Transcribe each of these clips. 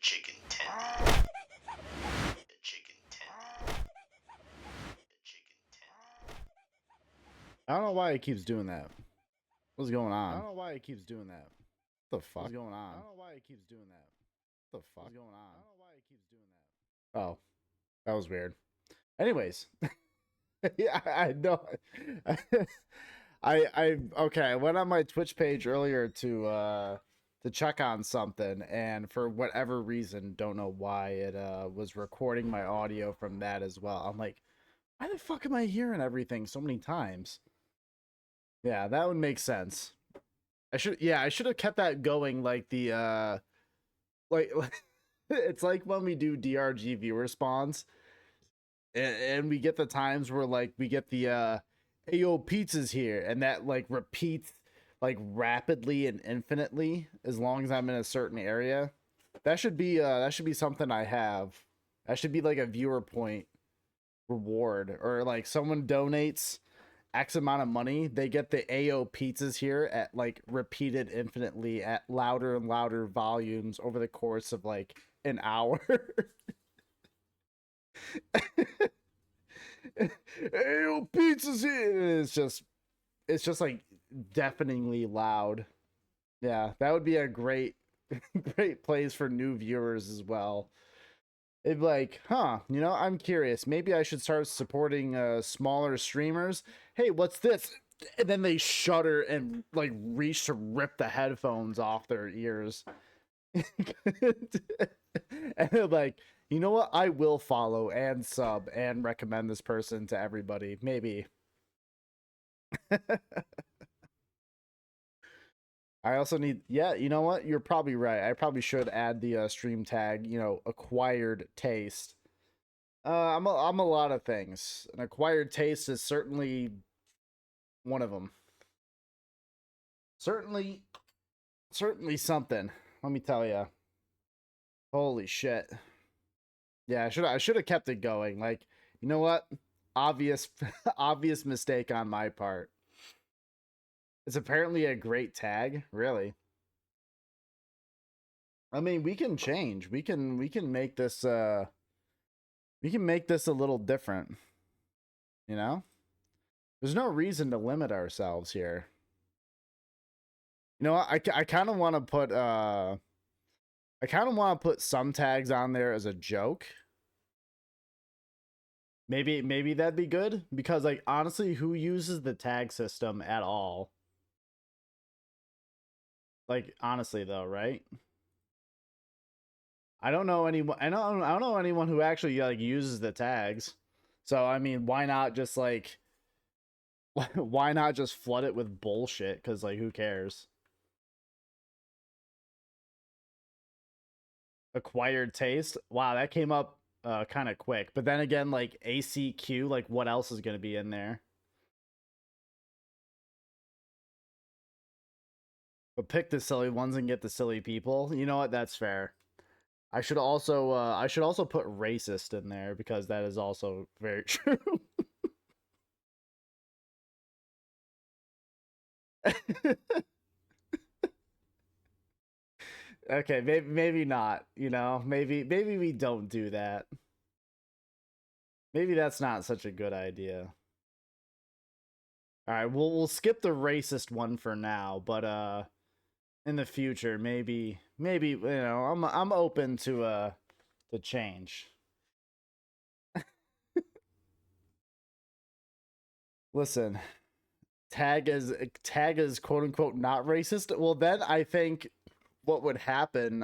Chicken tendy. Chicken tendy. Chicken tendy. I don't know why he keeps doing that. What's going on? I don't know why he keeps doing that. What the fuck? What's going on? I don't know why he keeps doing that. What the fuck? What's going on? I don't know why he keeps doing that. Oh, that was weird. Anyways, yeah, I know. I okay. I went on my Twitch page earlier to check on something, and for whatever reason, don't know why, it was recording my audio from that as well. I'm like, why the fuck am I hearing everything so many times? Yeah, that would make sense. I should have kept that going, like the like it's like when we do DRG viewer spawns, and we get the times where like we get the Ayo pizzas here, and that like repeats like rapidly and infinitely as long as I'm in a certain area. That should be something I have. That should be like a viewer point reward, or like someone donates X amount of money, they get the AO pizzas here at like repeated infinitely at louder and louder volumes over the course of like an hour. AO pizzas here. It's just like deafeningly loud. Yeah, that would be a great great place for new viewers as well. It'd be like, huh, I'm curious. Maybe I should start supporting smaller streamers. Hey, what's this? And then they shudder and like reach to rip the headphones off their ears. And they're like, you know what? I will follow and sub and recommend this person to everybody. Maybe. I also need, yeah, you know what? You're probably right. I probably should add the stream tag, acquired taste. I'm a lot of things. An acquired taste is certainly one of them. Certainly something. Let me tell you. Holy shit. Yeah, I should have kept it going. Like, you know what? Obvious obvious mistake on my part. It's apparently a great tag, really. I mean, we can change. We can make this a little different, you know? There's no reason to limit ourselves here. You know what? I kind of want to put some tags on there as a joke. Maybe that'd be good, because like honestly, who uses the tag system at all? Like honestly though, right? I don't know anyone. I don't know anyone who actually like uses the tags. So I mean, why not just like why not just flood it with bullshit? Because like, who cares? Acquired taste. Wow, that came up kind of quick. But then again, like ACQ, like what else is gonna be in there? But pick the silly ones and get the silly people. You know what? That's fair. I should also put racist in there, because that is also very true. Okay, maybe not, maybe we don't do that. Maybe that's not such a good idea. All right, we'll skip the racist one for now, but in the future, maybe I'm open to change. Listen, tag is quote unquote not racist. Well, then what would happen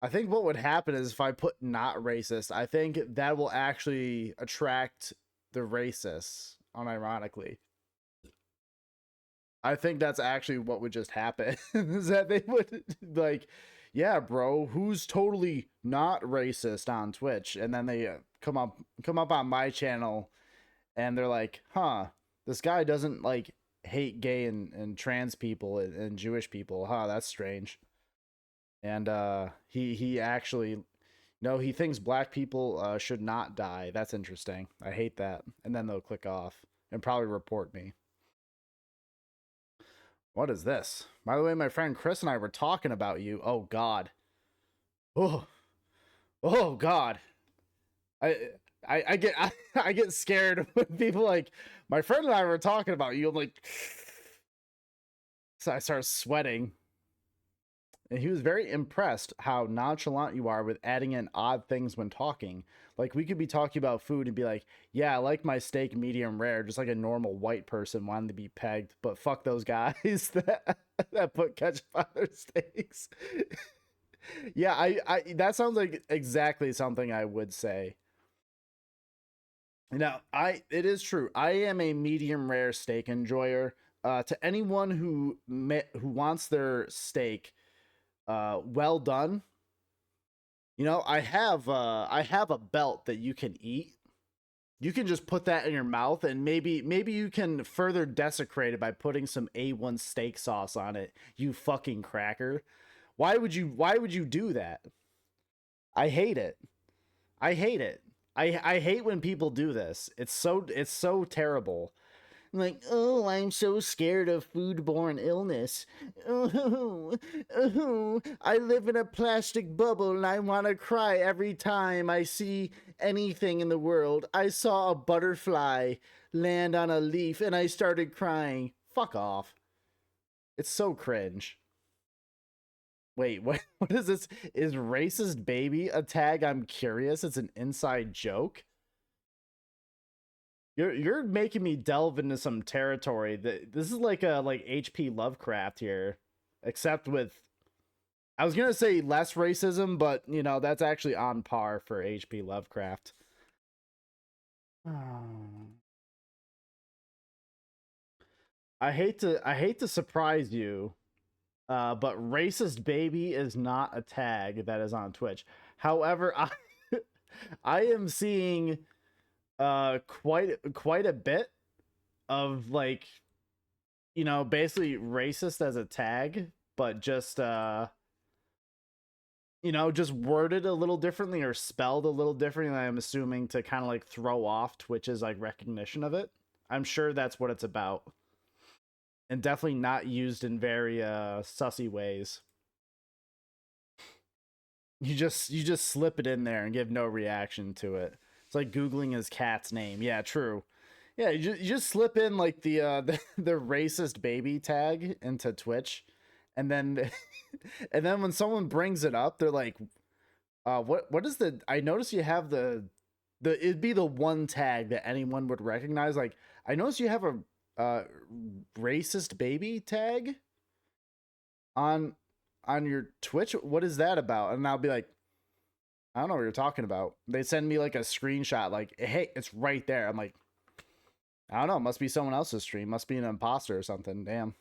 I think what would happen is, if I put not racist, I think that will actually attract the racists, unironically. I think that's actually what would just happen. Is that they would like, yeah, bro, who's totally not racist on Twitch? And then they come up on my channel, and they're like, huh, this guy doesn't like hate gay and trans people and Jewish people. Huh, that's strange. And he actually, no, he thinks black people should not die. That's interesting. I hate that. And then they'll click off and probably report me. What is this? By the way, my friend Chris and I were talking about you. Oh God. Oh, oh God. I I get I get scared when people like my friend and I were talking about you. I'm like, so I start sweating. And he was very impressed how nonchalant you are with adding in odd things when talking. Like we could be talking about food and be like, "Yeah, I like my steak medium rare," just like a normal white person wanting to be pegged. But fuck those guys that put ketchup on their steaks. Yeah, I that sounds like exactly something I would say. Now, it is true. I am a medium rare steak enjoyer. To anyone who wants their steak well done, I have a belt that you can eat. You can just put that in your mouth, and maybe you can further desecrate it by putting some A1 steak sauce on it. You fucking cracker! Why would you do that? I hate it. I hate it. I hate when people do this. It's so terrible. Like, oh, I'm so scared of foodborne illness. Oh, oh, I live in a plastic bubble and I want to cry every time I see anything in the world. I saw a butterfly land on a leaf and I started crying. Fuck off. It's so cringe. Wait, what is this? Is racist baby a tag? I'm curious. It's an inside joke. You're making me delve into some territory that this is like a like HP Lovecraft here, except with I was gonna say less racism, but that's actually on par for HP Lovecraft. I hate to surprise you, but racist baby is not a tag that is on Twitch. However, I am seeing quite a bit of like basically racist as a tag, but just just worded a little differently or spelled a little differently. I'm assuming to kind of like throw off Twitch's like recognition of it. I'm sure that's what it's about, and definitely not used in very sussy ways. You just slip it in there and give no reaction to it. It's like googling his cat's name. Yeah, true. Yeah, you just slip in like the racist baby tag into Twitch, and then and then when someone brings it up, they're like, what is the? I notice you have the it'd be the one tag that anyone would recognize. Like I notice you have a uh racist baby tag on your Twitch. What is that about? And I'll be like, I don't know what you're talking about. They send me like a screenshot, like, hey, it's right there. I'm like, I don't know. Must be someone else's stream. Must be an imposter or something. Damn.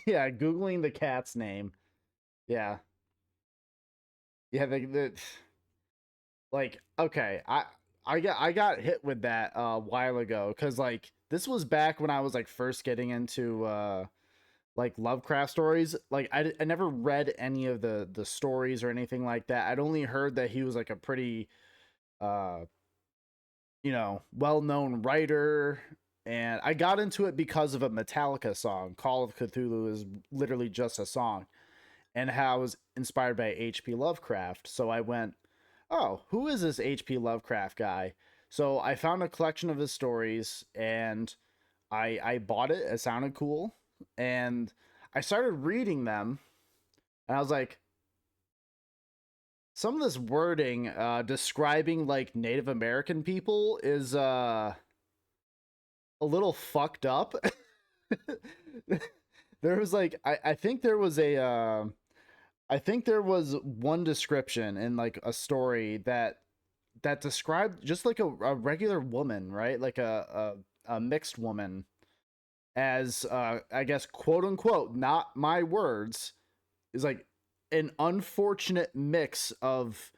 Yeah, googling the cat's name. Yeah, yeah. Like okay, I got hit with that a while ago because like this was back when I was like first getting into like Lovecraft stories. Like I never read any of the stories or anything like that. I'd only heard that he was like a pretty uh well known writer. And I got into it because of a Metallica song. Call of Cthulhu is literally just a song, and how I was inspired by H.P. Lovecraft. So I went, oh, who is this H.P. Lovecraft guy? So I found a collection of his stories and I bought it. It sounded cool. And I started reading them and I was like, some of this wording describing like Native American people is a little fucked up. There was like I think there was a I think there was one description in like a story that described just like a regular woman, right? Like a mixed woman as I guess quote unquote, not my words, is like an unfortunate mix of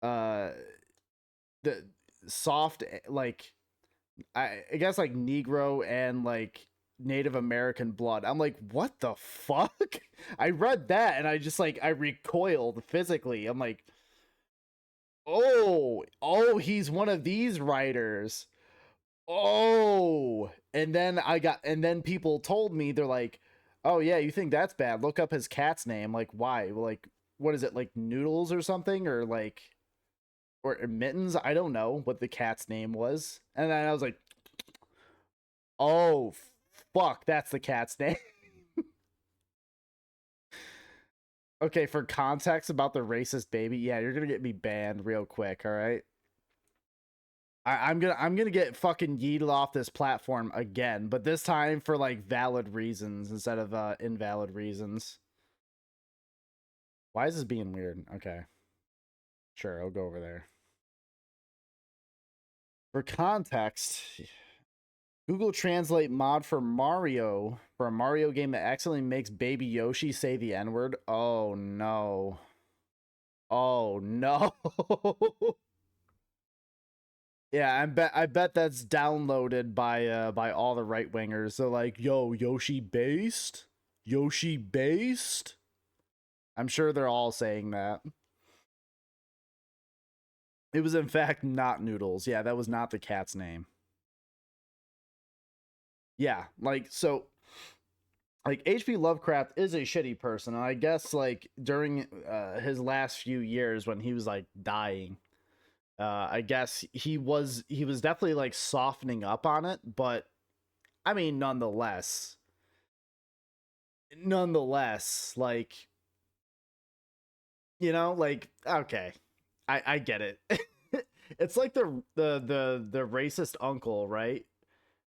uh the soft like I guess like Negro and like Native American blood. I'm like, what the fuck? I read that and I just like I recoiled physically. I'm like, oh, he's one of these writers. Oh, And then people told me, they're like, oh yeah, you think that's bad, look up his cat's name. Like, why? Like, what is it, like Noodles or something, or like, or Mittens? I don't know what the cat's name was. And then I was like, oh fuck, that's the cat's name. Okay, for context about the racist baby, yeah, you're gonna get me banned real quick, all right? I'm gonna get fucking yeeted off this platform again, but this time for like valid reasons instead of invalid reasons. Why is this being weird? Okay. Sure, I'll go over there. For context, Google Translate mod for Mario, for a Mario game that accidentally makes Baby Yoshi say the N-word. Oh no. Oh no. Yeah, I bet that's downloaded by all the right wingers. So like, yo, Yoshi based? Yoshi based? I'm sure they're all saying that. It was in fact not Noodles. Yeah, that was not the cat's name. Yeah, like so like H.P. Lovecraft is a shitty person, and I guess like during his last few years when he was like dying, I guess he was definitely like softening up on it, but I mean nonetheless, like, like, okay, I get it. It's like the racist uncle, right?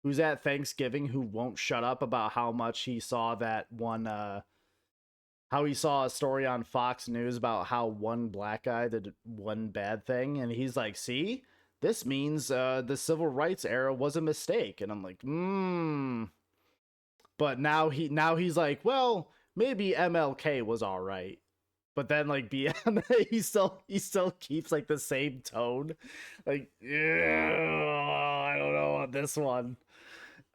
Who's at Thanksgiving who won't shut up about how much he saw that one how he saw a story on Fox News about how one black guy did one bad thing, and he's like, see, this means the civil rights era was a mistake. And I'm like, but now he's like, well, maybe MLK was all right. But then like beyond that, he still keeps like the same tone. Like, yeah, I don't know on this one.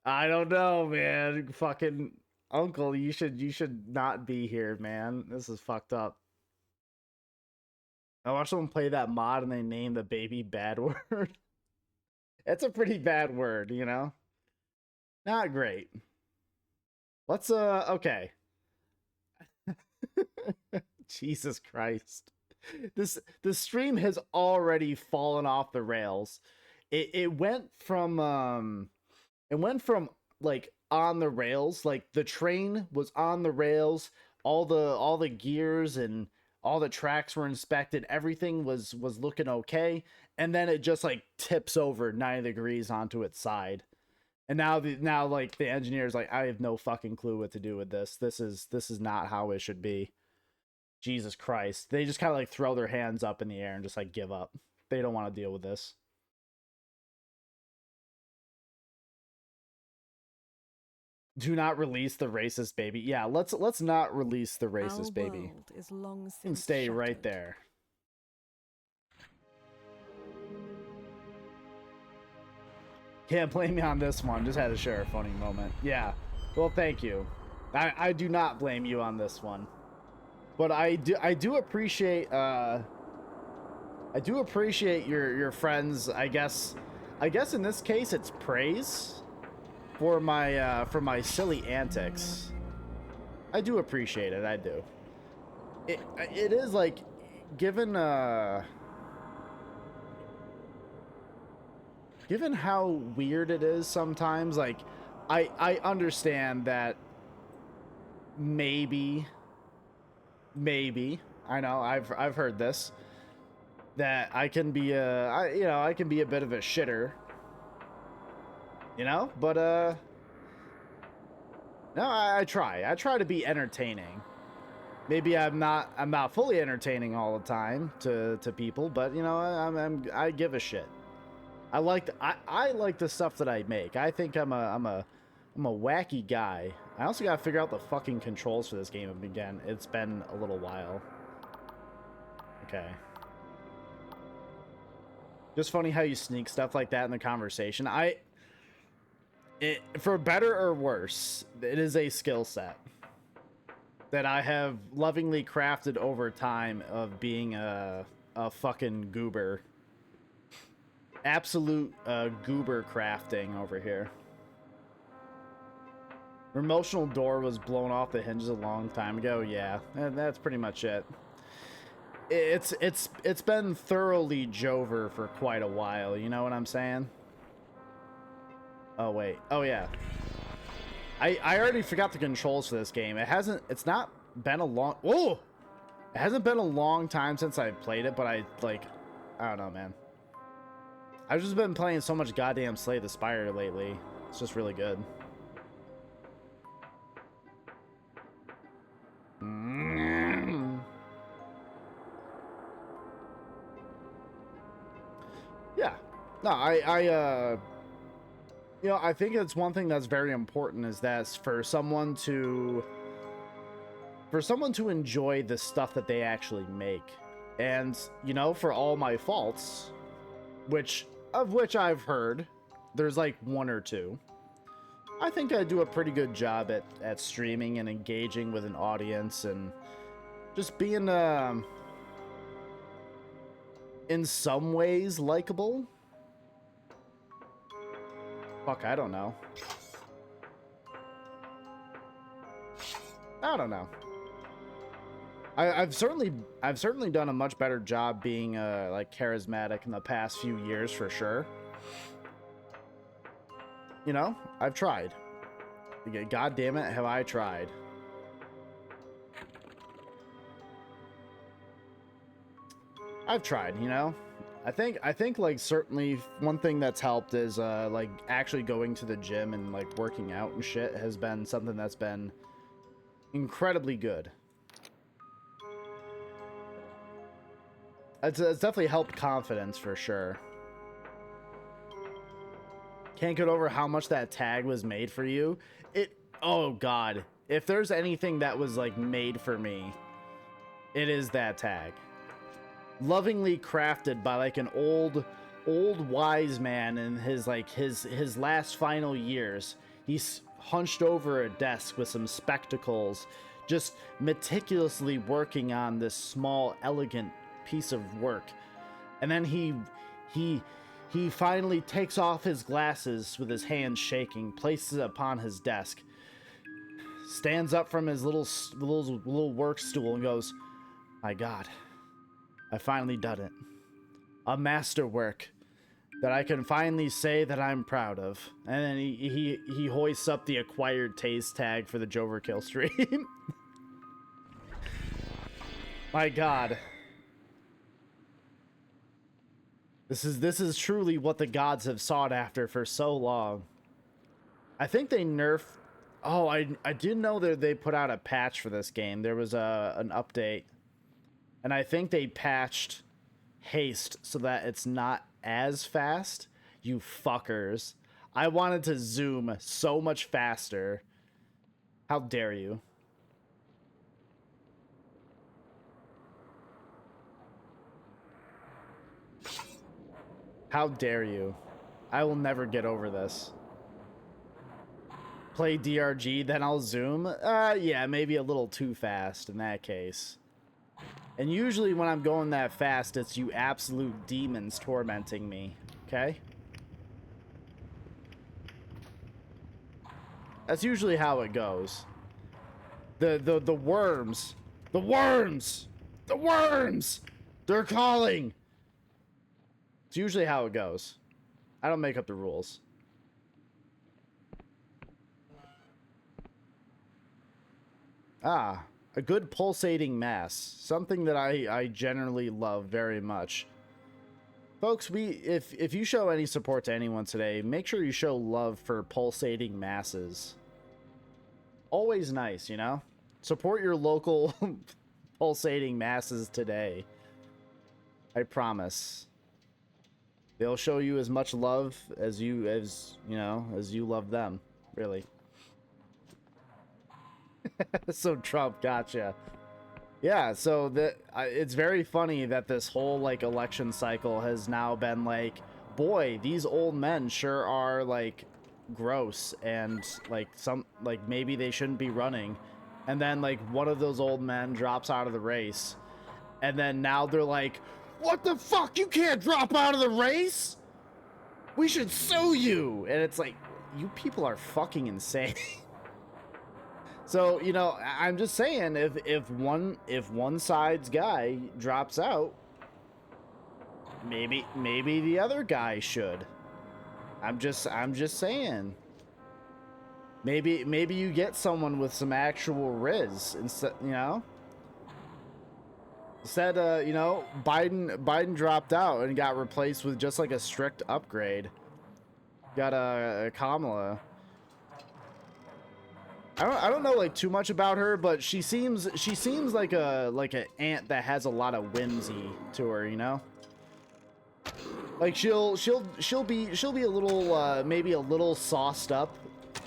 I don't know, man. Fucking uncle, you should not be here, man. This is fucked up. I watched someone play that mod and they named the baby bad word. It's a pretty bad word, you know? Not great. Let's okay. Jesus Christ. The stream has already fallen off the rails. It went from like on the rails, like the train was on the rails, all the gears and all the tracks were inspected, everything was looking okay, and then it just like tips over 90 degrees onto its side. And now like the engineer's like, I have no fucking clue what to do with this. This is not how it should be. Jesus Christ. They just kind of like throw their hands up in the air and just like give up. They don't want to deal with this. Do not release the racist baby. Yeah, let's not release the racist Our baby. world is long You can since stay right shattered. there. Can't blame me on this one. Just had to share a funny moment. Yeah. Well, thank you. I do not blame you on this one. But I do appreciate your friends. I guess in this case it's praise for my silly antics. I do appreciate it. I do. It is like, given given how weird it is sometimes, like I understand that maybe I know I've heard this, that I can be I can be a bit of a shitter, but no, I try to be entertaining. Maybe I'm not fully entertaining all the time to people, but I give a shit. I like the stuff that I make. I think I'm a wacky guy. I also gotta figure out the fucking controls for this game again. It's been a little while. Okay. Just funny how you sneak stuff like that in the conversation. For better or worse, it is a skill set that I have lovingly crafted over time of being a fucking goober. Absolute goober crafting over here. Promotional door was blown off the hinges a long time ago. Yeah, and that's pretty much it. It's been thoroughly Jover for quite a while. You know what I'm saying? Oh wait. Oh yeah. I already forgot the controls for this game. It's not been a long. Whoa! It hasn't been a long time since I played it, but I don't know, man. I've just been playing so much goddamn Slay the Spire lately. It's just really good. Yeah. No, you know, I think it's one thing that's very important is that for someone to enjoy the stuff that they actually make. And, you know, for all my faults, which I've heard, there's like one or two. I think I do a pretty good job at streaming and engaging with an audience and just being in some ways likable. Fuck, I don't know. I don't know. I've certainly done a much better job being like charismatic in the past few years for sure. You know, I've tried. God damn it, have I tried. I've tried, you know. I think like certainly one thing that's helped is like actually going to the gym and like working out and shit has been something that's been incredibly good. It's definitely helped confidence for sure. Can't get over how much that tag was made for you. Oh god, if there's anything that was like made for me, it is that tag. Lovingly crafted by like an old wise man in his like his last final years. He's hunched over a desk with some spectacles, just meticulously working on this small elegant piece of work. And then he finally takes off his glasses with his hands shaking, places it upon his desk, stands up from his little work stool and goes, "My God, I finally done it. A masterwork that I can finally say that I'm proud of." And then he hoists up the acquired taste tag for the j0everkill stream. My God. This is truly what the gods have sought after for so long. I think they nerfed. Oh, I didn't know that they put out a patch for this game. There was an update, and I think they patched haste so that it's not as fast. You fuckers! I wanted to zoom so much faster. How dare you? How dare you? I will never get over this. Play DRG, then I'll zoom? Yeah, maybe a little too fast in that case. And usually when I'm going that fast, it's you absolute demons tormenting me, okay? That's usually how it goes. The worms! The worms! The worms! They're calling! It's usually how it goes. I don't make up the rules. Ah, a good pulsating mass. Something that I generally love very much. Folks, if you show any support to anyone today, make sure you show love for pulsating masses. Always nice, you know? Support your local pulsating masses today. I promise. They'll show you as much love as you love them, really. So Trump, gotcha. Yeah, so it's very funny that this whole like election cycle has now been like, boy, these old men sure are like gross and like maybe they shouldn't be running. And then like one of those old men drops out of the race. And then now they're like, "What the fuck? You can't drop out of the race? We should sue you." And it's like, you people are fucking insane. So, you know, I'm just saying, if one side's guy drops out, maybe the other guy should. I'm just saying. Maybe you get someone with some actual riz instead, you know. Said, you know, Biden dropped out and got replaced with just like a strict upgrade. Got a Kamala. I don't know like too much about her, but she seems like an ant that has a lot of whimsy to her, you know? Like she'll be a little maybe a little sauced up.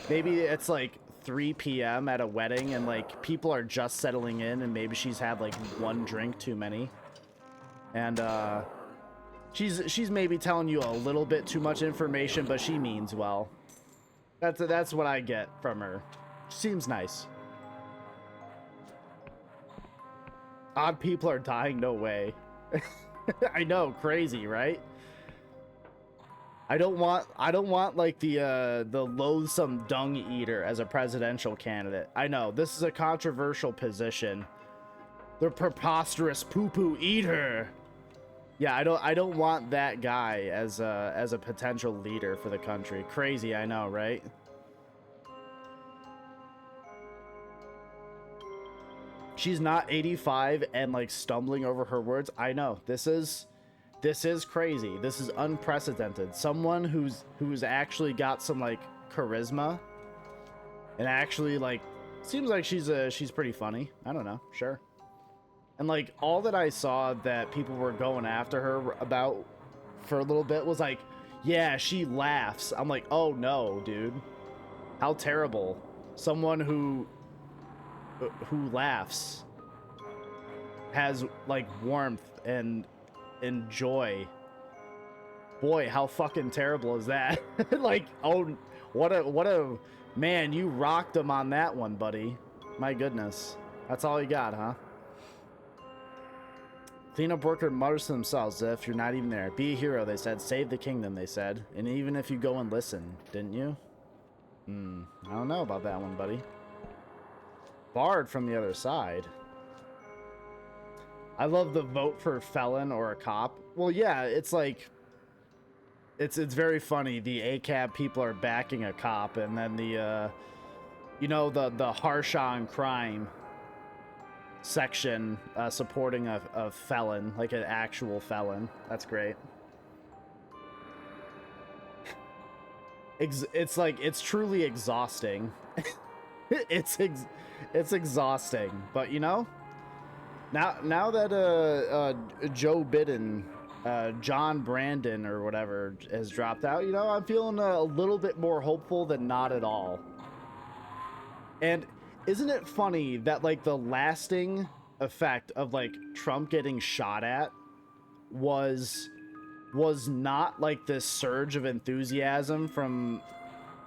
Maybe it's like 3 p.m. at a wedding and like people are just settling in and maybe she's had like one drink too many. And she's maybe telling you a little bit too much information, but she means well. That's what I get from her. Seems nice. Odd people are dying, no way. I know, crazy, right? I don't want like the loathsome dung eater as a presidential candidate. I know this is a controversial position. The preposterous poo-poo eater. Yeah, I don't want that guy as a potential leader for the country. Crazy, I know, right? She's not 85 and like stumbling over her words. I know. This is crazy. This is unprecedented. Someone who's actually got some like charisma and actually like seems like she's pretty funny. I don't know. Sure. And like all that I saw that people were going after her about for a little bit was like, yeah, she laughs. I'm like, "Oh no, dude. How terrible. Someone who laughs has like warmth and joy. Boy, how fucking terrible is that?" Like, oh, what a man, you rocked him on that one, buddy. My goodness. That's all you got, huh? Cleanup worker mutters to themselves if you're not even there. Be a hero, they said. Save the kingdom, they said. And even if you go and listen, didn't you? I don't know about that one, buddy. Barred from the other side. I love the vote for a felon or a cop. Well, yeah, it's like it's very funny. The ACAB people are backing a cop, and then the you know, the harsh on crime section supporting a felon, like an actual felon. That's great. It's like it's truly exhausting. it's exhausting, but you know, now that Joe Biden, John Brandon or whatever has dropped out, you know, I'm feeling a little bit more hopeful than not at all. And isn't it funny that like the lasting effect of like Trump getting shot at was not like this surge of enthusiasm from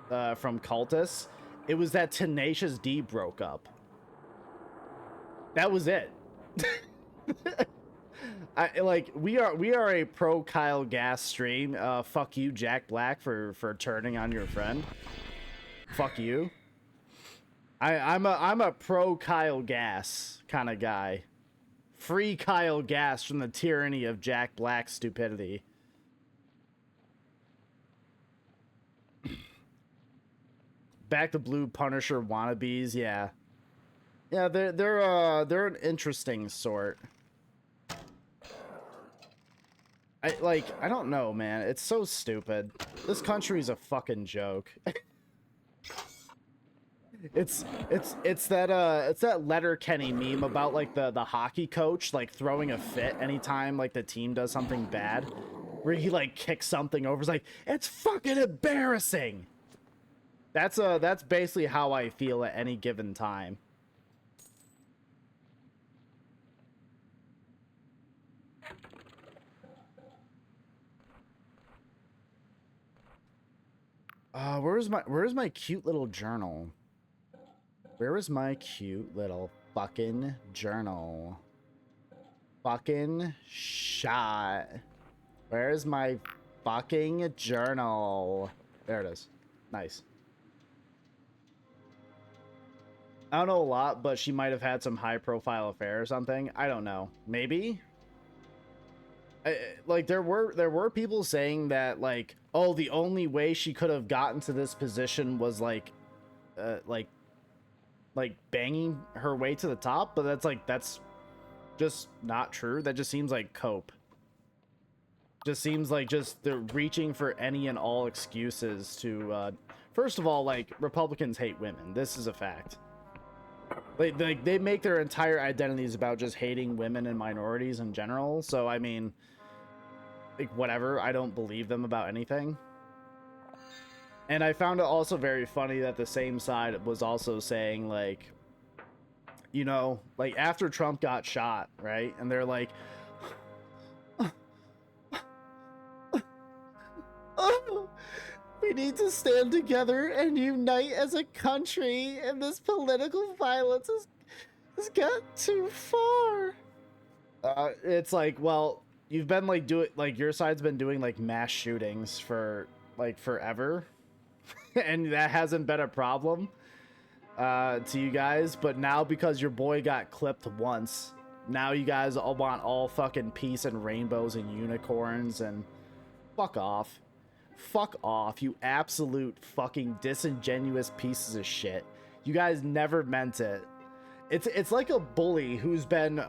cultists. It was that Tenacious D broke up. That was it. We are a pro Kyle Gass stream. Fuck you, Jack Black, for turning on your friend. Fuck you. I'm a pro Kyle Gass kind of guy. Free Kyle Gass from the tyranny of Jack Black's stupidity. Back to blue Punisher wannabes, yeah. Yeah, they're an interesting sort. I don't know, man. It's so stupid. This country's a fucking joke. It's that Letterkenny meme about like the hockey coach like throwing a fit anytime like the team does something bad, where he like kicks something over. It's like, it's fucking embarrassing. That's basically how I feel at any given time. Where's my cute little journal? Where is my cute little fucking journal? Fucking shot. Where's my fucking journal? There it is. Nice. I don't know a lot, but she might have had some high profile affair or something. I don't know. Maybe. Like there were people saying that like, oh, the only way she could have gotten to this position was like banging her way to the top, but that's just not true. That just seems like cope. Just seems like just they're reaching for any and all excuses to first of all, like, Republicans hate women. This is a fact. They make their entire identities about just hating women and minorities in general. So I mean, like, whatever, I don't believe them about anything. And I found it also very funny that the same side was also saying, like, you know, like, after Trump got shot, right? And they're like, oh, we need to stand together and unite as a country, and this political violence has got too far. It's like, well, you've been like your side's been doing like mass shootings for like forever, and that hasn't been a problem to you guys. But now because your boy got clipped once, now you guys all want all fucking peace and rainbows and unicorns, and fuck off. Fuck off, you absolute fucking disingenuous pieces of shit. You guys never meant it. It's like a bully who's been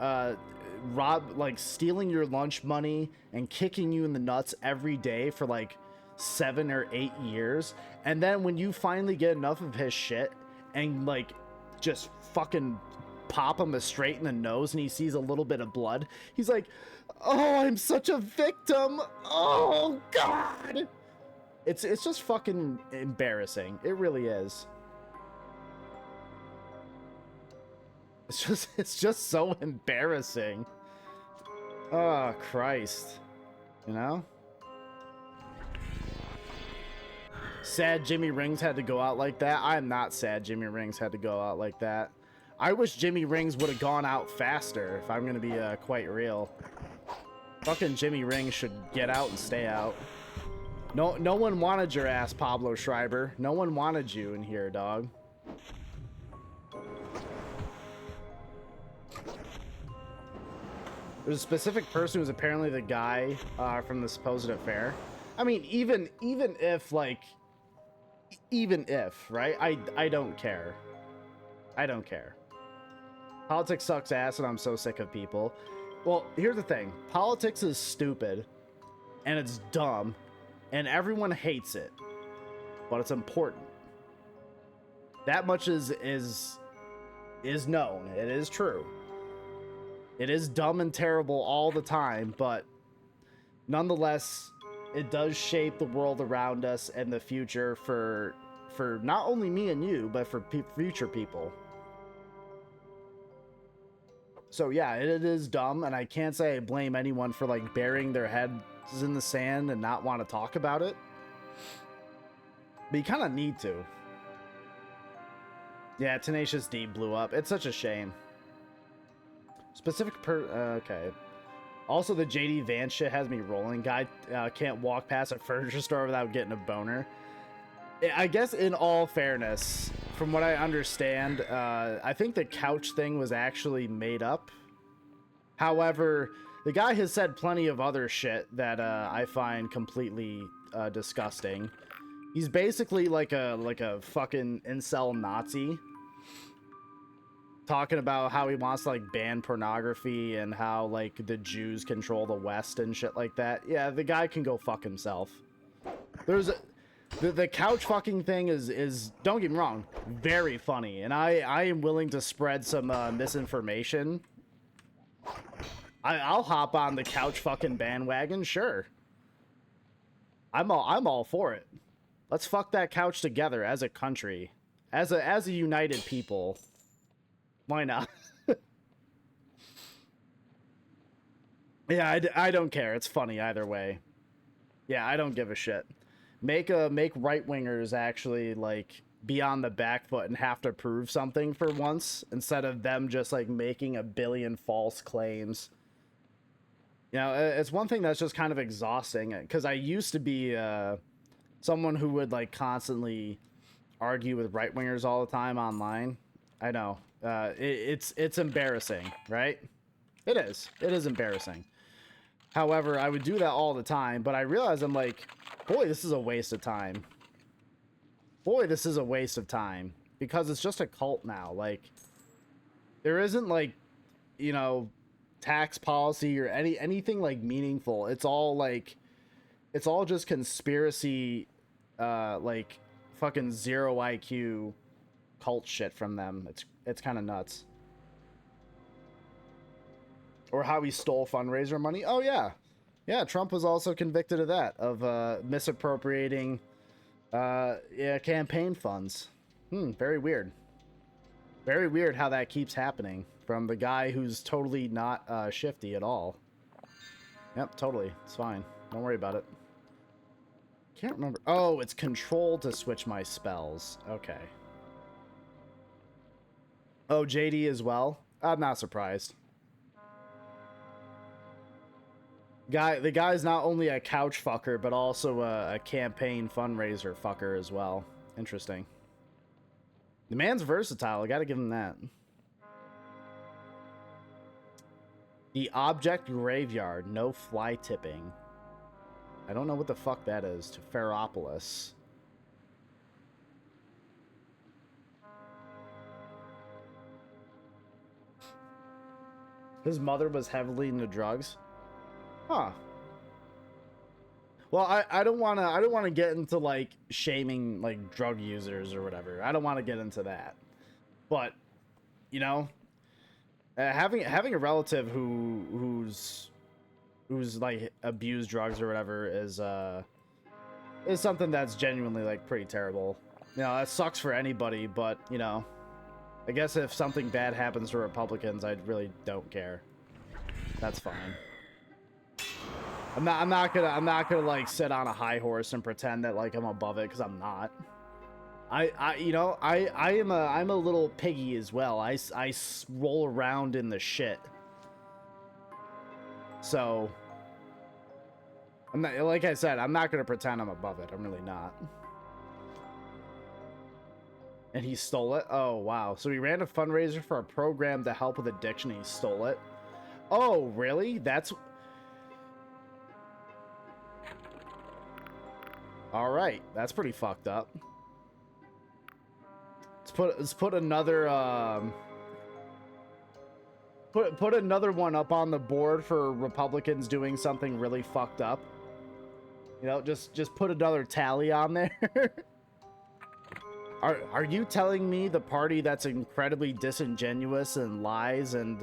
stealing your lunch money and kicking you in the nuts every day for like 7 or 8 years, and then when you finally get enough of his shit and like just fucking pop him straight in the nose and he sees a little bit of blood, he's like, oh, I'm such a victim, oh god. It's just fucking embarrassing. It really is. It's just so embarrassing. Oh, Christ. You know? Sad Jimmy Rings had to go out like that. I'm not sad Jimmy Rings had to go out like that. I wish Jimmy Rings would have gone out faster, if I'm going to be quite real. Fucking Jimmy Rings should get out and stay out. No one wanted your ass, Pablo Schreiber. No one wanted you in here, dog. There's a specific person who's apparently the guy from the supposed affair. I mean, even if, like, right? I don't care. I don't care. Politics sucks ass, and I'm so sick of people. Well, here's the thing. Politics is stupid, and it's dumb, and everyone hates it, but it's important. That much is known. It is true. It is dumb and terrible all the time, but nonetheless, it does shape the world around us and the future for not only me and you, but for future people. So yeah, it is dumb, and I can't say I blame anyone for like burying their heads in the sand and not want to talk about it. But you kind of need to. Yeah, Tenacious D blew up. It's such a shame. Okay. Also, the JD Vance shit has me rolling. Guy can't walk past a furniture store without getting a boner. I guess in all fairness, from what I understand, I think the couch thing was actually made up. However, the guy has said plenty of other shit that I find completely disgusting. He's basically like a fucking incel Nazi, talking about how he wants to like ban pornography and how like the Jews control the West and shit like that. Yeah, the guy can go fuck himself. There's the couch fucking thing is don't get me wrong, very funny, and I am willing to spread some misinformation. I'll hop on the couch fucking bandwagon, sure. I'm all for it. Let's fuck that couch together as a country, as a united people. Why not? Yeah, I don't care. It's funny either way. Yeah, I don't give a shit. Make right-wingers actually like be on the back foot and have to prove something for once, instead of them just like making a billion false claims. You know, it's one thing that's just kind of exhausting, because I used to be someone who would like constantly argue with right-wingers all the time online. I know. It's embarrassing, right? It is. It is embarrassing. However, I would do that all the time, but I realize I'm like, boy, this is a waste of time. Boy, this is a waste of time. Because it's just a cult now. Like, there isn't, like, you know, tax policy or anything, like, meaningful. It's all, like, it's all just conspiracy, like, fucking zero IQ cult shit from them. It's kind of nuts. Or how he stole fundraiser money. Oh, yeah. Yeah, Trump was also convicted of that, of misappropriating yeah, campaign funds. Very weird. Very weird how that keeps happening from the guy who's totally not shifty at all. Yep, totally. It's fine. Don't worry about it. Can't remember. Oh, it's control to switch my spells. Okay. Oh, JD as well? I'm not surprised. The guy's not only a couch fucker, but also a campaign fundraiser fucker as well. Interesting. The man's versatile. I gotta give him that. The object graveyard. No fly tipping. I don't know what the fuck that is. To Ferropolis. His mother was heavily into drugs. Huh. Well, I don't wanna get into like shaming like drug users or whatever. I don't want to get into that. But, you know, having a relative who's like abused drugs or whatever is something that's genuinely like pretty terrible. You know, that sucks for anybody, but you know, I guess if something bad happens to Republicans, I really don't care. That's fine. I'm not gonna like sit on a high horse and pretend that like I'm above it, because I'm not. You know, I'm a little piggy as well. I roll around in the shit. So I'm not, like I said, I'm not gonna pretend I'm above it. I'm really not. And he stole it? Oh, wow. So he ran a fundraiser for a program to help with addiction and he stole it? Oh, really? That's... Alright. That's pretty fucked up. Let's put another, Put another one up on the board for Republicans doing something really fucked up. You know, just put another tally on there. Are you telling me the party that's incredibly disingenuous and lies and,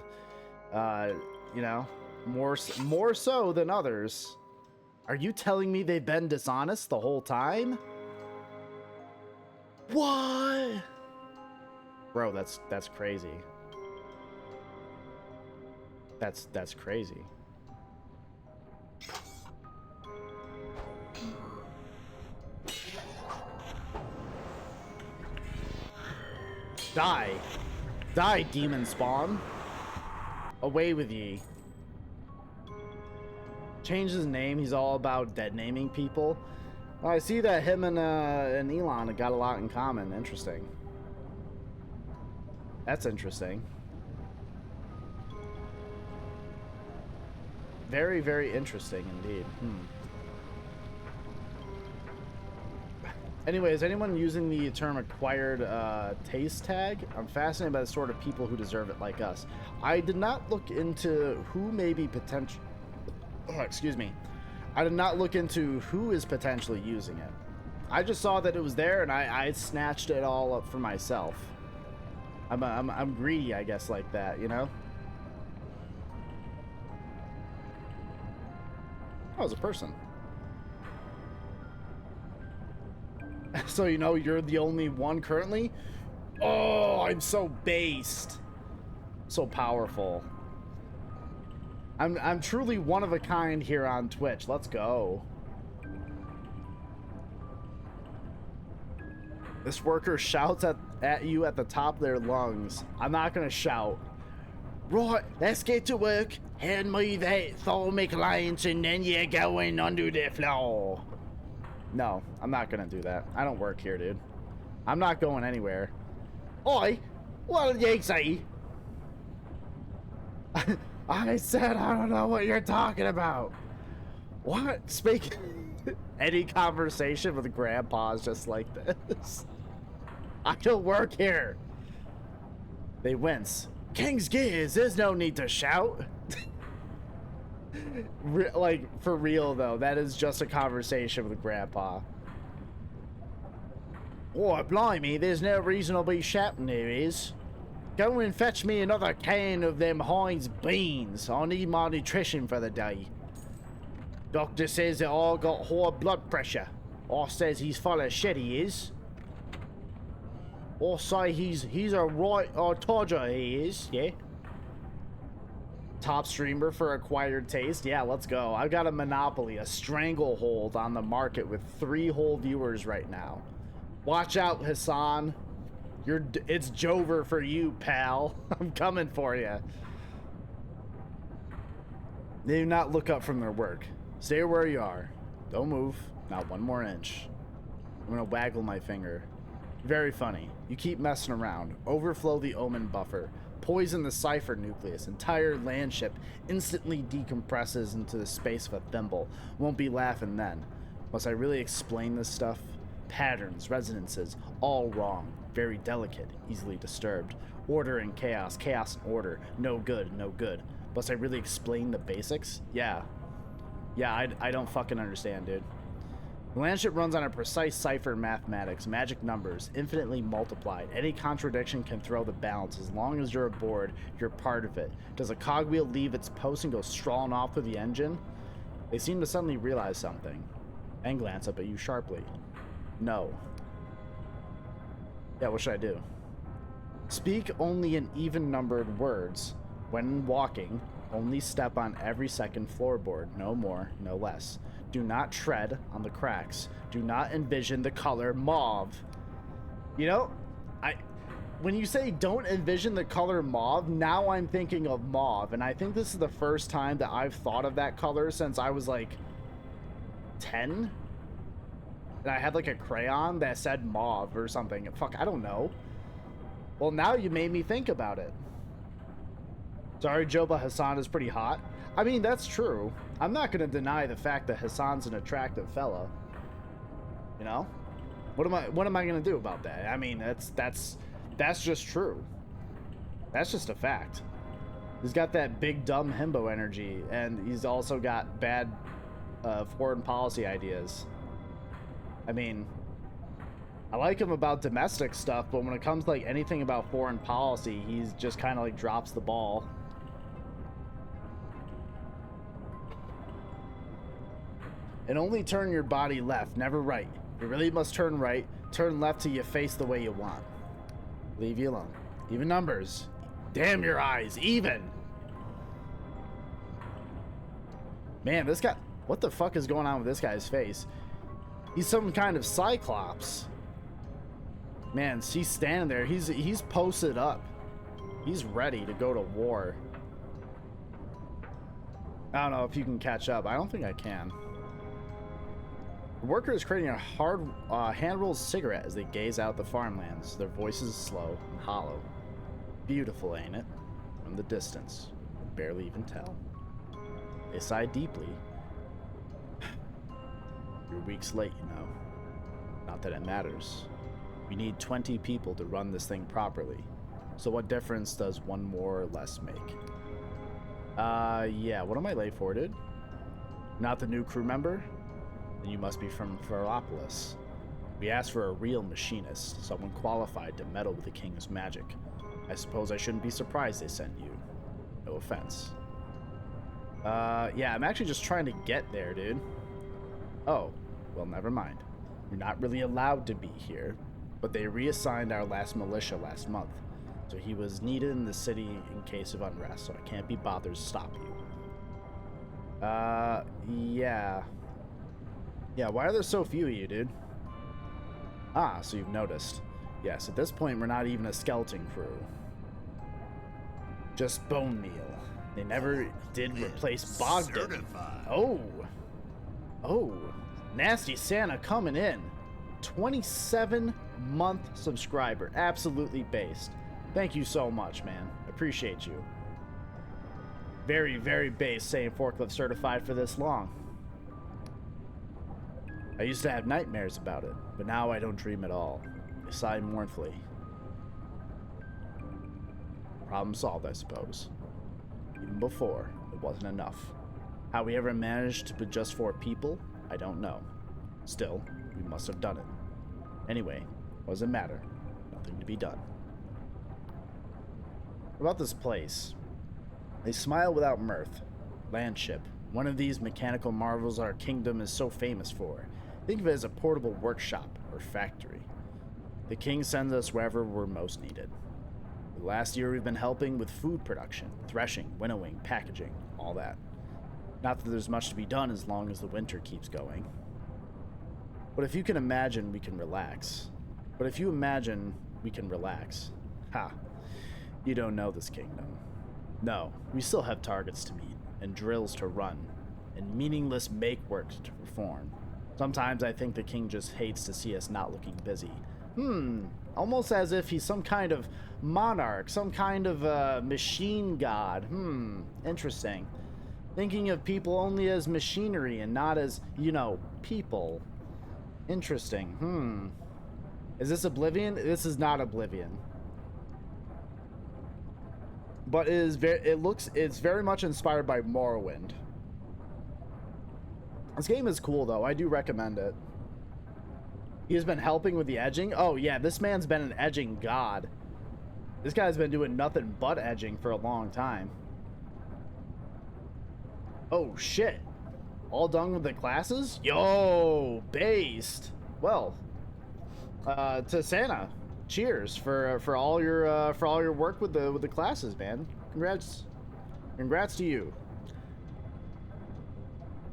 you know, more so than others, are you telling me they've been dishonest the whole time? What? Bro, that's crazy. That's crazy. Die. Die, demon spawn. Away with ye. Change his name. He's all about dead naming people. Well, I see that him and Elon have got a lot in common. Interesting. That's interesting. Very, very interesting indeed. Anyway, is anyone using the term acquired taste tag? I'm fascinated by the sort of people who deserve it like us. I did not look into who may be potential... Oh, excuse me. I did not look into who is potentially using it. I just saw that it was there and I snatched it all up for myself. I'm greedy, I guess, like that, you know? Oh, it's a person. So, you know, you're the only one currently? Oh, I'm so based. So powerful. I'm truly one of a kind here on Twitch. Let's go. This worker shouts at you at the top of their lungs. I'm not gonna shout. Right, let's get to work. Hand me that thermic lines and then you're going under the floor. No, I'm not gonna do that. I don't work here, dude. I'm not going anywhere. Oi, What did you say? I said I don't know what you're talking about. What? Speak. Any conversation with grandpas just like this. I don't work here. They wince. King's Gears, there's no need to shout. Like, for real though, that is just a conversation with grandpa. Oh, blimey, there's no reason to be shouting, there is. Go and fetch me another can of them Heinz beans. I need my nutrition for the day. Doctor says that I got high blood pressure. I says he's full of shit, he is. I say he's a right Todger, he is, yeah. Top streamer for acquired taste. Yeah, let's go. I've got a monopoly, a stranglehold on the market with 3 whole viewers right now. Watch out, Hassan. It's Jover for you, pal. I'm coming for you. They do not look up from their work. Stay where you are. Don't move. Not one more inch. I'm gonna waggle my finger. Very funny. You keep messing around. Overflow the Omen buffer. Poison the Cypher nucleus. Entire land ship instantly decompresses into the space of a thimble. Won't be laughing then. Must I really explain this stuff? Patterns, resonances, all wrong. Very delicate, easily disturbed. Order and chaos, chaos and order. No good, no good. Must I really explain the basics? Yeah. Yeah, I don't fucking understand, dude. The landship runs on a precise cipher mathematics, magic numbers, infinitely multiplied. Any contradiction can throw the balance. As long as you're aboard, you're part of it. Does a cogwheel leave its post and go strolling off through the engine? They seem to suddenly realize something, and glance up at you sharply. No. Yeah, what should I do? Speak only in even-numbered words. When walking, only step on every second floorboard. No more, no less. Do not tread on the cracks. Do not envision the color mauve. You know, when you say don't envision the color mauve, now I'm thinking of mauve, and I think this is the first time that I've thought of that color since I was like 10. And I had like a crayon that said mauve or something. Fuck, I don't know. Well, now you made me think about it. Sorry, Joe, but Hassan is pretty hot. I mean, that's true. I'm not going to deny the fact that Hassan's an attractive fella. You know? What am I going to do about that? I mean, that's just true. That's just a fact. He's got that big dumb himbo energy, and he's also got bad foreign policy ideas. I mean, I like him about domestic stuff, but when it comes to like anything about foreign policy, he's just kind of like drops the ball. And only turn your body left, never right. You really must turn right. Turn left till you face the way you want. Leave you alone. Even numbers. Damn your eyes, even. Man, this guy, what the fuck is going on with this guy's face? He's some kind of cyclops. Man, he's standing there. He's posted up. He's ready to go to war. I don't know if you can catch up. I don't think I can. The worker is creating a hard hand-rolled cigarette as they gaze out the farmlands. Their voices slow and hollow. Beautiful, ain't it? From the distance. You can barely even tell. They sigh deeply. You're weeks late, you know. Not that it matters. We need 20 people to run this thing properly. So what difference does one more or less make? Yeah, what am I late for, dude? Not the new crew member? Then you must be from Ferropolis. We asked for a real machinist, someone qualified to meddle with the king's magic. I suppose I shouldn't be surprised they sent you. No offense. Yeah, I'm actually just trying to get there, dude. Oh, well, never mind. You're not really allowed to be here, but they reassigned our last militia last month, so he was needed in the city in case of unrest, so I can't be bothered to stop you. Yeah. Yeah, why are there so few of you, dude? Ah, so you've noticed. Yes, at this point, we're not even a skeleton crew. Just bone meal. They never did replace Bogdan. Certified. Oh, Nasty Santa coming in. 27-month subscriber. Absolutely based. Thank you so much, man. Appreciate you. Very, very base saying forklift certified for this long. I used to have nightmares about it, but now I don't dream at all. I sigh mournfully. Problem solved, I suppose. Even before, it wasn't enough. How we ever managed with just 4 people, I don't know. Still, we must have done it. Anyway, what does it matter? Nothing to be done. About this place. They smile without mirth. Landship, one of these mechanical marvels our kingdom is so famous for. Think of it as a portable workshop or factory. The king sends us wherever we're most needed. The last year we've been helping with food production, threshing, winnowing, packaging, all that. Not that there's much to be done as long as the winter keeps going. But if you can imagine, we can relax. Ha. You don't know this kingdom. No, we still have targets to meet, and drills to run, and meaningless make-work to perform. Sometimes I think the king just hates to see us not looking busy. Almost as if he's some kind of monarch, some kind of machine god. Interesting. Thinking of people only as machinery and not as, people. Interesting. Is this Oblivion? This is not Oblivion. But it's very much inspired by Morrowind. This game is cool though. I do recommend it. He's been helping with the edging. Oh yeah, this man's been an edging god. This guy's been doing nothing but edging for a long time. Oh shit. All done with the classes? Yo, based. Well, to Santa. Cheers for all your work with the classes, man. Congrats to you.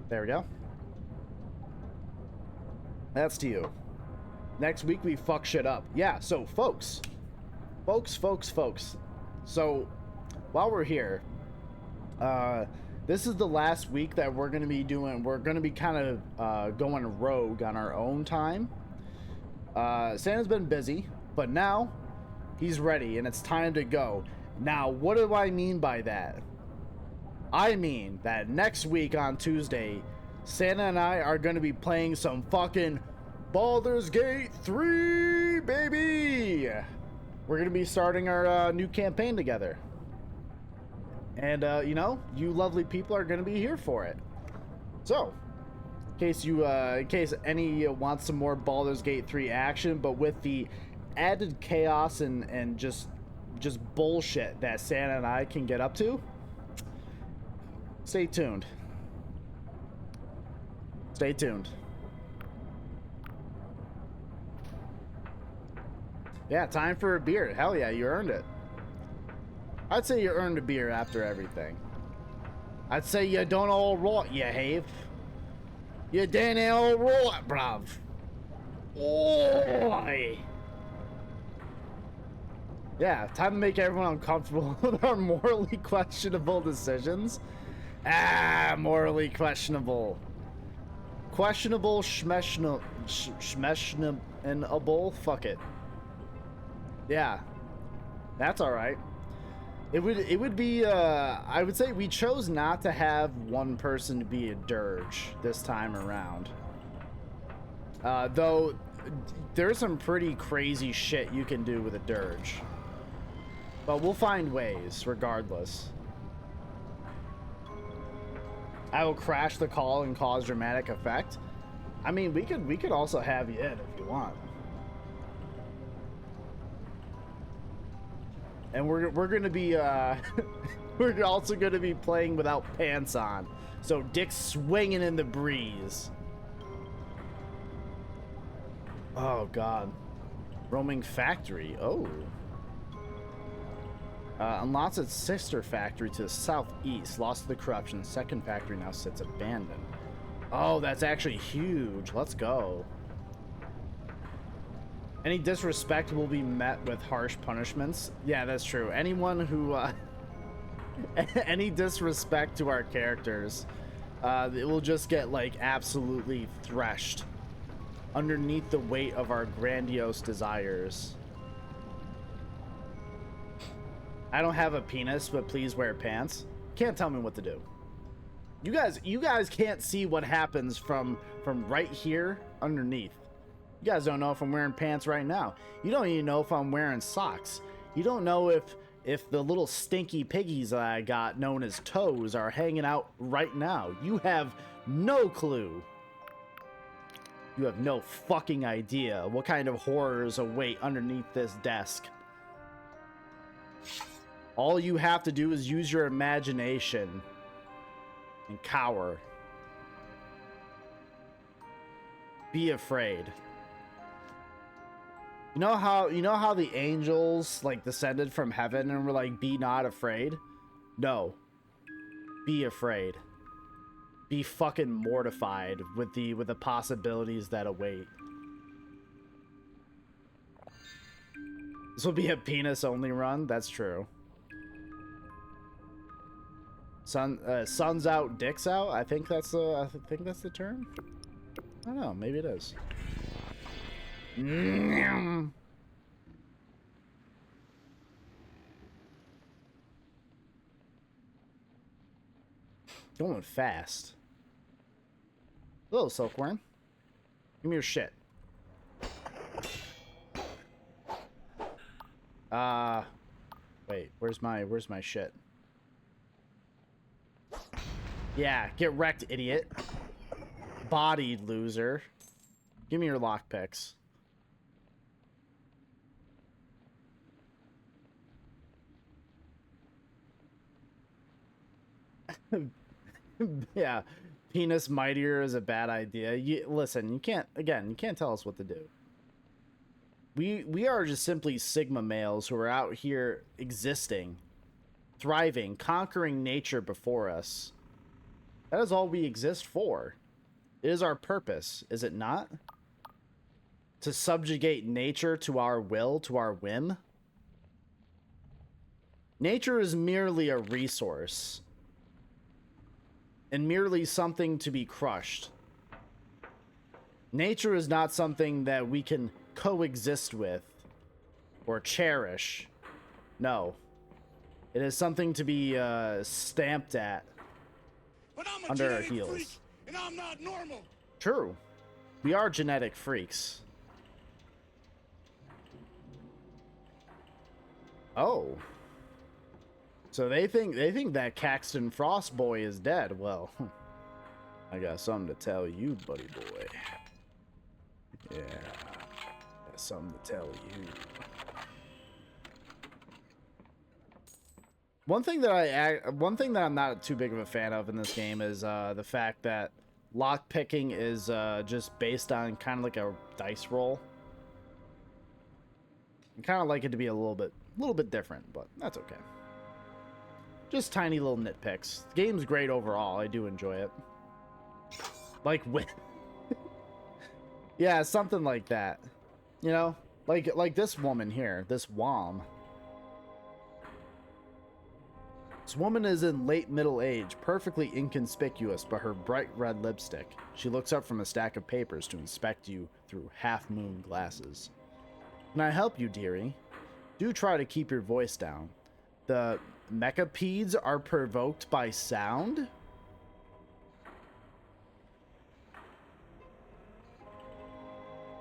There we go. That's to you. Next week we fuck shit up. Yeah, so folks. So while we're here, this is the last week that we're gonna be kind of going rogue on our own time. Santa's been busy, but now he's ready and it's time to go. Now, what do I mean by that? I mean that next week on Tuesday, Santa and I are going to be playing some fucking Baldur's Gate 3, baby! We're going to be starting our new campaign together. And, you lovely people are going to be here for it. So, in case any want some more Baldur's Gate 3 action, but with the added chaos and just bullshit that Santa and I can get up to, stay tuned. Stay tuned. Yeah, time for a beer. Hell yeah, you earned it. I'd say you earned a beer after everything. I'd say you done all right, you have. You done all right, bruv. Oi. Yeah, time to make everyone uncomfortable with our morally questionable decisions. Morally questionable. Questionable schmeshnaable. Fuck it. Yeah, that's all right. It would be. I would say we chose not to have one person to be a dirge this time around. Though there's some pretty crazy shit you can do with a dirge. But we'll find ways, regardless. I will crash the call and cause dramatic effect. I mean, we could also have you in if you want. And we're gonna be we're also gonna be playing without pants on, so dick swinging in the breeze. Oh god, roaming factory. Oh. Unlocks its sister factory to the southeast. Lost to the corruption. Second factory now sits abandoned. Oh, that's actually huge. Let's go. Any disrespect will be met with harsh punishments. Yeah, that's true. Anyone who... any disrespect to our characters, it will just get, like, absolutely threshed underneath the weight of our grandiose desires. I don't have a penis, but please wear pants. Can't tell me what to do. You guys can't see what happens from right here underneath. You guys don't know if I'm wearing pants right now. You don't even know if I'm wearing socks. You don't know if the little stinky piggies that I got, known as toes, are hanging out right now. You have no clue. You have no fucking idea what kind of horrors await underneath this desk. All you have to do is use your imagination and cower. Be afraid. You know how the angels like descended from heaven and were like, "Be not afraid"? No. Be afraid. Be fucking mortified with the possibilities that await. This will be a penis only run. That's true. Sun's out, dicks out. I think that's the term. I don't know. Maybe it is. Going fast. Hello, Silkworm. Give me your shit. Wait, where's my shit? Yeah, get wrecked, idiot. Bodied, loser. Give me your lockpicks. Yeah, penis mightier is a bad idea. Listen, you can't tell us what to do. We are just simply Sigma males who are out here existing, thriving, conquering nature before us. That is all we exist for. It is our purpose, is it not? To subjugate nature to our will, to our whim. Nature is merely a resource, and merely something to be crushed. Nature is not something that we can coexist with or cherish. No. It is something to be stamped at under our heels. Freak, and I'm not normal. True. We are genetic freaks. Oh. So they think that Caxton Frost boy is dead. Well, I got something to tell you, buddy boy. Yeah. Got something to tell you. One thing that I'm not too big of a fan of in this game is the fact that lock picking is just based on kind of like a dice roll. I kind of like it to be a little bit different, but that's okay. Just tiny little nitpicks. The game's great overall. I do enjoy it. Like when yeah, something like that. You know, like this woman here, this Wom. This woman is in late middle age, perfectly inconspicuous by her bright red lipstick. She looks up from a stack of papers to inspect you through half-moon glasses. Can I help you, dearie? Do try to keep your voice down. The mechapeds are provoked by sound?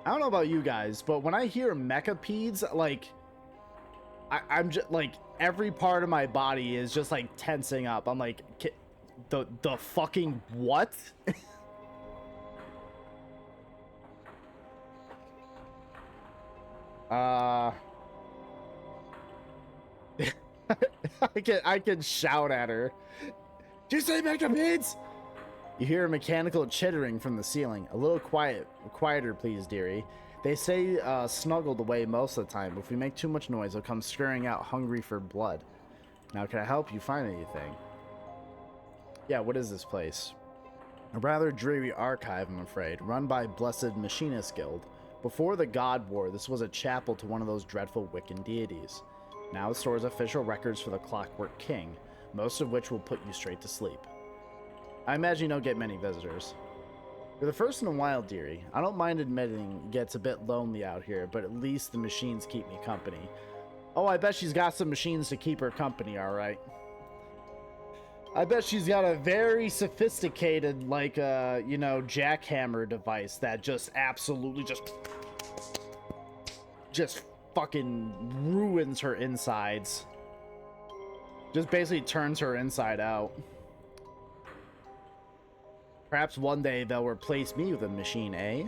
I don't know about you guys, but when I hear mechapeds, like, I'm just like every part of my body is just like tensing up. I'm like, the fucking what? I can shout at her. Do you say mechapeds? You hear a mechanical chittering from the ceiling. A little quieter, please, dearie. They say snuggled away most of the time, but if we make too much noise, they'll come scurrying out hungry for blood. Now, can I help you find anything? Yeah, what is this place? A rather dreary archive, I'm afraid, run by Blessed Machinist Guild. Before the God War, this was a chapel to one of those dreadful Wiccan deities. Now it stores official records for the Clockwork King, most of which will put you straight to sleep. I imagine you don't get many visitors. You're the first in a while, dearie. I don't mind admitting it gets a bit lonely out here, but at least the machines keep me company. Oh, I bet she's got some machines to keep her company, all right. I bet she's got a very sophisticated, like, you know, jackhammer device that just absolutely just fucking ruins her insides. Just basically turns her inside out. Perhaps one day they'll replace me with a machine, eh?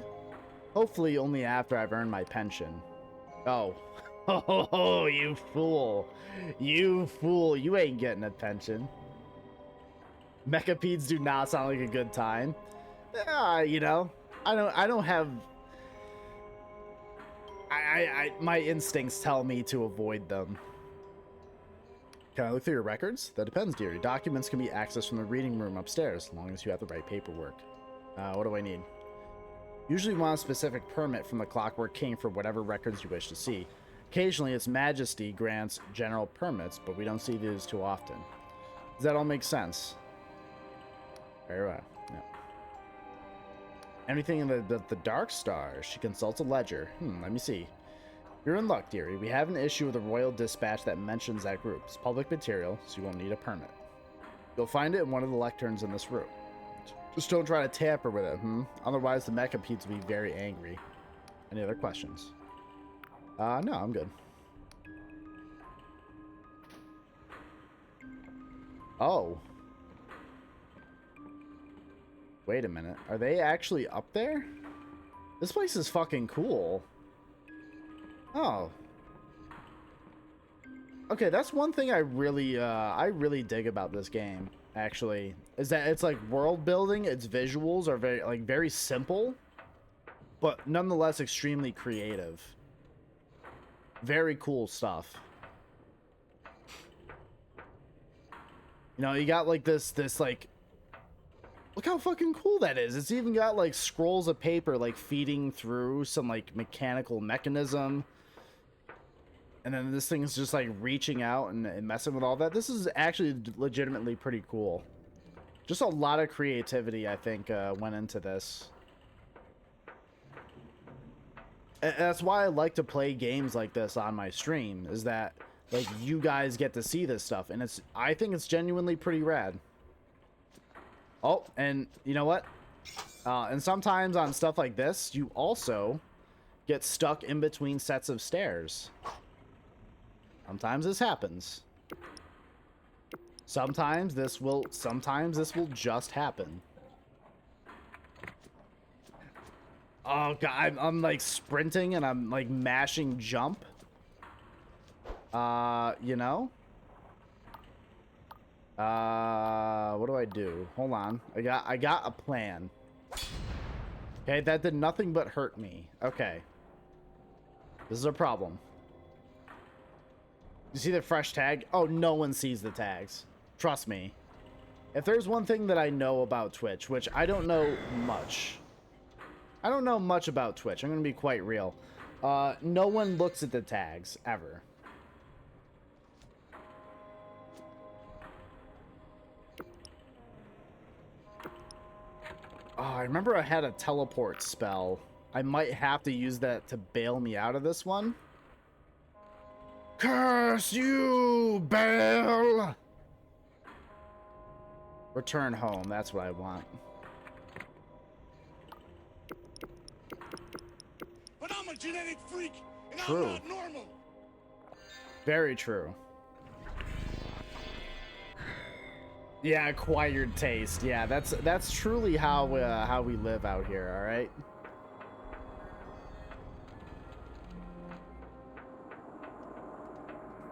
Hopefully only after I've earned my pension. Oh. Oh, you fool. You fool. You ain't getting a pension. Mechapedes do not sound like a good time. You know, I don't have... my instincts tell me to avoid them. Can I look through your records? That depends, dearie. Documents can be accessed from the reading room upstairs, as long as you have the right paperwork. What do I need? Usually want a specific permit from the Clockwork King for whatever records you wish to see. Occasionally, Its Majesty grants general permits, but we don't see these too often. Does that all make sense? Very well. Yeah. Anything in the Dark Star? She consults a ledger. Let me see. You're in luck, dearie. We have an issue with the Royal Dispatch that mentions that group. It's public material, so you won't need a permit. You'll find it in one of the lecterns in this room. Just don't try to tamper with it, Otherwise, the Mechapedes will be very angry. Any other questions? No, I'm good. Oh. Wait a minute. Are they actually up there? This place is fucking cool. Oh. Okay, that's one thing I really dig about this game, actually. Is that it's like world building, its visuals are very simple, but nonetheless extremely creative. Very cool stuff. You know, you got like this like, look how fucking cool that is. It's even got like scrolls of paper like feeding through some like mechanical mechanism. And then this thing is just like reaching out and messing with all that. This is actually legitimately pretty cool. Just a lot of creativity, I think, went into this. And that's why I like to play games like this on my stream, is that like you guys get to see this stuff, and I think it's genuinely pretty rad. Oh, and you know what? And sometimes on stuff like this, you also get stuck in between sets of stairs. Sometimes this happens. Sometimes this will just happen. Oh god, I'm like sprinting and I'm like mashing jump. You know? What do I do? Hold on. I got a plan. Okay, that did nothing but hurt me. Okay. This is a problem. You see the fresh tag? Oh, no one sees the tags. Trust me. If there's one thing that I know about Twitch, which I don't know much. I don't know much about Twitch. I'm going to be quite real. No one looks at the tags, ever. Oh, I remember I had a teleport spell. I might have to use that to bail me out of this one. Curse you, Belle! Return home, that's what I want. But I'm a genetic freak, and True. I'm not normal. Very true. Yeah, acquired taste. Yeah, that's truly how we live out here, all right?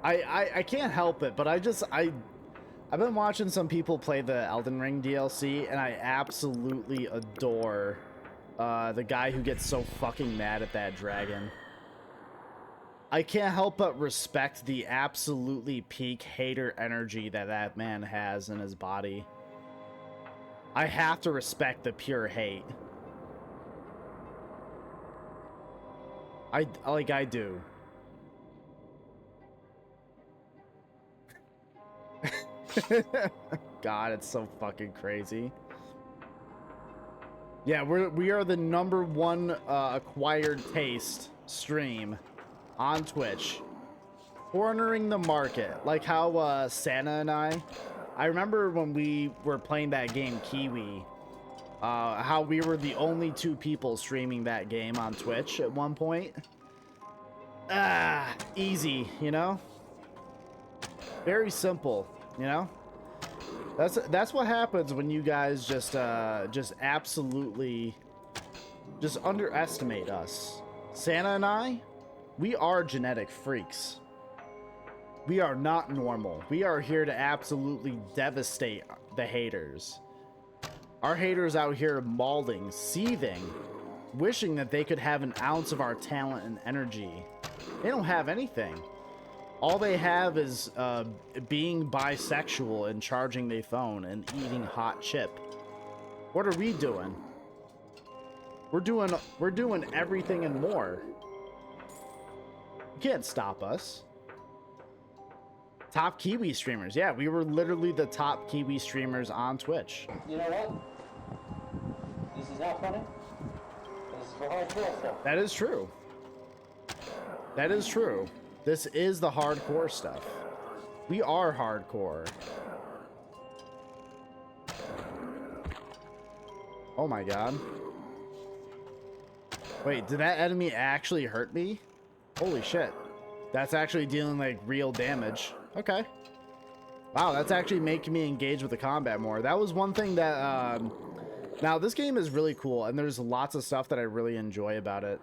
I can't help it, but I've been watching some people play the Elden Ring DLC, and I absolutely adore the guy who gets so fucking mad at that dragon. I can't help but respect the absolutely peak hater energy that man has in his body. I have to respect the pure hate. I do. God, it's so fucking crazy. Yeah, we are the #1 acquired taste stream on Twitch. Cornering the market, like how Santa and I remember when we were playing that game Kiwi, how we were the only two people streaming that game on Twitch at one point. Easy, you know? Very simple, you know? That's what happens when you guys just absolutely just underestimate us. Santa and I, we are genetic freaks. We are not normal. We are here to absolutely devastate the haters. Our haters out here mauling, seething, wishing that they could have an ounce of our talent and energy. They don't have anything. All they have is being bisexual and charging their phone and eating hot chip. What are we doing? We're doing everything and more. You can't stop us. Top Kiwi streamers. Yeah, we were literally the top Kiwi streamers on Twitch. You know what? This is not funny. This is for hardcore stuff. That is true. That is true. This is the hardcore stuff. We are hardcore. Oh my god. Wait, did that enemy actually hurt me? Holy shit. That's actually dealing like real damage. Okay. Wow, that's actually making me engage with the combat more. That was one thing that now this game is really cool and there's lots of stuff that I really enjoy about it.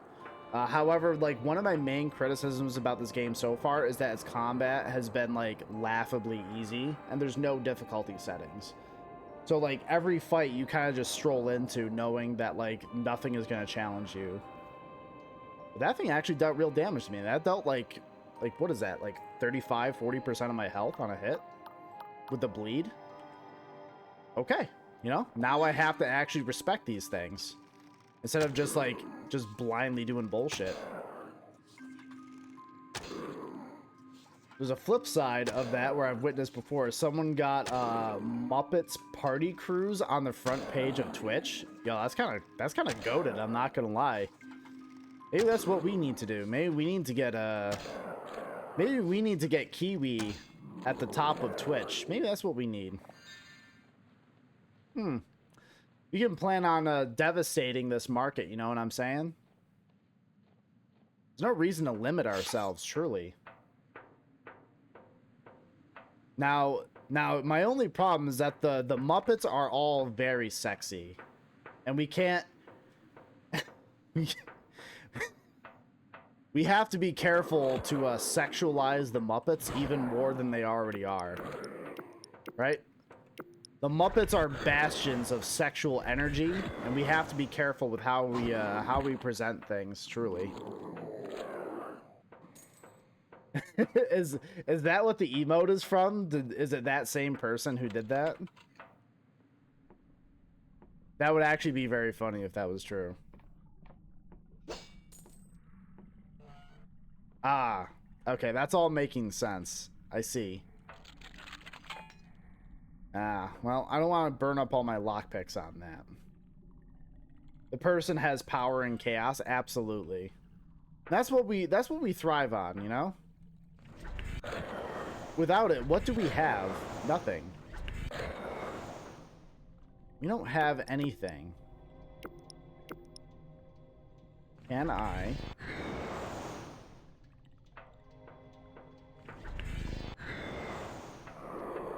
However, like one of my main criticisms about this game so far is that its combat has been like laughably easy and there's no difficulty settings. So like every fight you kind of just stroll into knowing that like nothing is going to challenge you. But that thing actually dealt real damage to me. That dealt like what is that? Like 35-40% of my health on a hit with the bleed. Okay, you know, now I have to actually respect these things instead of just blindly doing bullshit. There's a flip side of that where I've witnessed before. Someone got Muppets Party Cruise on the front page of Twitch. Yo, that's kind of goated, I'm not gonna lie. Maybe that's what we need to do. Maybe we need to get Kiwi at the top of Twitch. Maybe that's what we need. We can plan on devastating this market, you know what I'm saying? There's no reason to limit ourselves, truly. Now my only problem is that the Muppets are all very sexy. And we can't... We have to be careful to sexualize the Muppets even more than they already are. Right? The Muppets are bastions of sexual energy, and we have to be careful with how we present things, truly. Is that what the emote is from? Is it that same person who did that? That would actually be very funny if that was true. Ah, okay, that's all making sense. I see. Ah, well, I don't want to burn up all my lockpicks on that. The person has power and chaos, absolutely. That's what we thrive on, you know? Without it, what do we have? Nothing. We don't have anything. Can I?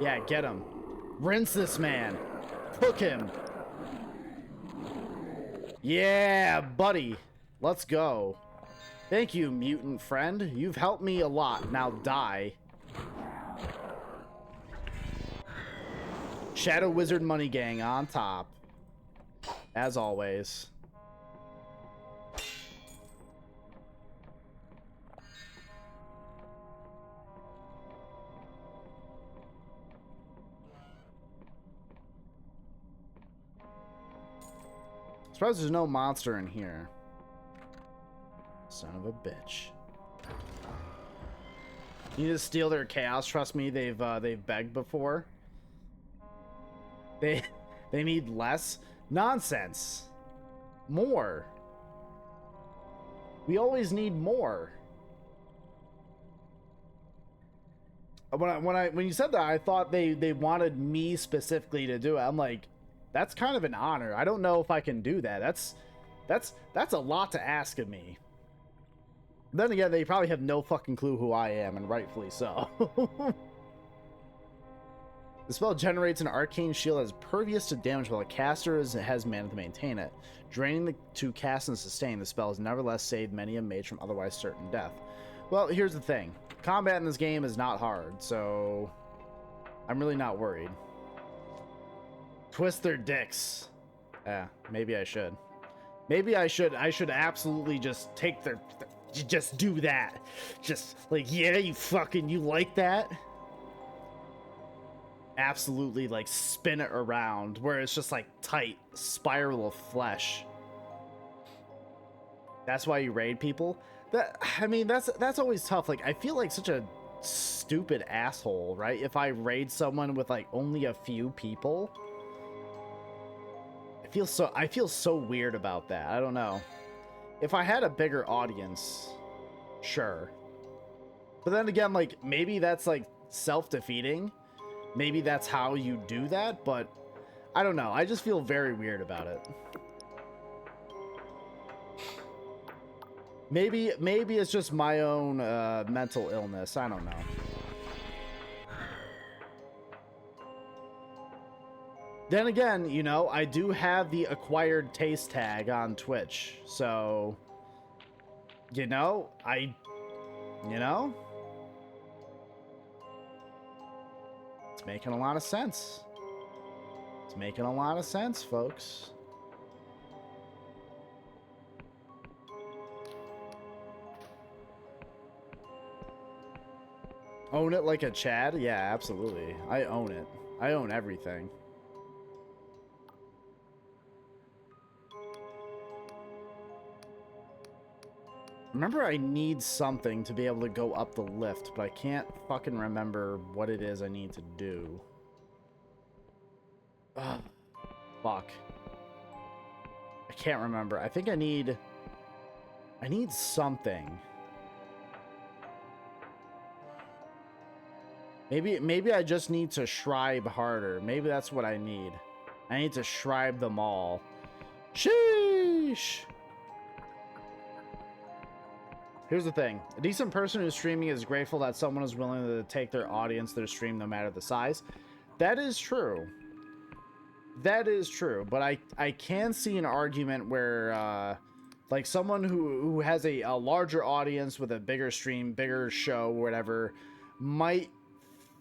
Yeah, get him. Rinse this man. Cook him. Yeah, buddy. Let's go. Thank you, mutant friend. You've helped me a lot. Now die. Shadow Wizard Money Gang on top. As always. Surprised there's no monster in here. Son of a bitch. You need to steal their chaos. Trust me, they've begged before. They need less nonsense. More. We always need more. When you said that, I thought they wanted me specifically to do it. I'm like, that's kind of an honor. I don't know if I can do that. That's a lot to ask of me. Then again, they probably have no fucking clue who I am, and rightfully so. The spell generates an arcane shield that is pervious to damage while the caster has mana to maintain it. Draining to cast and sustain, the spell has nevertheless saved many a mage from otherwise certain death. Well, here's the thing. Combat in this game is not hard, so I'm really not worried. Twist their dicks. Yeah, maybe I should. Maybe I should absolutely just take their... Just do that. Just like, yeah, you like that? Absolutely, like, spin it around where it's just like tight spiral of flesh. That's why you raid people. I mean, that's always tough. Like, I feel like such a stupid asshole, right? If I raid someone with like only a few people, I feel so weird about that. I don't know. If I had a bigger audience, sure. But then again, like, maybe that's like self-defeating. Maybe that's how you do that, but I don't know. I just feel very weird about it. Maybe it's just my own mental illness. I don't know. Then again, you know, I do have the acquired taste tag on Twitch. So, you know, it's making a lot of sense. It's making a lot of sense, folks. Own it like a Chad? Yeah, absolutely. I own it. I own everything. Remember, I need something to be able to go up the lift, but I can't fucking remember what it is I need to do. Ugh. Fuck. I can't remember. I think I need something. Maybe I just need to shribe harder. Maybe that's what I need. I need to shribe them all. Sheesh! Here's the thing. A decent person who's streaming is grateful that someone is willing to take their audience to their stream no matter the size. That is true. That is true. But I can see an argument where like someone who has a larger audience with a bigger stream, bigger show, whatever, might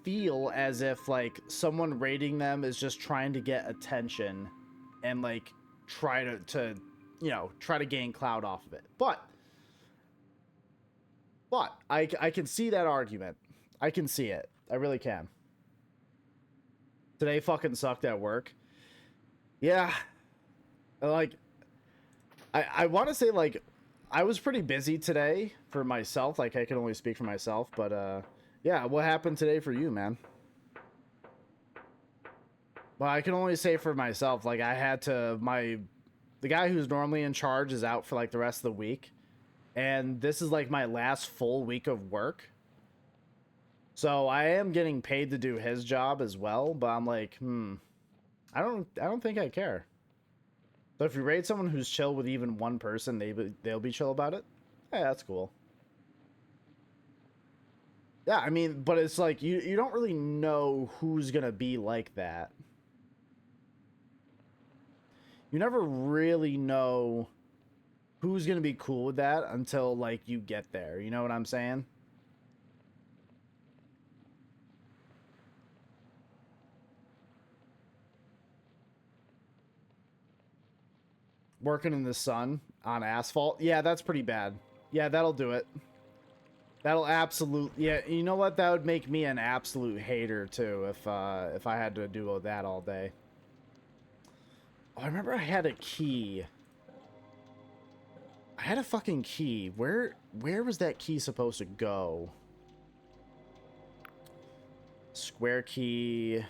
feel as if like someone rating them is just trying to get attention and like try to you know, try to gain clout off of it. But I can see that argument. I can see it. I really can. Today fucking sucked at work. Yeah. Like, I want to say, like, I was pretty busy today for myself. Like, I can only speak for myself. But, yeah, what happened today for you, man? Well, I can only say for myself. Like, I had to... The guy who's normally in charge is out for, like, the rest of the week. And this is like my last full week of work. So I am getting paid to do his job as well, but I'm like, I don't think I care. So if you raid someone who's chill with even one person, they'll be chill about it. Yeah, that's cool. Yeah, I mean, but it's like you don't really know who's gonna be like that. You never really know who's gonna be cool with that until like you get there. You know what I'm saying? Working in the sun on asphalt. Yeah, that's pretty bad. Yeah, that'll do it. That'll absolutely... Yeah, you know what? That would make me an absolute hater too if I had to do that all day. Oh, I remember I had a key. I had a fucking key. Where was that key supposed to go? Square key.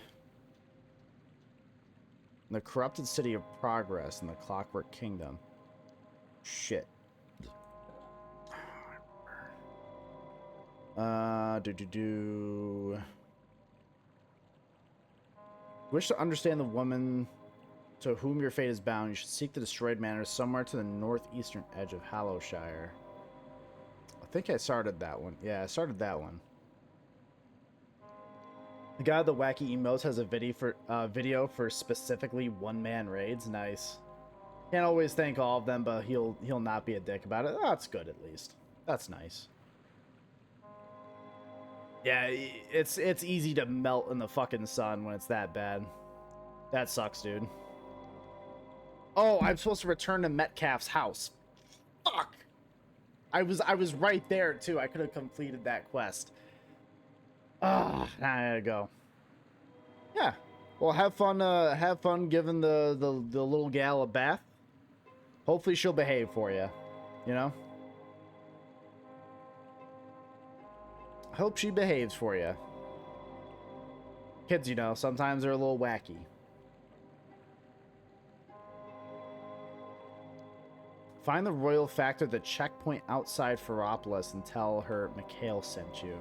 The corrupted city of progress in the Clockwork Kingdom. Shit. Wish to understand the woman to whom your fate is bound. You should seek the destroyed manor somewhere to the northeastern edge of Hallowshire. I think I started that one. Yeah, I started that one. The guy with the wacky emotes has a video for specifically one-man raids. Nice. Can't always thank all of them, but he'll not be a dick about it. That's good at least. That's nice. Yeah, it's easy to melt in the fucking sun when it's that bad. That sucks, dude. Oh, I'm supposed to return to Metcalf's house. Fuck. I was right there too. I could have completed that quest. Ah, now I gotta go. Yeah. Well, have fun giving the little gal a bath. Hopefully she'll behave for you. You know? Hope she behaves for you. Kids, you know, sometimes they're a little wacky. Find the royal factor at the checkpoint outside Ferropolis and tell her Mikhail sent you.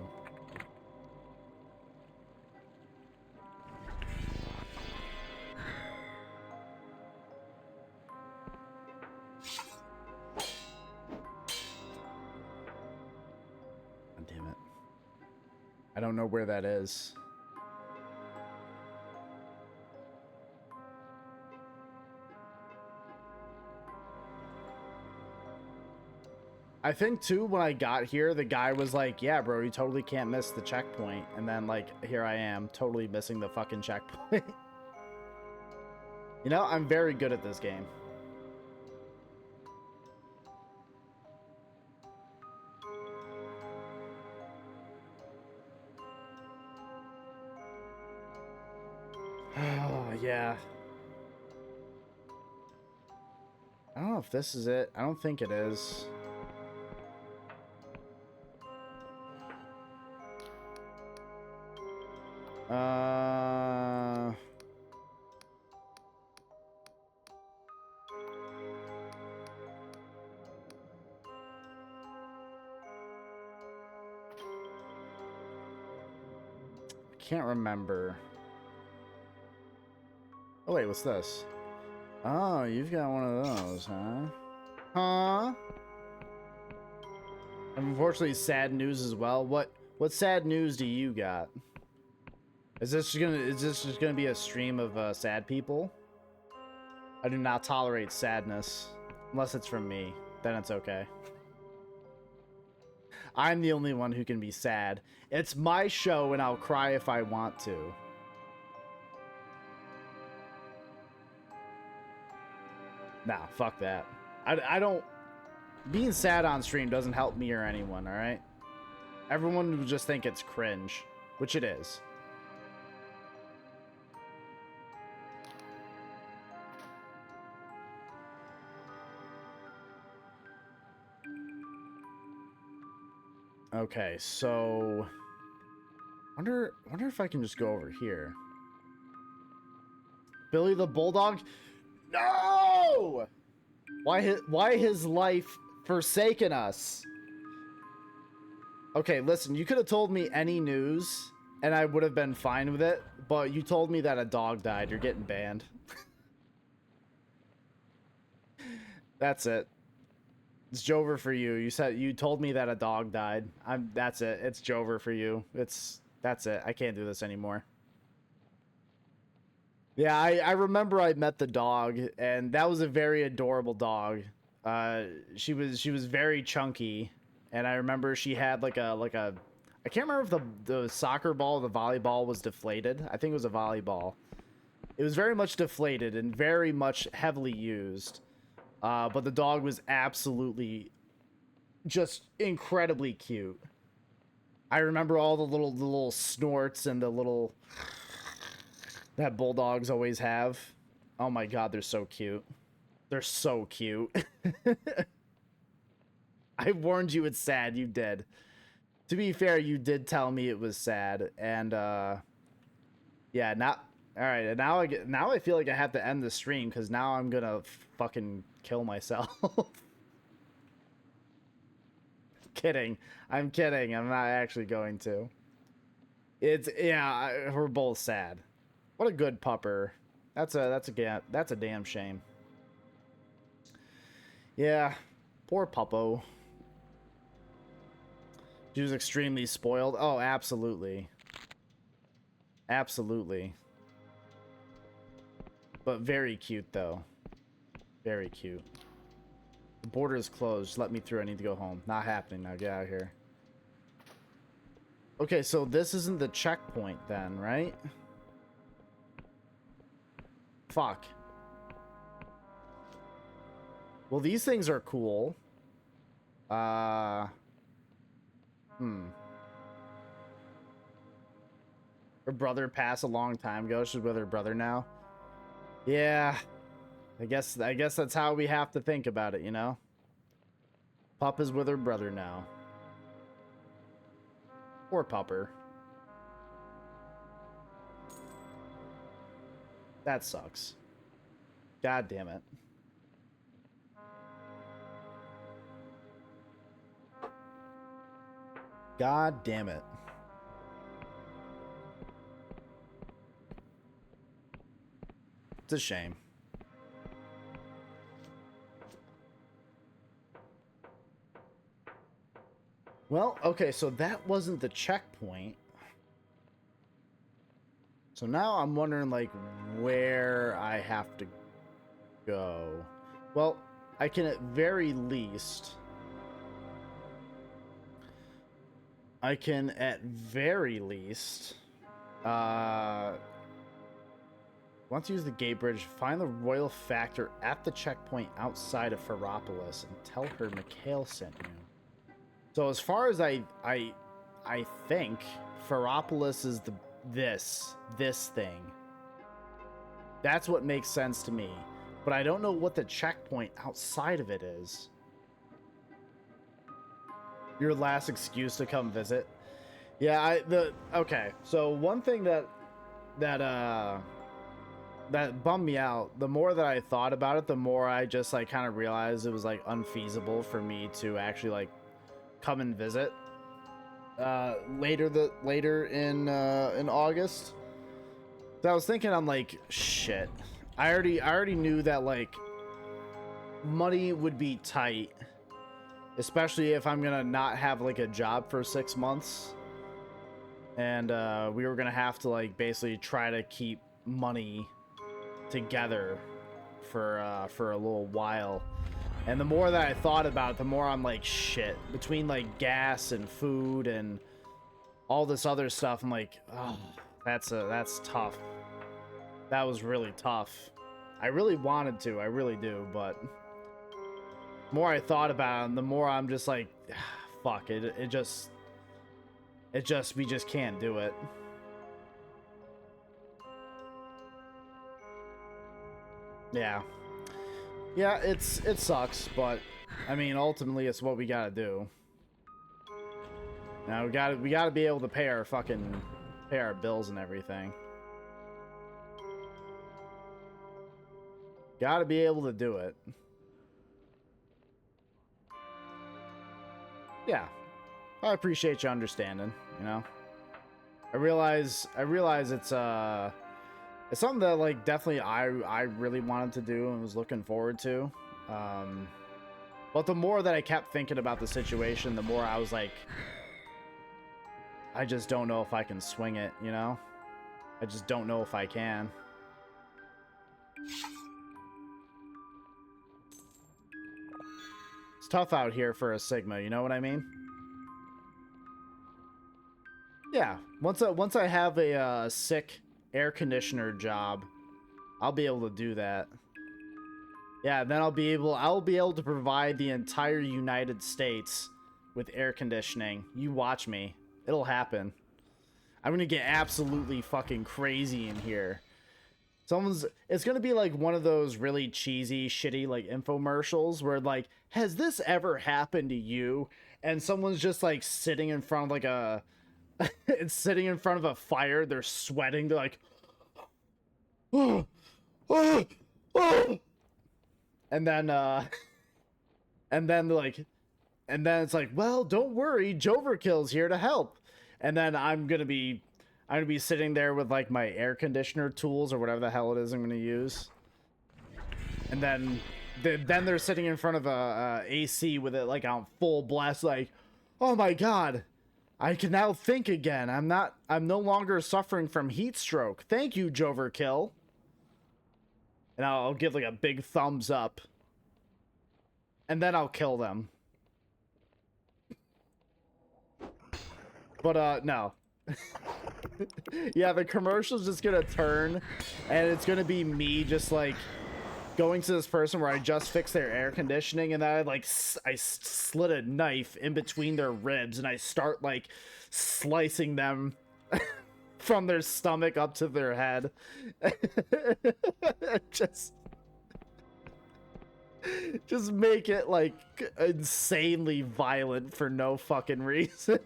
God damn it. I don't know where that is. I think too, when I got here, the guy was like, yeah, bro, you totally can't miss the checkpoint. And then, like, here I am, totally missing the fucking checkpoint. You know, I'm very good at this game. Oh, yeah. I don't know if this is it. I don't think it is. Can't remember. Oh wait, what's this? Oh, you've got one of those, huh? Huh? Unfortunately, sad news as well. What sad news do you got? Is this just gonna be a stream of sad people? I do not tolerate sadness. Unless it's from me. Then it's okay. I'm the only one who can be sad. It's my show and I'll cry if I want to. Nah, fuck that. I don't... Being sad on stream doesn't help me or anyone, alright? Everyone will just think it's cringe. Which it is. Okay, so... Wonder if I can just go over here. Billy the Bulldog? No! Why his life forsaken us? Okay, listen, you could have told me any news and I would have been fine with it, but you told me that a dog died. You're getting banned. That's it. It's Jover for you. You told me that a dog died. That's it. It's Jover for you. That's it. I can't do this anymore. Yeah, I remember I met the dog, and that was a very adorable dog. She was very chunky, and I remember she had like a I can't remember if the soccer ball or the volleyball was deflated. I think it was a volleyball. It was very much deflated and very much heavily used. But the dog was absolutely just incredibly cute. I remember all the little snorts and the little that bulldogs always have. Oh my god, they're so cute. They're so cute. I warned you it's sad, you did. To be fair, you did tell me it was sad, and yeah, now alright, and now I feel like I have to end the stream because now I'm gonna fucking kill myself. kidding. I'm kidding. I'm not actually going to. It's we're both sad. What a good pupper. That's a damn shame. Yeah, poor puppo. She was extremely spoiled. Oh, absolutely. Absolutely. But very cute, though. Very cute. The border is closed. Let me through. I need to go home. Not happening now. Get out of here. Okay, so this isn't the checkpoint then, right? Fuck. Well, these things are cool. Her brother passed a long time ago. She's with her brother now. Yeah. I guess that's how we have to think about it, you know? Pup is with her brother now. Poor pupper. That sucks. God damn it. God damn it. It's a shame. Well, okay, so that wasn't the checkpoint. So now I'm wondering, like, where I have to go. Well, I can at very least... want to use the gate bridge, find the royal factor at the checkpoint outside of Ferropolis and tell her Mikhail sent you. So as far as I think Ferropolis is this thing. That's what makes sense to me. But I don't know what the checkpoint outside of it is. Your last excuse to come visit. Yeah, okay. So one thing that bummed me out, the more that I thought about it, the more I just like kind of realized it was like unfeasible for me to actually like come and visit later in August. So I was thinking, I'm like, shit. I already knew that like money would be tight, especially if I'm gonna not have like a job for 6 months, and we were gonna have to like basically try to keep money together for a little while. And the more that I thought about it, the more I'm like, shit. Between like gas and food and all this other stuff, I'm like, oh, that's tough. That was really tough. I really wanted to, I really do, but the more I thought about it, the more I'm just like, fuck it. We just can't do it. Yeah. Yeah, it sucks, but I mean, ultimately, it's what we gotta do. Now we gotta be able to pay our bills and everything. Gotta be able to do it. Yeah, I appreciate you understanding. You know, I realize it's something that like definitely I really wanted to do and was looking forward to. But the more that I kept thinking about the situation, the more I was like, I just don't know if I can swing it, you know? I just don't know if I can. It's tough out here for a Sigma, you know what I mean? Yeah, once I have a sick air conditioner job, I'll be able to do that. Yeah, then I'll be able to provide the entire United States with air conditioning. You watch me. It'll happen. I'm gonna get absolutely fucking crazy in here. It's gonna be like one of those really cheesy, shitty like infomercials where like, has this ever happened to you? And someone's just like sitting in front of like a it's sitting in front of a fire, they're sweating, they're like, oh, oh, oh. And then they're like, And then it's like, well, don't worry, j0everkill's here to help. And then I'm gonna be sitting there with like my air conditioner tools or whatever the hell it is I'm gonna use. And then they're sitting in front of a AC with it like on full blast, like, oh my god, I can now think again. I'm no longer suffering from heat stroke. Thank you, j0everkill. And I'll give like a big thumbs up. And then I'll kill them. But no. Yeah, the commercial's just gonna turn and it's gonna be me just like going to this person where I just fixed their air conditioning, and then I slid a knife in between their ribs and I start like slicing them from their stomach up to their head. just make it like insanely violent for no fucking reason.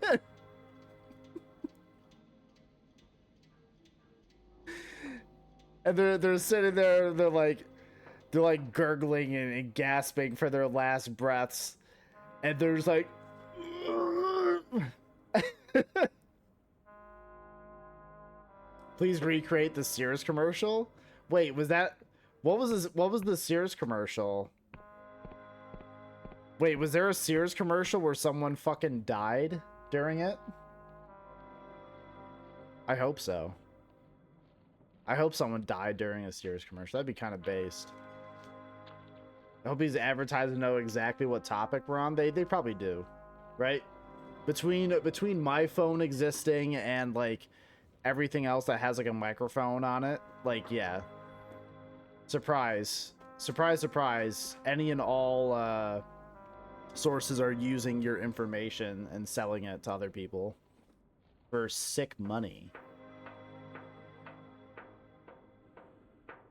And they're sitting there, they're like gurgling and gasping for their last breaths, and they're just like please recreate the Sears commercial. Wait, was that what was the Sears commercial? Wait, was there a Sears commercial where someone fucking died during it? I hope so. I hope someone died during a Sears commercial. That'd be kind of based. I hope these advertisers know exactly what topic we're on. They probably do, right? Between my phone existing and like everything else that has like a microphone on it, like, yeah. Surprise, surprise, surprise. Any and all sources are using your information and selling it to other people for sick money.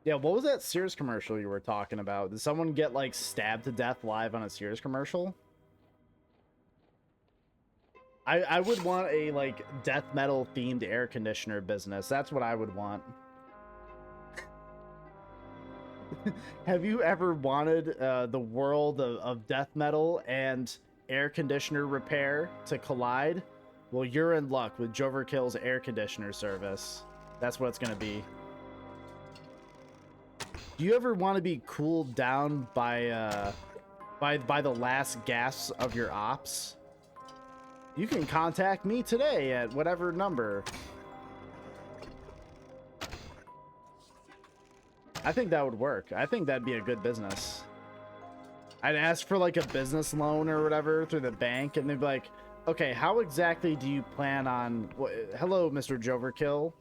Yeah, what was that Sears commercial you were talking about? Did someone get, like, stabbed to death live on a Sears commercial? I would want a, like, death metal themed air conditioner business. That's what I would want. Have you ever wanted the world of death metal and air conditioner repair to collide? Well, you're in luck with j0everkill's air conditioner service. That's what it's going to be. Do you ever want to be cooled down by the last gasps of your ops? You can contact me today at whatever number. I think that would work. I think that'd be a good business. I'd ask for like a business loan or whatever through the bank, and they'd be like, okay, how exactly do you plan on... Hello, Mr. j0everkill.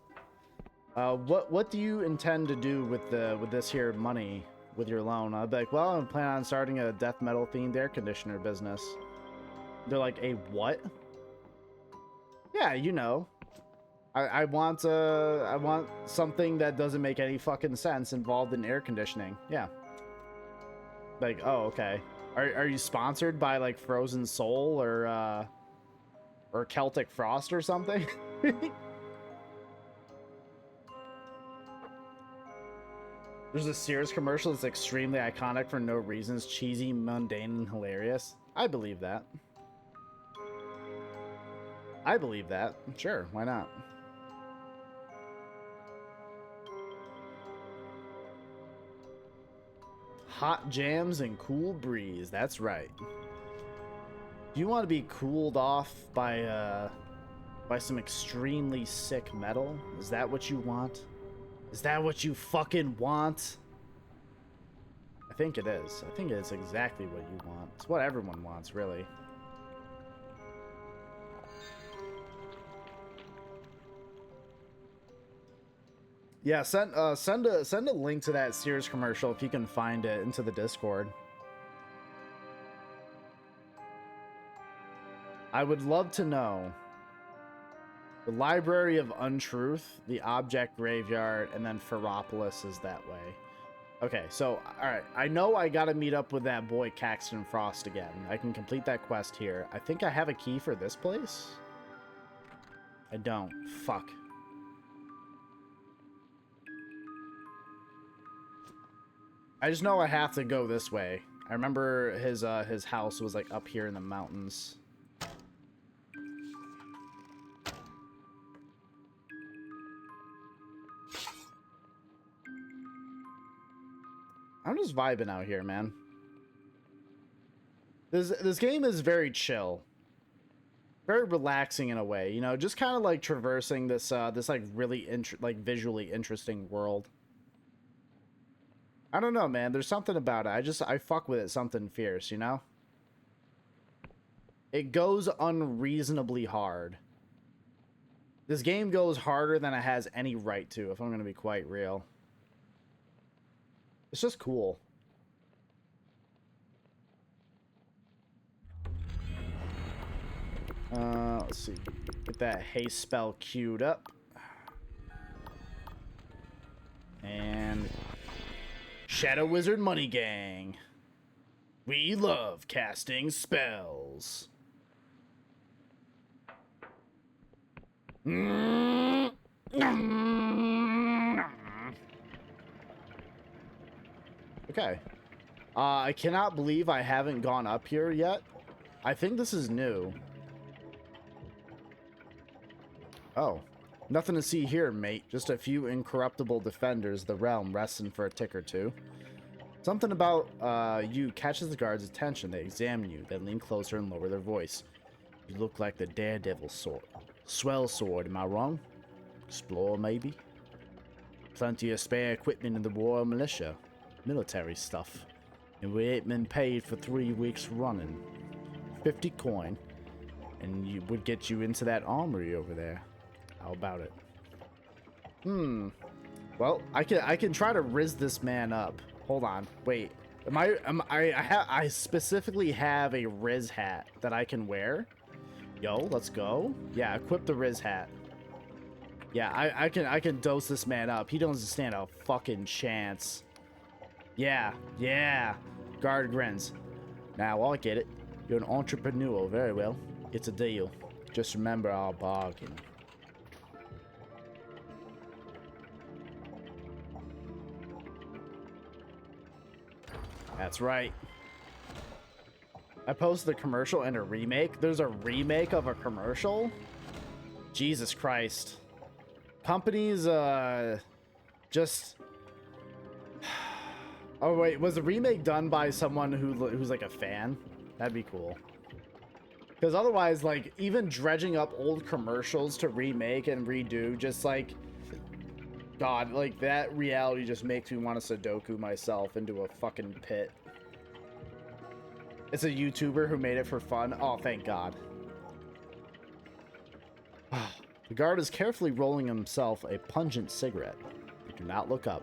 What do you intend to do with this here money with your loan? I'd be like, well, I'm planning on starting a death metal themed air conditioner business. They're like, a what? Yeah, you know. I want something that doesn't make any fucking sense involved in air conditioning. Yeah. Like, oh, okay. Are you sponsored by like Frozen Soul or Celtic Frost or something? There's a Sears commercial that's extremely iconic for no reasons, cheesy, mundane, and hilarious. I believe that. I believe that. Sure, why not? Hot jams and cool breeze. That's right. Do you want to be cooled off by some extremely sick metal? Is that what you want? Is that what you fucking want? I think it is. I think it's exactly what you want. It's what everyone wants, really. Yeah, send a link to that Sears commercial if you can find it into the Discord. I would love to know. The Library of Untruth, the Object Graveyard, and then Ferropolis is that way. Okay, so, alright. I know I gotta meet up with that boy Caxton Frost again. I can complete that quest here. I think I have a key for this place? I don't. Fuck. I just know I have to go this way. I remember his house was like up here in the mountains. I'm just vibing out here, man. This game is very chill, very relaxing in a way. You know, just kind of like traversing this this like really visually interesting world. I don't know, man. There's something about it. I fuck with it. Something fierce, you know. It goes unreasonably hard. This game goes harder than it has any right to, if I'm gonna be quite real. It's just cool. Let's see. Get that haste spell queued up. And Shadow Wizard Money Gang. We love casting spells. Okay. I cannot believe I haven't gone up here yet. I think this is new. Oh. Nothing to see here, mate. Just a few incorruptible defenders of the realm resting for a tick or two. Something about you catches the guards' attention. They examine you, then lean closer and lower their voice. You look like the daredevil sort. Swell sword, am I wrong? Explorer, maybe? Plenty of spare equipment in the Royal Militia. Military stuff. And we ain't been paid for 3 weeks running. 50 coin. And you would get you into that armory over there. How about it? Well, I can try to riz this man up. Hold on. Wait. I specifically have a Riz hat that I can wear. Yo, let's go. Yeah, equip the Riz hat. Yeah, I can dose this man up. He doesn't stand a fucking chance. Yeah. Guard grins. Now I'll get it. You're an entrepreneur. Very well. It's a deal. Just remember our bargain. That's right. I posted a commercial and a remake. There's a remake of a commercial? Jesus Christ. Companies, just... Oh, wait. Was the remake done by someone who's like a fan? That'd be cool. Because otherwise, like, even dredging up old commercials to remake and redo, just like... God, like, that reality just makes me want to Sudoku myself into a fucking pit. It's a YouTuber who made it for fun. Oh, thank God. The guard is carefully rolling himself a pungent cigarette. You do not look up.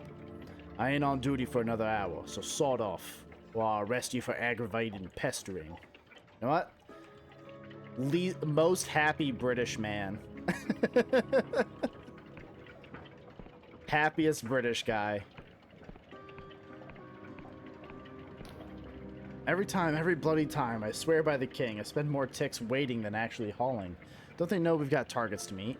I ain't on duty for another hour, so sawed off, or I'll arrest you for aggravated pestering. You know what? Most happy British man. Happiest British guy. Every bloody time, I swear by the king, I spend more ticks waiting than actually hauling. Don't they know we've got targets to meet?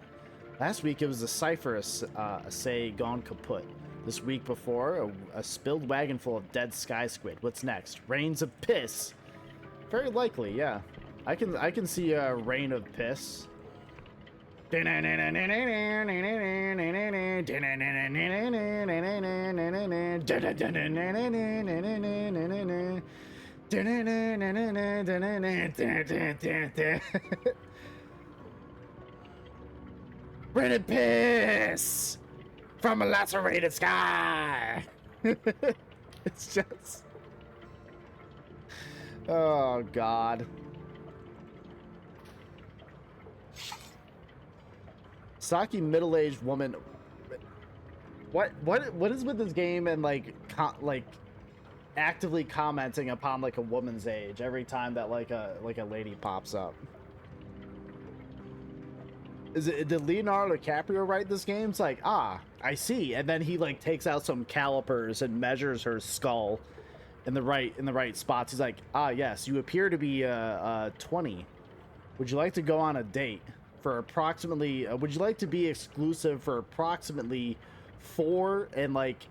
Last week it was a cipher assay gone kaput. This week before, a spilled wagon full of dead sky squid. What's next? Rains of piss. Very likely, yeah. I can see a rain of piss. Rain of piss from a lacerated sky. It's just... Oh, God. Stocky middle-aged woman. What is with this game and like actively commenting upon like a woman's age every time that like a lady pops up? Did Leonardo DiCaprio write this game? It's like, I see, and then he like takes out some calipers and measures her skull in the right spots. He's like, yes, you appear to be 20. Would you like to go on a date for approximately? Would you like to be exclusive for approximately 4 and like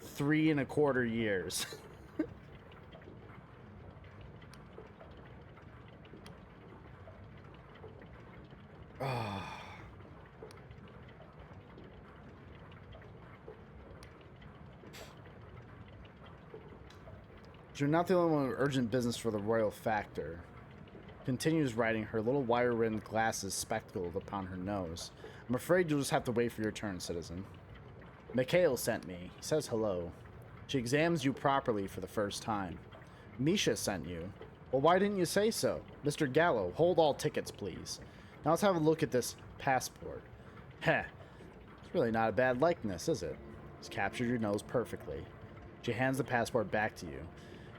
3 1/4 years? You're not the only one with urgent business for the Royal Factor. Continues writing, her little wire-rimmed glasses spectacled upon her nose. I'm afraid you'll just have to wait for your turn, citizen. Mikhail sent me. He says hello. She examines you properly for the first time. Misha sent you. Well, why didn't you say so? Mr. Gallo, hold all tickets, please. Now let's have a look at this passport. Heh. It's really not a bad likeness, is it? It's captured your nose perfectly. She hands the passport back to you.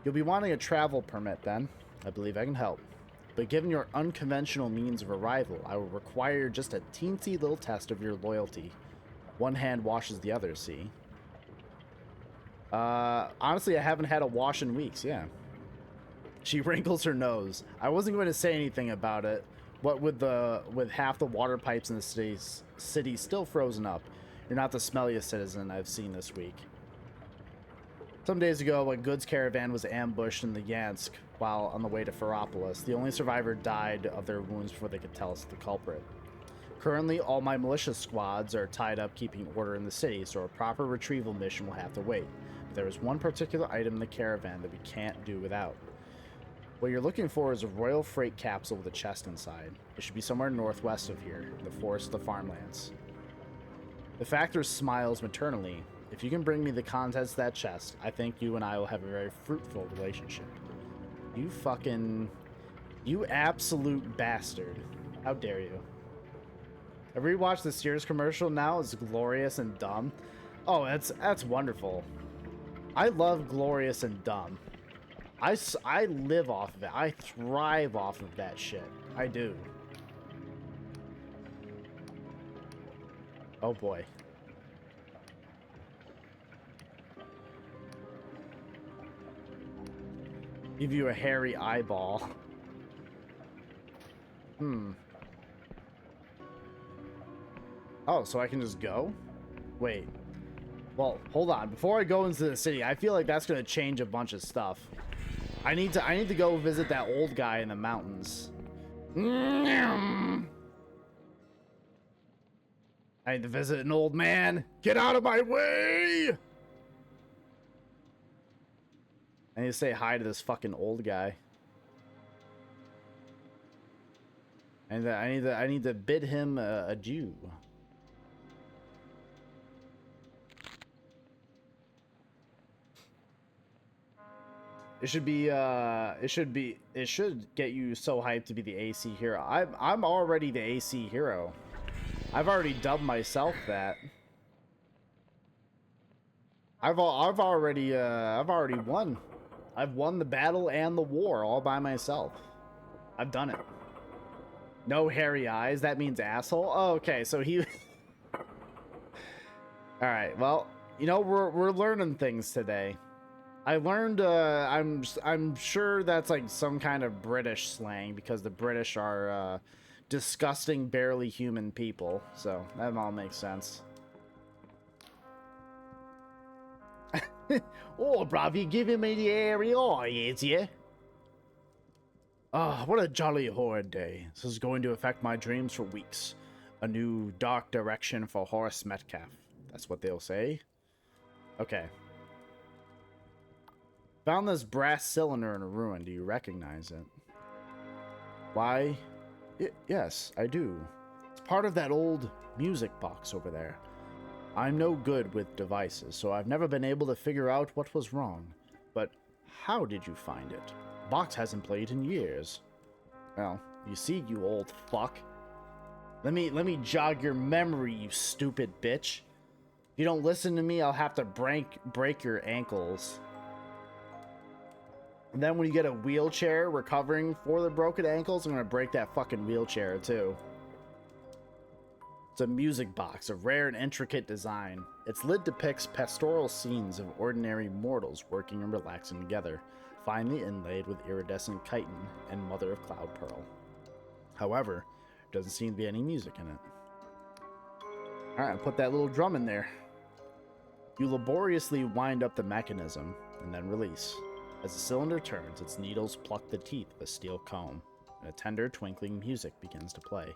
You'll be wanting a travel permit then. I believe I can help. But given your unconventional means of arrival, I will require just a teensy little test of your loyalty. One hand washes the other, see? Honestly, I haven't had a wash in weeks, yeah. She wrinkles her nose. I wasn't going to say anything about it. What with half the water pipes in the city still frozen up, you're not the smelliest citizen I've seen this week. Some days ago, a goods caravan was ambushed in the Yansk while on the way to Ferropolis. The only survivor died of their wounds before they could tell us the culprit. Currently, all my militia squads are tied up keeping order in the city, so a proper retrieval mission will have to wait. But there is one particular item in the caravan that we can't do without. What you're looking for is a royal freight capsule with a chest inside. It should be somewhere northwest of here, in the forest of the farmlands. The Factor smiles maternally. If you can bring me the contents of that chest, I think you and I will have a very fruitful relationship. You absolute bastard. How dare you. I rewatched the Sears commercial now. It's glorious and dumb. Oh, that's wonderful. I love glorious and dumb. I live off of it. I thrive off of that shit. I do. Oh boy. Give you a hairy eyeball. Oh, so I can just go? Wait. Well, hold on. Before I go into the city, I feel like that's gonna change a bunch of stuff. I need to go visit that old guy in the mountains. I need to visit an old man. Get out of my way! I need to say hi to this fucking old guy. And I need to bid him adieu. It should get you so hyped to be the AC hero. I'm already the AC hero. I've already dubbed myself that. I've already won. I've won the battle and the war all by myself. I've done it. No hairy eyes. That means asshole. Oh, okay, so he. All right. Well, you know we're learning things today. I learned. I'm sure that's like some kind of British slang because the British are disgusting, barely human people. So that all makes sense. Oh, bruv, you giving me the airy eye, is you? Ah, what a jolly horrid day. This is going to affect my dreams for weeks. A new dark direction for Horace Metcalf. That's what they'll say. Okay. Found this brass cylinder in a ruin. Do you recognize it? Why? Yes, I do. It's part of that old music box over there. I'm no good with devices, so I've never been able to figure out what was wrong. But how did you find it? The box hasn't played in years. Well, you see, you old fuck. Let me jog your memory, you stupid bitch. If you don't listen to me, I'll have to break your ankles. And then when you get a wheelchair recovering for the broken ankles, I'm gonna break that fucking wheelchair too. It's a music box, a rare and intricate design. Its lid depicts pastoral scenes of ordinary mortals working and relaxing together, finely inlaid with iridescent chitin and mother of cloud pearl. However, there doesn't seem to be any music in it. Alright, I'll put that little drum in there. You laboriously wind up the mechanism and then release. As the cylinder turns, its needles pluck the teeth of a steel comb, and a tender, twinkling music begins to play.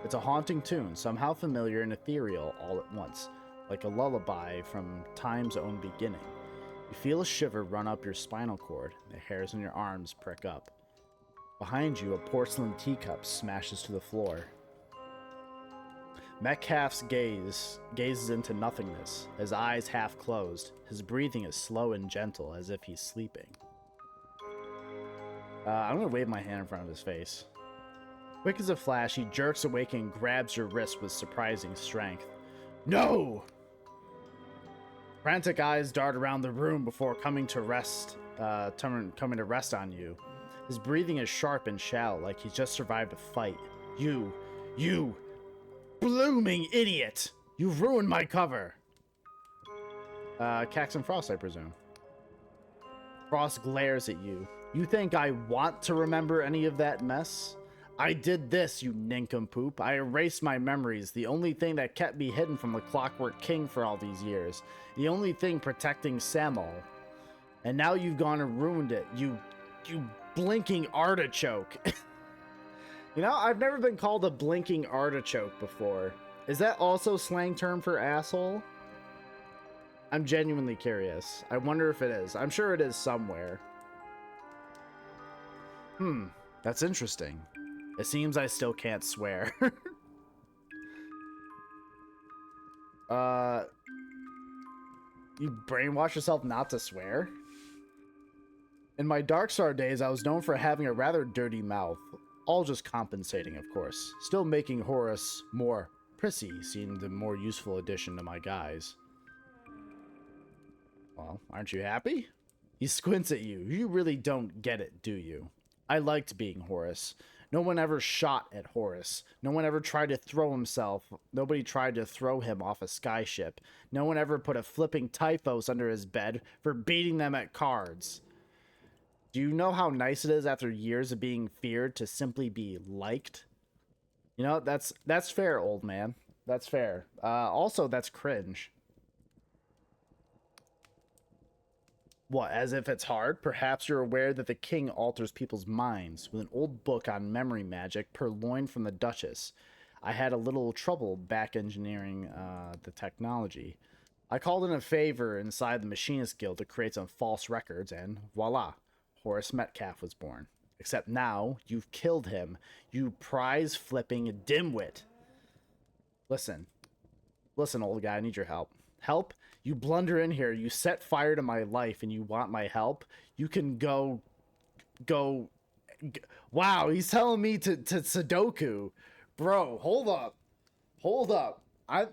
It's a haunting tune, somehow familiar and ethereal all at once, like a lullaby from time's own beginning. You feel a shiver run up your spinal cord, the hairs on your arms prick up. Behind you, a porcelain teacup smashes to the floor. Metcalf's gazes into nothingness, his eyes half closed. His breathing is slow and gentle, as if he's sleeping. I'm gonna wave my hand in front of his face. Quick as a flash, he jerks awake and grabs your wrist with surprising strength. No! Frantic eyes dart around the room before coming to rest on you. His breathing is sharp and shallow, like he's just survived a fight. You blooming idiot! You've ruined my cover! Cax and Frost, I presume. Frost glares at you. You think I want to remember any of that mess? I did this, you nincompoop. I erased my memories, the only thing that kept me hidden from the Clockwork King for all these years. The only thing protecting Sammo. And now you've gone and ruined it, you blinking artichoke. You know, I've never been called a blinking artichoke before. Is that also slang term for asshole? I'm genuinely curious. I wonder if it is. I'm sure it is somewhere. That's interesting. It seems I still can't swear. You brainwash yourself not to swear? In my Darkstar days, I was known for having a rather dirty mouth. All just compensating, of course. Still making Horus more prissy seemed a more useful addition to my guise. Well, aren't you happy? He squints at you. You really don't get it, do you? I liked being Horus. No one ever shot at Horus. No one ever tried to throw himself. Nobody tried to throw him off a skyship. No one ever put a flipping typhos under his bed for beating them at cards. Do you know how nice it is after years of being feared to simply be liked? You know, that's fair, old man. That's fair. Also, that's cringe. What, as if it's hard? Perhaps you're aware that the king alters people's minds with an old book on memory magic purloined from the Duchess. I had a little trouble back engineering the technology. I called in a favor inside the Machinist Guild to create some false records, and voila, Horus Metcalf was born. Except now, you've killed him, you prize-flipping dimwit. Listen, old guy, I need your help. Help? You blunder in here, you set fire to my life, and you want my help? You can go... Wow, he's telling me to Sudoku. Bro, hold up.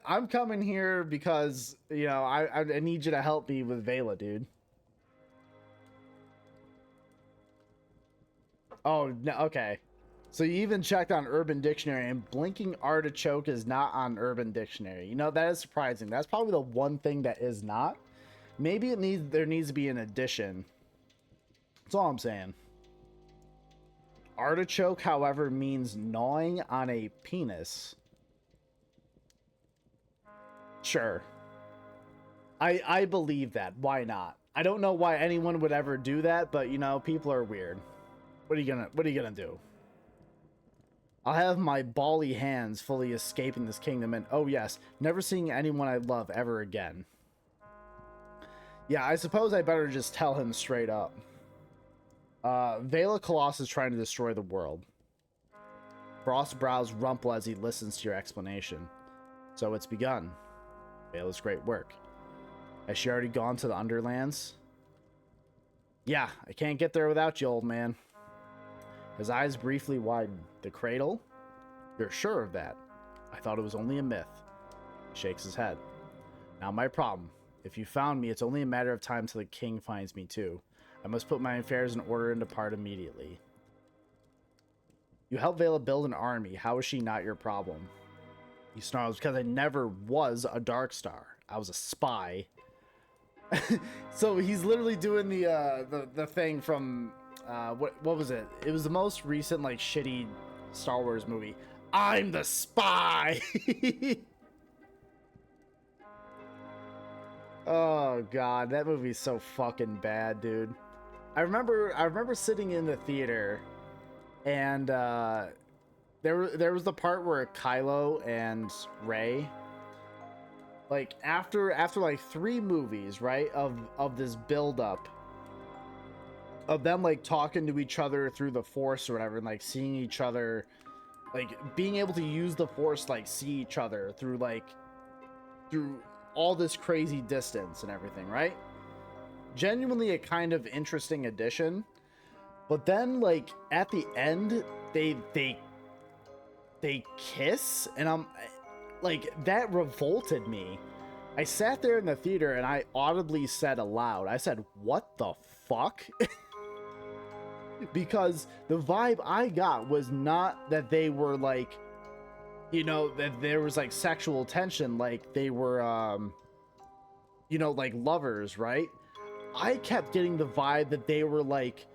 I'm coming here because, you know, I need you to help me with Vela, dude. Oh, no, okay. So you even checked on Urban Dictionary, and blinking artichoke is not on Urban Dictionary. You know, that is surprising. That's probably the one thing that is not. Maybe there needs to be an addition. That's all I'm saying. Artichoke, however, means gnawing on a penis. Sure. I believe that. Why not? I don't know why anyone would ever do that, but you know, people are weird. What are you gonna do? I'll have my bally hands fully escaping this kingdom, and oh yes, never seeing anyone I love ever again. Yeah, I suppose I better just tell him straight up. Vela Colossus is trying to destroy the world. Frost's brows rumple as he listens to your explanation. So it's begun. Vela's great work. Has she already gone to the Underlands? Yeah, I can't get there without you, old man. His eyes briefly widen. The cradle? You're sure of that? I thought it was only a myth. He shakes his head. Not my problem. If you found me, it's only a matter of time till the king finds me too. I must put my affairs in order and depart immediately. You helped Vela build an army. How is she not your problem? He snarls, because I never was a Darkstar. I was a spy. So he's literally doing the thing from what was it? It was the most recent like shitty Star Wars movie. I'm the spy. Oh god, that movie's so fucking bad, dude. I remember sitting in the theater and there was the part where Kylo and Rey, like after like 3 movies, right, of this build up of them like talking to each other through the Force or whatever, and like seeing each other, like being able to use the Force, like see each other through all this crazy distance and everything, right? Genuinely a kind of interesting addition. But then like at the end they kiss, and I'm like, that revolted me. I sat there in the theater and I audibly said aloud, I said, "What the fuck?" Because the vibe I got was not that they were like, you know, that there was like sexual tension, like they were you know, like lovers, right? I kept getting the vibe that they were like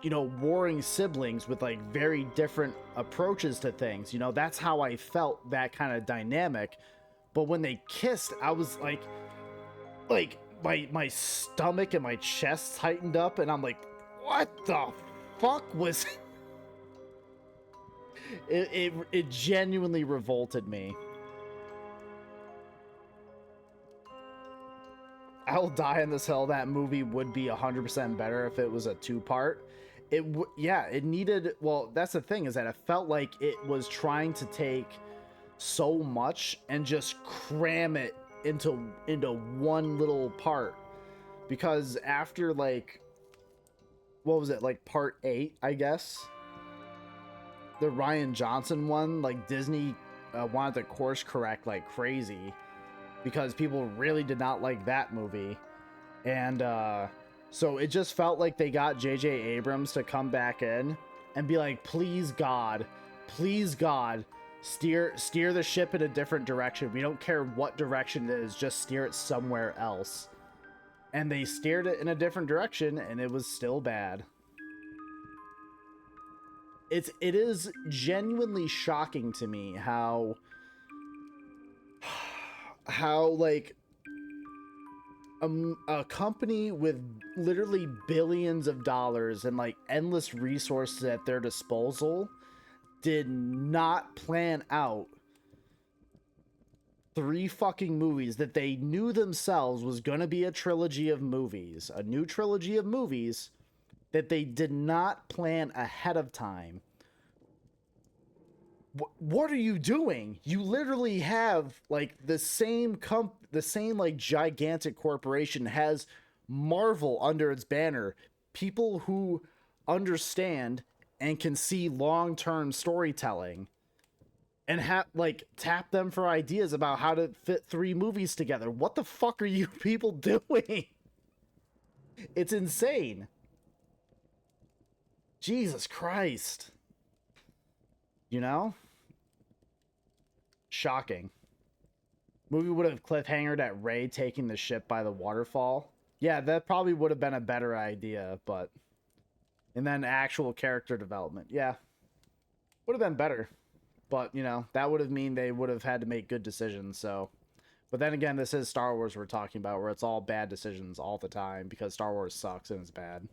you know, warring siblings with like very different approaches to things. You know, that's how I felt that kind of dynamic. But when they kissed, I was like my stomach and my chest tightened up, and I'm like, what the fuck was it genuinely revolted me. I Will Die on This Hill, that movie would be 100% better if it was a 2-part. Yeah, it needed, well, that's the thing, is that it felt like it was trying to take so much and just cram it into one little part. Because after like, what was it, like part 8, I guess, the Ryan Johnson one, like Disney wanted to course correct like crazy because people really did not like that movie. And so it just felt like they got J.J. Abrams to come back in and be like, please God, steer the ship in a different direction. We don't care what direction it is, just steer it somewhere else. And they steered it in a different direction, and it was still bad. It is genuinely shocking to me how like a company with literally billions of dollars and like endless resources at their disposal did not plan out 3 fucking movies that they knew themselves was going to be a trilogy of movies, a new trilogy of movies that they did not plan ahead of time. What are you doing? You literally have like the same like gigantic corporation has Marvel under its banner. People who understand and can see long-term storytelling, and tap them for ideas about how to fit 3 movies together. What the fuck are you people doing? It's insane. Jesus Christ. You know? Shocking. Movie would have cliffhangered at Rey taking the ship by the waterfall. Yeah, that probably would have been a better idea, but... And then actual character development. Yeah. Would have been better. But, you know, that would have mean they would have had to make good decisions, so... But then again, this is Star Wars we're talking about, where it's all bad decisions all the time, because Star Wars sucks and it's bad.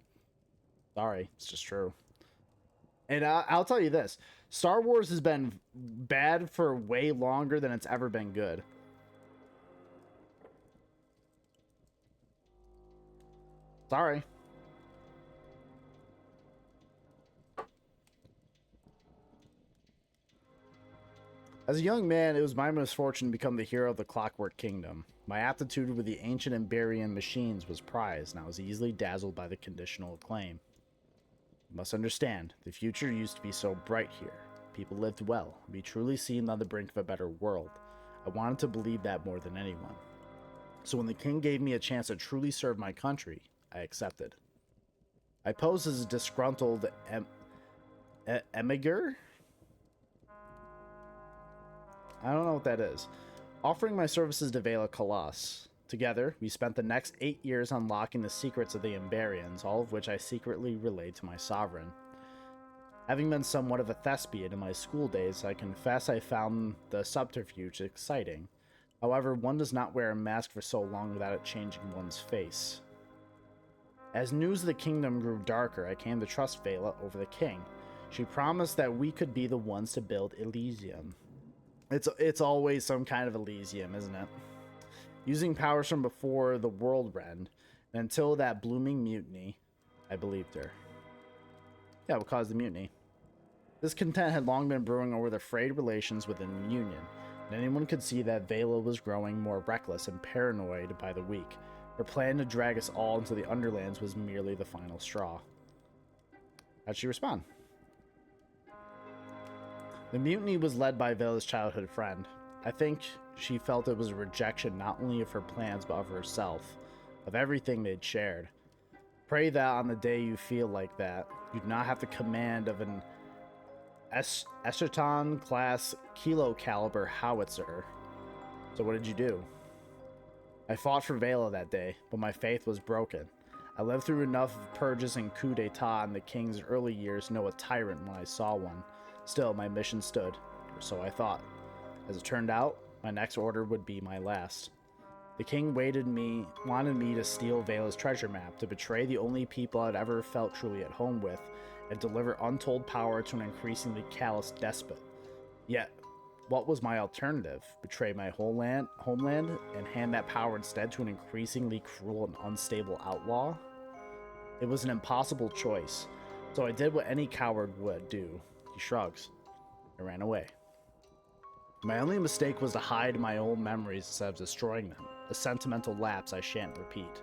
Sorry, it's just true. And I'll tell you this. Star Wars has been bad for way longer than it's ever been good. Sorry. As a young man, it was my misfortune to become the hero of the Clockwork Kingdom. My aptitude with the ancient Emberian machines was prized, and I was easily dazzled by the conditional acclaim. You must understand, the future used to be so bright here. People lived well, and we truly seemed on the brink of a better world. I wanted to believe that more than anyone. So when the king gave me a chance to truly serve my country, I accepted. I posed as a disgruntled emigre? I don't know what that is. Offering my services to Vela Colossus. Together, we spent the next 8 years unlocking the secrets of the Emberians, all of which I secretly relayed to my sovereign. Having been somewhat of a thespian in my school days, I confess I found the subterfuge exciting. However, one does not wear a mask for so long without it changing one's face. As news of the kingdom grew darker, I came to trust Vela over the king. She promised that we could be the ones to build Elysium. It's always some kind of Elysium, isn't it? Using powers from before the world rend, and until that blooming mutiny, I believed her. Yeah, what caused the mutiny? Discontent had long been brewing over the frayed relations within the Union, and anyone could see that Vela was growing more reckless and paranoid by the week. Her plan to drag us all into the Underlands was merely the final straw. How'd she respond? The mutiny was led by Vela's childhood friend. I think she felt it was a rejection not only of her plans but of herself, of everything they'd shared. Pray that on the day you feel like that, you do not have the command of an Eschaton class kilo caliber howitzer. So what did you do? I fought for Vela that day, but my faith was broken. I lived through enough purges and coup d'etat in the king's early years to know a tyrant when I saw one. Still, my mission stood, or so I thought. As it turned out, my next order would be my last. The king wanted me to steal Vela's treasure map, to betray the only people I'd ever felt truly at home with, and deliver untold power to an increasingly callous despot. Yet, what was my alternative? Betray my whole homeland and hand that power instead to an increasingly cruel and unstable outlaw? It was an impossible choice, so I did what any coward would do. He shrugs. I ran away. My only mistake was to hide my old memories instead of destroying them, a sentimental lapse I shan't repeat.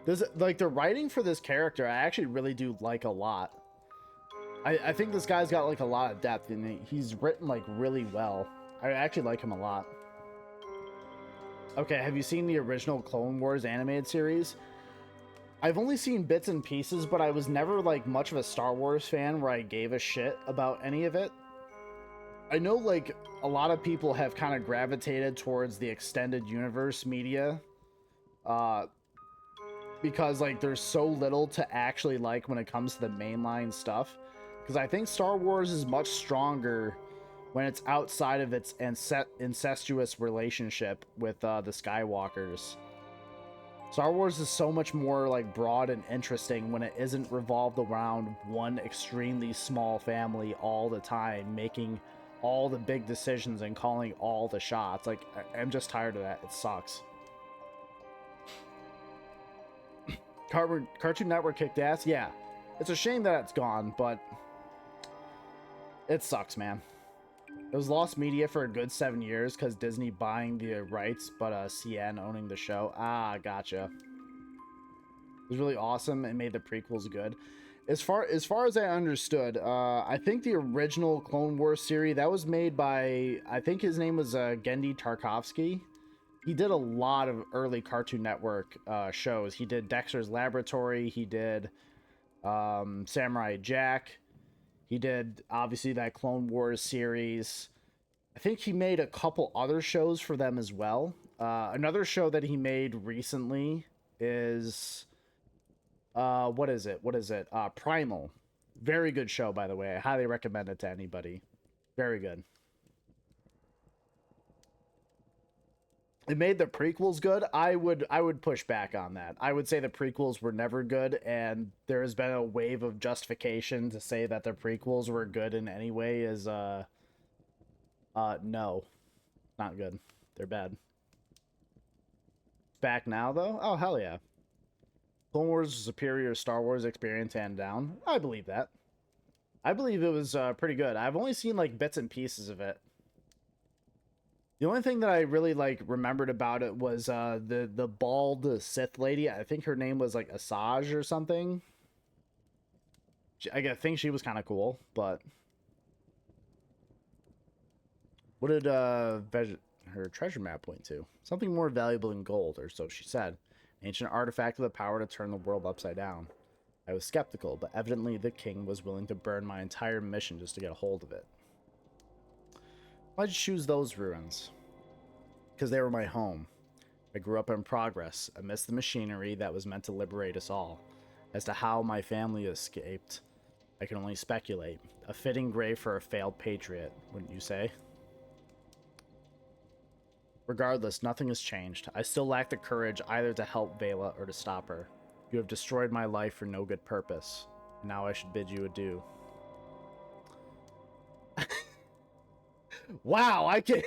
There's, like, the writing for this character I actually really do like a lot. I think this guy's got like a lot of depth, and he's written like really well. I actually like him a lot. Okay, have you seen the original Clone Wars animated series? I've only seen bits and pieces, but I was never like much of a Star Wars fan where I gave a shit about any of it. I know like a lot of people have kind of gravitated towards the extended universe media because like there's so little to actually like when it comes to the mainline stuff. Because I think Star Wars is much stronger when it's outside of its incestuous relationship with the Skywalkers. Star Wars is so much more like broad and interesting when it isn't revolved around one extremely small family all the time, making all the big decisions and calling all the shots. Like, I'm just tired of that. It sucks. Cartoon Network kicked ass? Yeah. It's a shame that it's gone, but it sucks, man. It was lost media for a good 7 years because Disney buying the rights, but CN owning the show. Ah, gotcha. It was really awesome and made the prequels good. As far as I understood, I think the original Clone Wars series that was made by, I think his name was Genndy Tartakovsky. He did a lot of early Cartoon Network shows. He did Dexter's Laboratory. He did Samurai Jack. He did, obviously, that Clone Wars series. I think he made a couple other shows for them as well. Another show that he made recently is... what is it? Primal. Very good show, by the way. I highly recommend it to anybody. Very good. It made the prequels good. I would push back on that. I would say the prequels were never good, and there has been a wave of justification to say that the prequels were good in any way is no. Not good. They're bad. Back now though? Oh hell yeah. Clone Wars is a superior Star Wars experience hand down. I believe that. I believe it was pretty good. I've only seen like bits and pieces of it. The only thing that I really like remembered about it was the bald Sith lady. I think her name was like Asajj or something. I think she was kind of cool, but what did her treasure map point to? Something more valuable than gold, or so she said. An ancient artifact with the power to turn the world upside down. I was skeptical, but evidently the king was willing to burn my entire mission just to get a hold of it. Why'd you choose those ruins? Because they were my home. I grew up in progress, amidst the machinery that was meant to liberate us all. As to how my family escaped, I can only speculate. A fitting grave for a failed patriot, wouldn't you say? Regardless, nothing has changed. I still lack the courage either to help Vela or to stop her. You have destroyed my life for no good purpose. Now I should bid you adieu. Wow, I can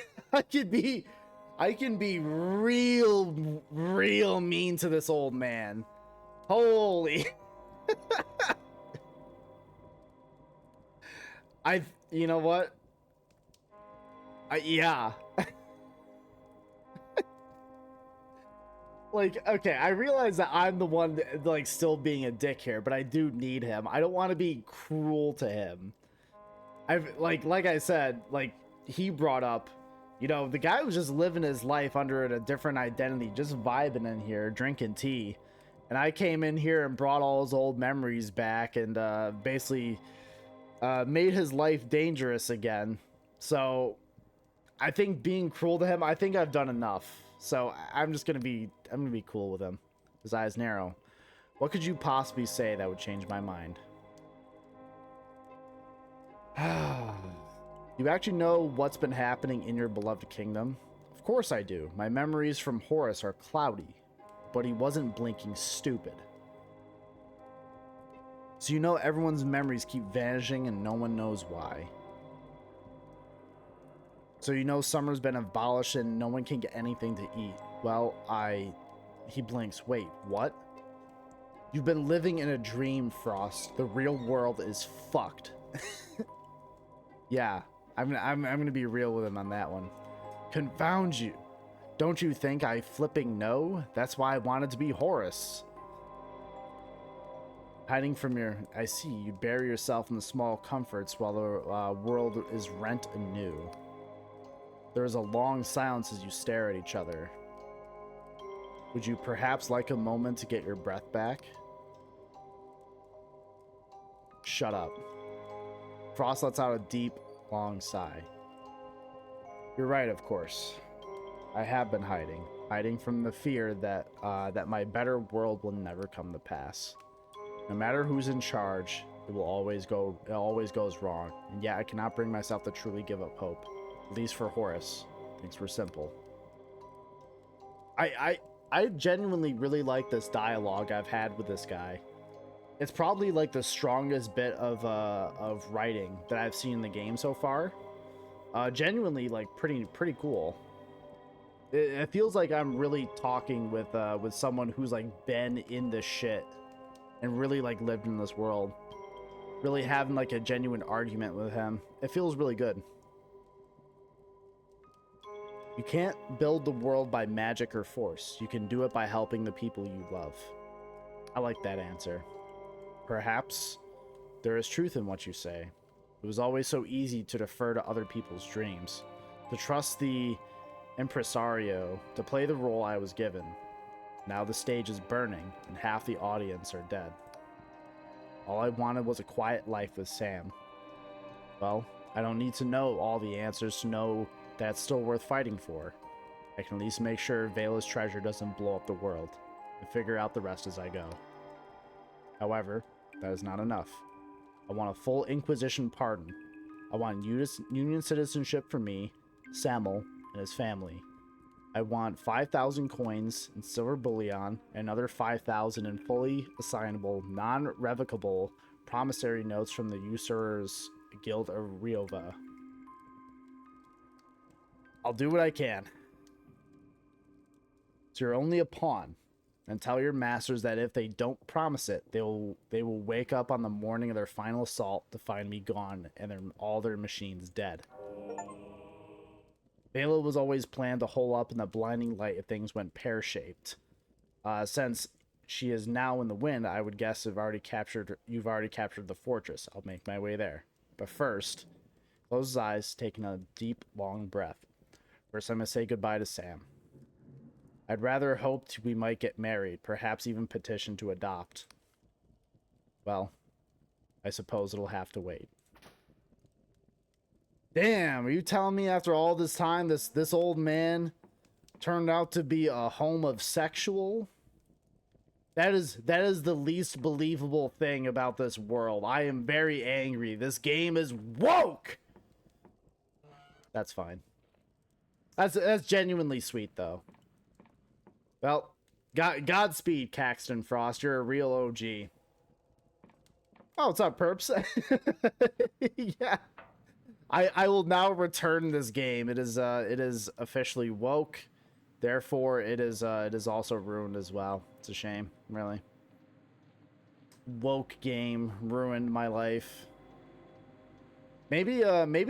be real mean to this old man. Holy. You know what? Yeah. Like, okay, I realize that I'm the one that, like, still being a dick here, but I do need him. I don't want to be cruel to him. Like I said, like, he brought up, you know, the guy was just living his life under a different identity, just vibing in here, drinking tea. And I came in here and brought all his old memories back and basically made his life dangerous again. So I think being cruel to him, I think I've done enough. So I'm gonna be cool with him. His eyes narrow. What could you possibly say that would change my mind? You actually know what's been happening in your beloved kingdom? Of course I do. My memories from Horus are cloudy, but he wasn't blinking stupid. So you know everyone's memories keep vanishing and no one knows why. So you know summer's been abolished and no one can get anything to eat. Well, He blinks. Wait, what? You've been living in a dream, Frost. The real world is fucked. Yeah, I'm gonna be real with him on that one. Confound you. Don't you think I flipping know? That's why I wanted to be Horus. Hiding from your... I see, you bury yourself in the small comforts while the world is rent anew. There is a long silence as you stare at each other. Would you perhaps like a moment to get your breath back? Shut up. Frost lets out a deep, long sigh. You're right, of course. I have been hiding from the fear that that my better world will never come to pass. No matter who's in charge, it always goes wrong, and yet I cannot bring myself to truly give up hope. At least for Horus, things were simple. I genuinely really like this dialogue I've had with this guy. It's probably like the strongest bit of writing that I've seen in the game so far. Genuinely, like, pretty cool. It feels like I'm really talking with someone who's like been in this shit and really like lived in this world. Really having like a genuine argument with him. It feels really good. You can't build the world by magic or force. You can do it by helping the people you love. I like that answer. Perhaps there is truth in what you say. It was always so easy to defer to other people's dreams, to trust the impresario, to play the role I was given. Now the stage is burning, and half the audience are dead. All I wanted was a quiet life with Sam. Well, I don't need to know all the answers to know that it's still worth fighting for. I can at least make sure Vela's treasure doesn't blow up the world, and figure out the rest as I go. However, that is not enough. I want a full Inquisition pardon. I want Union citizenship for me, Samuel, and his family. I want 5,000 coins in silver bullion, and another 5,000 in fully assignable, non-revocable promissory notes from the Usurers Guild of Riova. I'll do what I can. So you're only a pawn. And tell your masters that if they don't promise it, they will wake up on the morning of their final assault to find me gone and all their machines dead. Vela was always planned to hole up in the blinding light if things went pear-shaped. Since she is now in the wind, I would guess you've already captured the fortress. I'll make my way there. But first, close his eyes, taking a deep, long breath. First, I'm going to say goodbye to Sam. I'd rather hoped we might get married, perhaps even petition to adopt. Well, I suppose it'll have to wait. Damn, are you telling me after all this time this old man turned out to be a homosexual? That is the least believable thing about this world. I am very angry. This game is woke. That's fine. That's genuinely sweet though. Well, Godspeed, Caxton Frost. You're a real OG. Oh, what's up, perps? Yeah. I will now return this game. It is officially woke. Therefore, it is also ruined as well. It's a shame, really. Woke game ruined my life. Maybe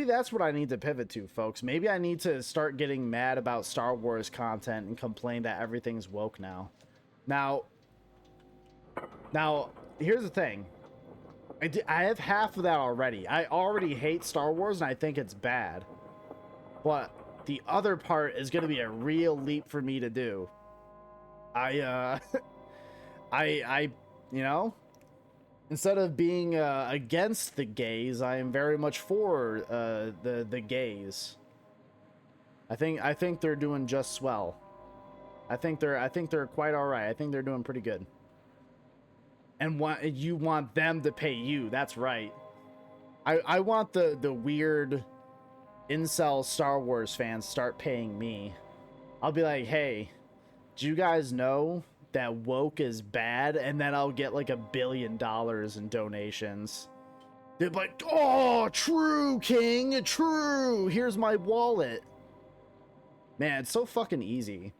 that's what I need to pivot to, folks. Maybe I need to start getting mad about Star Wars content and complain that everything's woke now. Now, here's the thing. I have half of that already. I already hate Star Wars and I think it's bad. But the other part is going to be a real leap for me to do. I you know, instead of being against the gays, I am very much for the gays. I think they're doing just swell. I think they're quite all right. I think they're doing pretty good. And you want them to pay you. That's right. I want the weird incel Star Wars fans start paying me. I'll be like, hey, do you guys know that woke is bad? And then I'll get like $1 billion in donations. They're like, oh, true, King, true. Here's my wallet. Man, it's so fucking easy.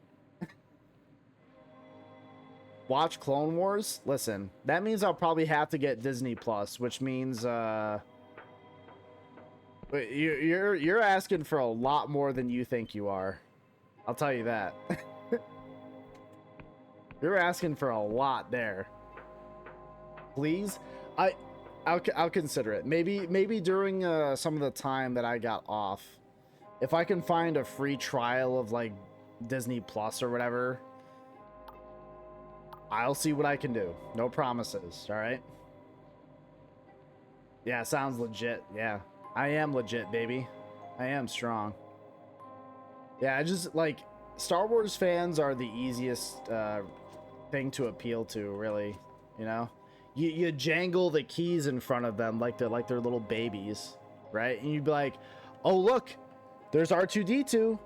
Watch Clone Wars? Listen, that means I'll probably have to get Disney Plus, which means you're asking for a lot more than you think you are. I'll tell you that. You're asking for a lot there. Please, I'll consider it. Maybe during some of the time that I got off, if I can find a free trial of like Disney Plus or whatever, I'll see what I can do. No promises, all right? Yeah, sounds legit. Yeah, I am legit, baby. I am strong. Yeah, I just, like, Star Wars fans are the easiest thing to appeal to, really, you know? You jangle the keys in front of them like they're little babies, right? And you'd be like, oh, look, there's R2-D2.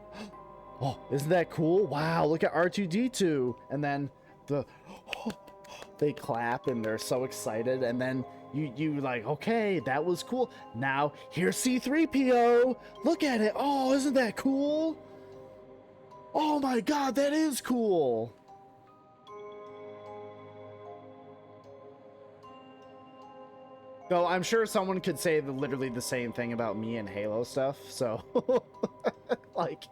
Oh, isn't that cool? Wow, look at R2-D2. And then they clap and they're so excited, and then you like, okay, that was cool. Now here's C-3PO. Look at it. Oh, isn't that cool? Oh my god, that is cool. Though I'm sure someone could say literally the same thing about me and Halo stuff, so like,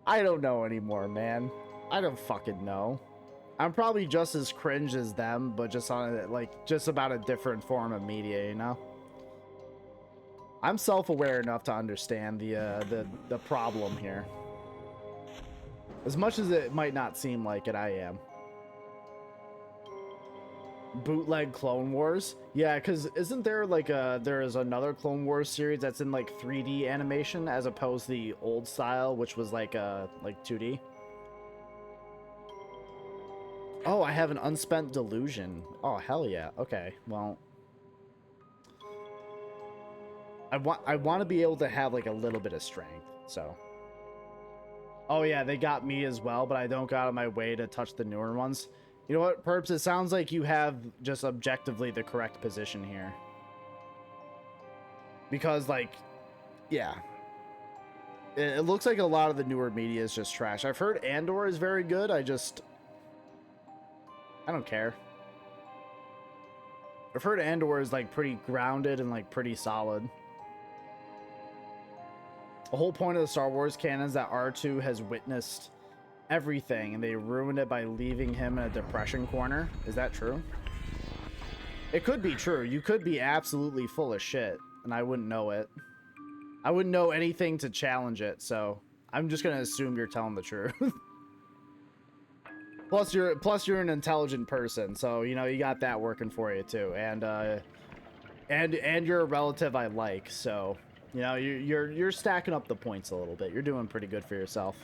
I don't know anymore, man. I don't fucking know. I'm probably just as cringe as them, but just on just about a different form of media, you know? I'm self-aware enough to understand the problem here. As much as it might not seem like it, I am. Bootleg Clone Wars? Yeah, because isn't there like there is another Clone Wars series that's in like 3D animation as opposed to the old style, which was like 2D? Oh, I have an unspent delusion. Oh, hell yeah. Okay, well, I want to be able to have like a little bit of strength, so. Oh yeah, they got me as well, but I don't go out of my way to touch the newer ones. You know what, Perps? It sounds like you have just objectively the correct position here. Because, like, yeah. It looks like a lot of the newer media is just trash. I've heard Andor is very good. I don't care. I've heard Andor is like pretty grounded and like pretty solid. The whole point of the Star Wars canon is that R2 has witnessed everything and they ruined it by leaving him in a depression corner. Is that true? It could be true. You could be absolutely full of shit and I wouldn't know it. I wouldn't know anything to challenge it, so I'm just gonna assume you're telling the truth. Plus you're an intelligent person, so you know you got that working for you too, and you're a relative I like, so you know you're stacking up the points a little bit. You're doing pretty good for yourself.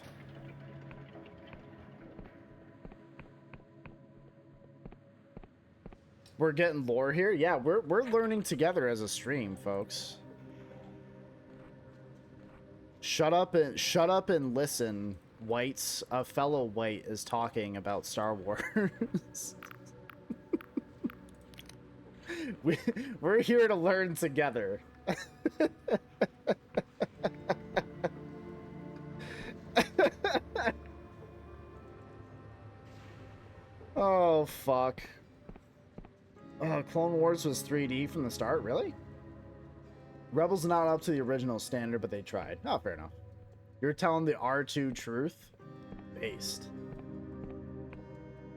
We're getting lore here, yeah. We're learning together as a stream, folks. Shut up and listen. Whites, a fellow white is talking about Star Wars. we're here to learn together. Oh, fuck. Clone Wars was 3D from the start? Really? Rebels not up to the original standard, but they tried. Oh, fair enough. You're telling the R2 truth? Based.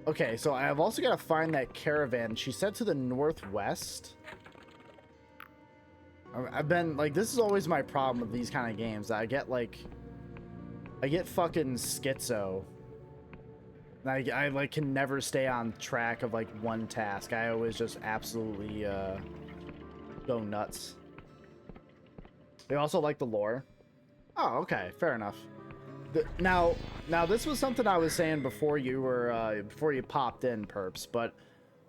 Okay, so I've also got to find that caravan. She said to the northwest. I've been, like, this is always my problem with these kind of games. I get fucking schizo. I like can never stay on track of like one task. I always just absolutely go nuts. They also like the lore. Oh, okay, fair enough. Now this was something I was saying before you were before you popped in, Perps, but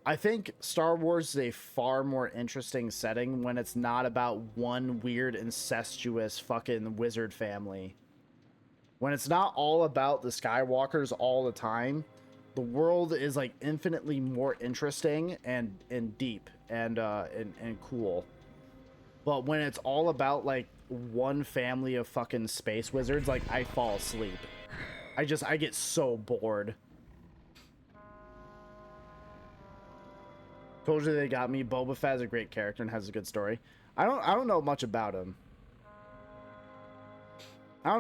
I think Star Wars is a far more interesting setting when it's not about one weird incestuous fucking wizard family. When it's not all about the Skywalkers all the time, the world is like infinitely more interesting and deep and cool. But when it's all about like one family of fucking space wizards, like I fall asleep. I get so bored. Told you they got me. Boba Fett is a great character and has a good story. I don't know much about him. Was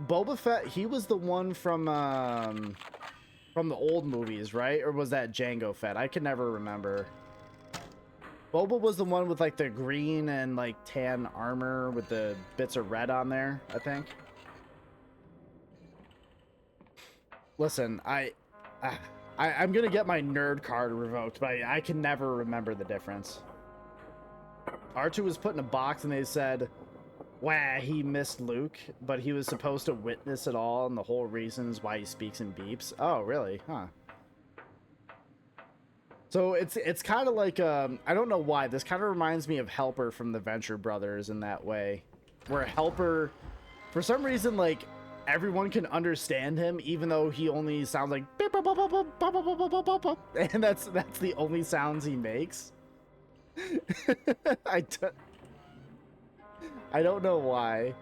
Boba Fett, he was the one from the old movies, right? Or was that Jango Fett? I can never remember. Boba was the one with like the green and like tan armor with the bits of red on there, I think. Listen, I'm gonna get my nerd card revoked, but I can never remember the difference. R2 was put in a box and they said, "Wah, he missed Luke, but he was supposed to witness it all and the whole reasons why he speaks in beeps." Oh, really? Huh. So it's kind of like, I don't know why, this kind of reminds me of Helper from the Venture Brothers in that way. Where Helper, for some reason, like, everyone can understand him, even though he only sounds like... And that's the only sounds he makes. I don't know why.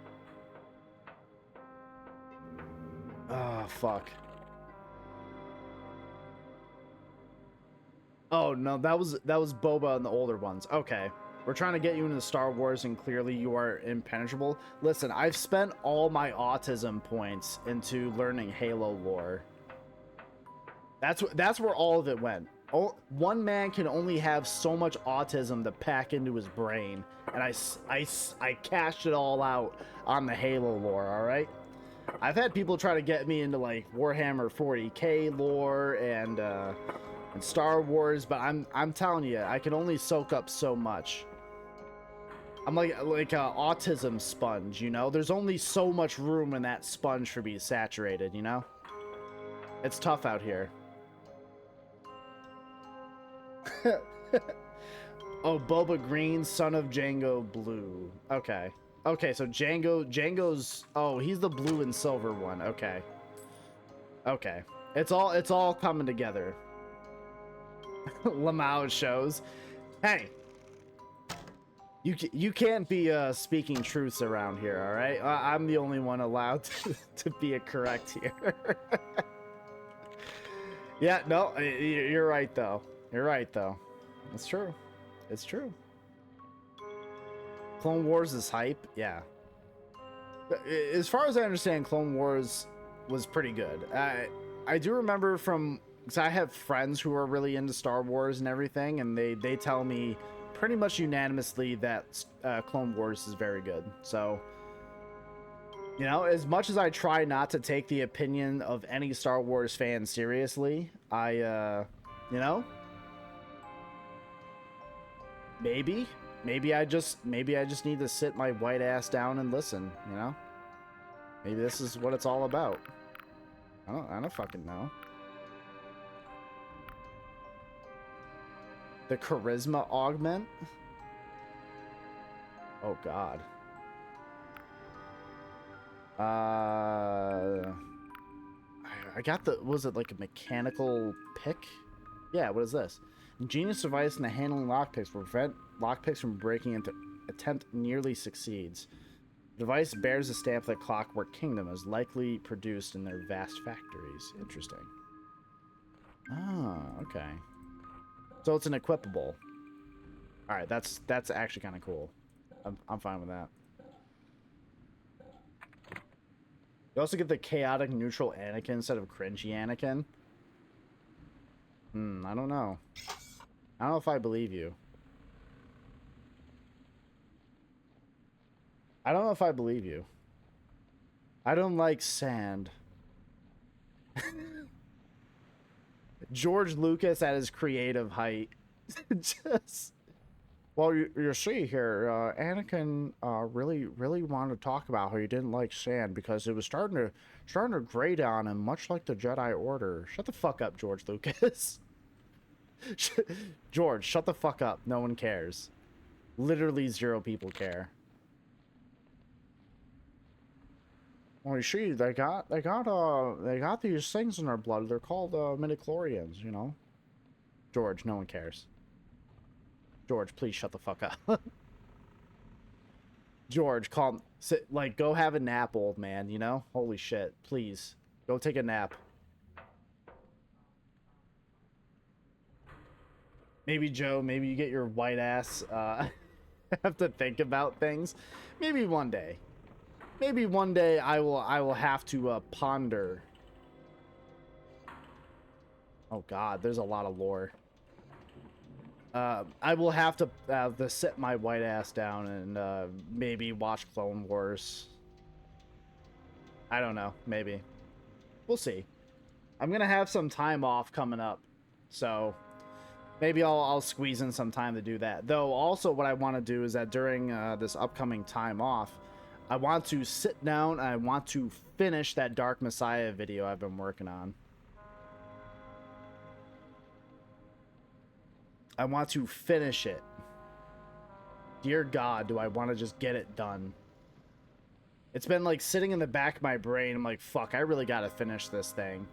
Oh, fuck. Oh, no, that was Boba and the older ones. Okay. We're trying to get you into Star Wars, and clearly you are impenetrable. Listen, I've spent all my autism points into learning Halo lore. That's where all of it went. Oh, one man can only have so much autism to pack into his brain, and I cashed it all out on the Halo lore, all right? I've had people try to get me into like Warhammer 40K lore and Star Wars, but I'm telling you, I can only soak up so much. I'm like a autism sponge, you know? There's only so much room in that sponge for me to be saturated, you know? It's tough out here. Oh, Boba Green, son of Jango Blue. Okay. Okay, so Jango's... Oh, he's the blue and silver one. Okay. Okay. It's all coming together. Lamau shows. Hey! You can't be speaking truths around here, all right? I'm the only one allowed to be correct here. Yeah, no, you're right though. You're right though. It's true. It's true. Clone Wars is hype. Yeah. As far as I understand, Clone Wars was pretty good. I do remember from, because I have friends who are really into Star Wars and everything, and they tell me pretty much unanimously that Clone Wars is very good. So, you know, as much as I try not to take the opinion of any Star Wars fan seriously, you know, maybe I just need to sit my white ass down and listen, you know? Maybe this is what it's all about. I don't fucking know. The charisma augment? Oh god. I got the, was it like a mechanical pick? Yeah, what is this? Ingenious device in the handling lockpicks will prevent lockpicks from breaking into attempt nearly succeeds. The device bears a stamp that Clockwork Kingdom is likely produced in their vast factories. Interesting. Oh, okay. So it's an equipable. All right, that's actually kind of cool. I'm fine with that. You also get the chaotic neutral Anakin instead of cringy Anakin. I don't know. I don't know if I believe you. I don't know if I believe you. I don't like sand. George Lucas at his creative height. Just... Well, you see here, Anakin really wanted to talk about how he didn't like sand because it was starting to grate on him, much like the Jedi Order. Shut the fuck up, George Lucas. George, shut the fuck up. No one cares. Literally 0 people care. Well, you see, they got these things in their blood. They're called midichlorians, you know. George, no one cares. George, please shut the fuck up. George, calm. Sit, like, go have a nap, old man, you know? Holy shit. Please. Go take a nap. Maybe, Joe, maybe you get your white ass, have to think about things. Maybe one day. Maybe one day I will have to, ponder. Oh, God, there's a lot of lore. I will have to sit my white ass down and maybe watch Clone Wars. I don't know. Maybe. We'll see. I'm gonna have some time off coming up, so maybe I'll squeeze in some time to do that. Though, also what I want to do is that during this upcoming time off, I want to sit down and I want to finish that Dark Messiah video I've been working on. I want to finish it. Dear God, do I want to just get it done. It's been like sitting in the back of my brain. I'm like, fuck, I really got to finish this thing.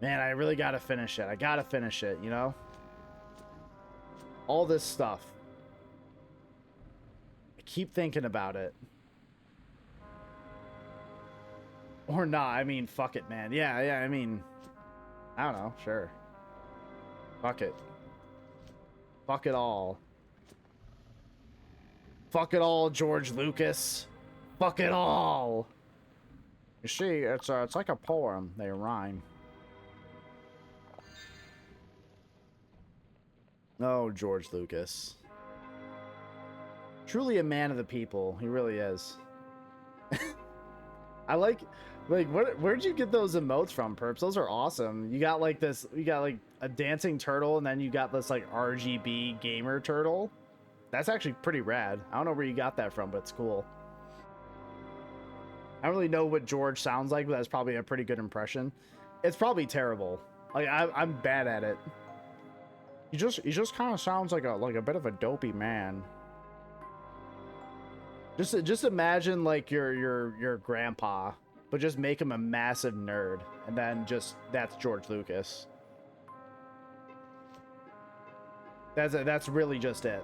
Man, I really got to finish it. I got to finish it, you know? All this stuff. I keep thinking about it. Or not. I mean, fuck it, man. Yeah, I mean, I don't know. Sure. Fuck it. Fuck it all. Fuck it all, George Lucas. Fuck it all. You see, it's like a poem. They rhyme. Oh, George Lucas. Truly a man of the people. He really is. I like where'd you get those emotes from, Perps? Those are awesome. You got like this, you got like a dancing turtle, and then you got this like RGB gamer turtle. That's actually pretty rad. I don't know where you got that from, but it's cool. I don't really know what George sounds like, but that's probably a pretty good impression. It's probably terrible. Like I'm bad at it. He just kind of sounds like a bit of a dopey man. Just imagine like your grandpa, but just make him a massive nerd, and then that's George Lucas. That's really just it.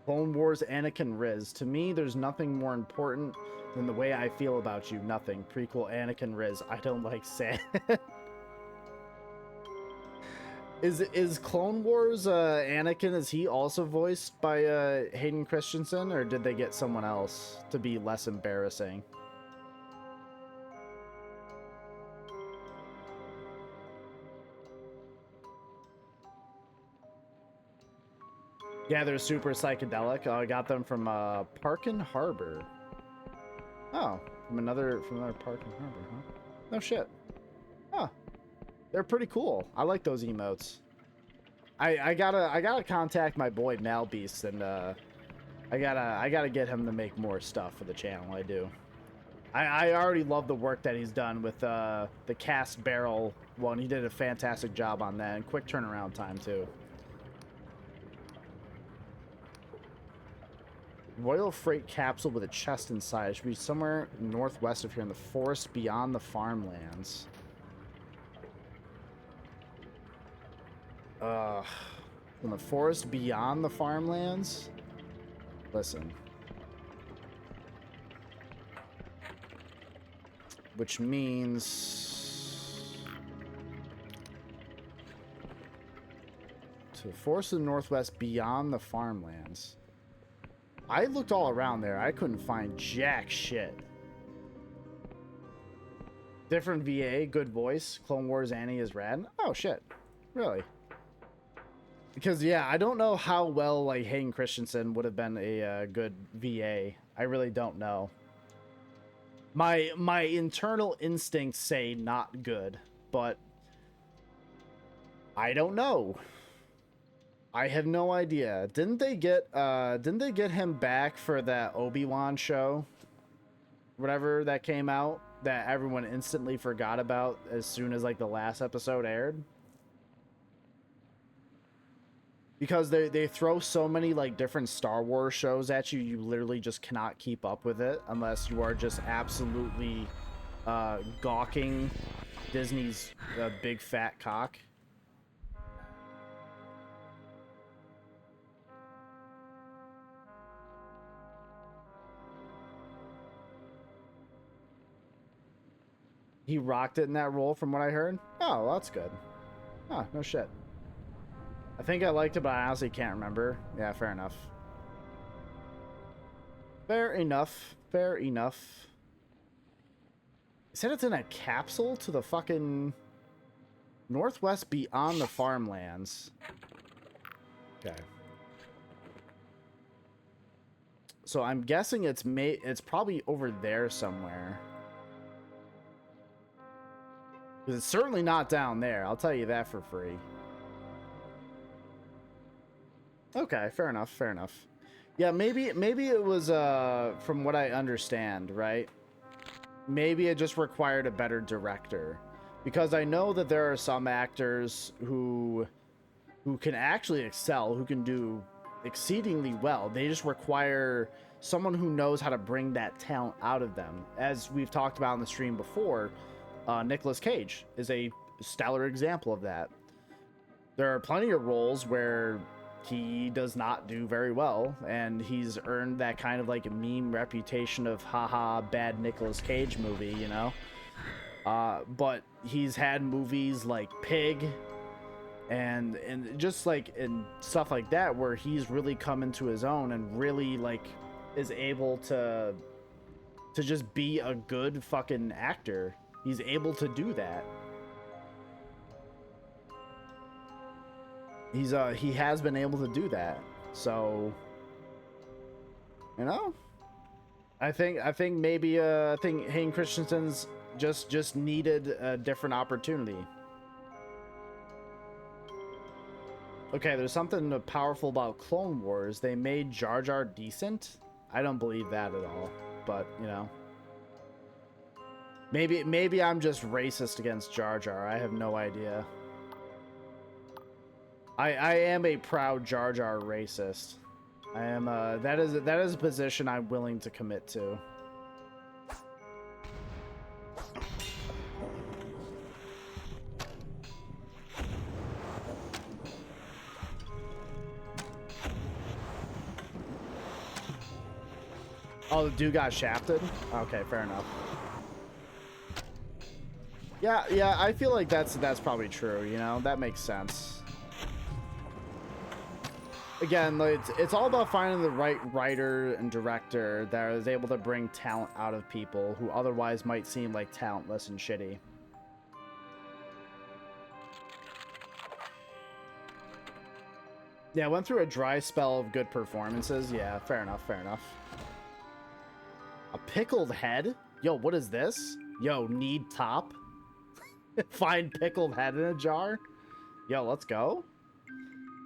Clone Wars Anakin Riz. To me, there's nothing more important than the way I feel about you. Nothing. Prequel Anakin Riz. I don't like sand. Is Clone Wars Anakin, is he also voiced by Hayden Christensen, or did they get someone else to be less embarrassing? Yeah, they're super psychedelic. I got them from Parkin Harbor. Oh, from another Parkin Harbor, huh? No shit. Huh. They're pretty cool. I like those emotes. I gotta contact my boy Malbeast, and I gotta get him to make more stuff for the channel. I do. I already love the work that he's done with the cast barrel one. He did a fantastic job on that, and quick turnaround time too. Royal freight capsule with a chest inside. It should be somewhere northwest of here in the forest beyond the farmlands. In the forest beyond the farmlands? Listen. Which means... to the forest of the northwest beyond the farmlands. I looked all around there. I couldn't find jack shit. Different VA, good voice. Clone Wars Annie is rad. Oh, shit. Really? Because, yeah, I don't know how well, like, Hayden Christensen would have been a good VA. I really don't know. My internal instincts say not good, but I don't know. I have no idea. Didn't they get him back for that Obi-Wan show? Whatever that came out that everyone instantly forgot about as soon as like the last episode aired? Because they throw so many like different Star Wars shows at you, you literally just cannot keep up with it unless you are just absolutely gawking Disney's big fat cock. He rocked it in that role from what I heard. Oh, well, that's good. Oh, no shit. I think I liked it, but I honestly can't remember. Yeah, fair enough. Fair enough. Fair enough. He said it's in a capsule to the fucking northwest beyond the farmlands. Okay. So I'm guessing it's probably over there somewhere. Because it's certainly not down there. I'll tell you that for free. Okay, fair enough, fair enough. Yeah, maybe it was, from what I understand, right? Maybe it just required a better director. Because I know that there are some actors who can actually excel, who can do exceedingly well. They just require someone who knows how to bring that talent out of them. As we've talked about in the stream before, Nicolas Cage is a stellar example of that. There are plenty of roles where he does not do very well, and he's earned that kind of like a meme reputation of haha bad Nicolas Cage movie, you know. But he's had movies like Pig and just like and stuff like that where he's really come into his own and really like is able to just be a good fucking actor. He's able to do that. He has been able to do that. So, you know, I think maybe I think Hayden Christensen's just needed a different opportunity. Okay, there's something powerful about Clone Wars. They made Jar Jar decent. I don't believe that at all, but you know. Maybe I'm just racist against Jar Jar. I have no idea. I am a proud Jar Jar racist. I am that is a position I'm willing to commit to. Oh, the dude got shafted? Okay, fair enough. Yeah, I feel like that's probably true, you know? That makes sense. Again, like, it's all about finding the right writer and director that is able to bring talent out of people who otherwise might seem like talentless and shitty. Yeah, went through a dry spell of good performances. Yeah, fair enough, fair enough. A pickled head? Yo, what is this? Yo, need top? Find pickled head in a jar? Yo, let's go.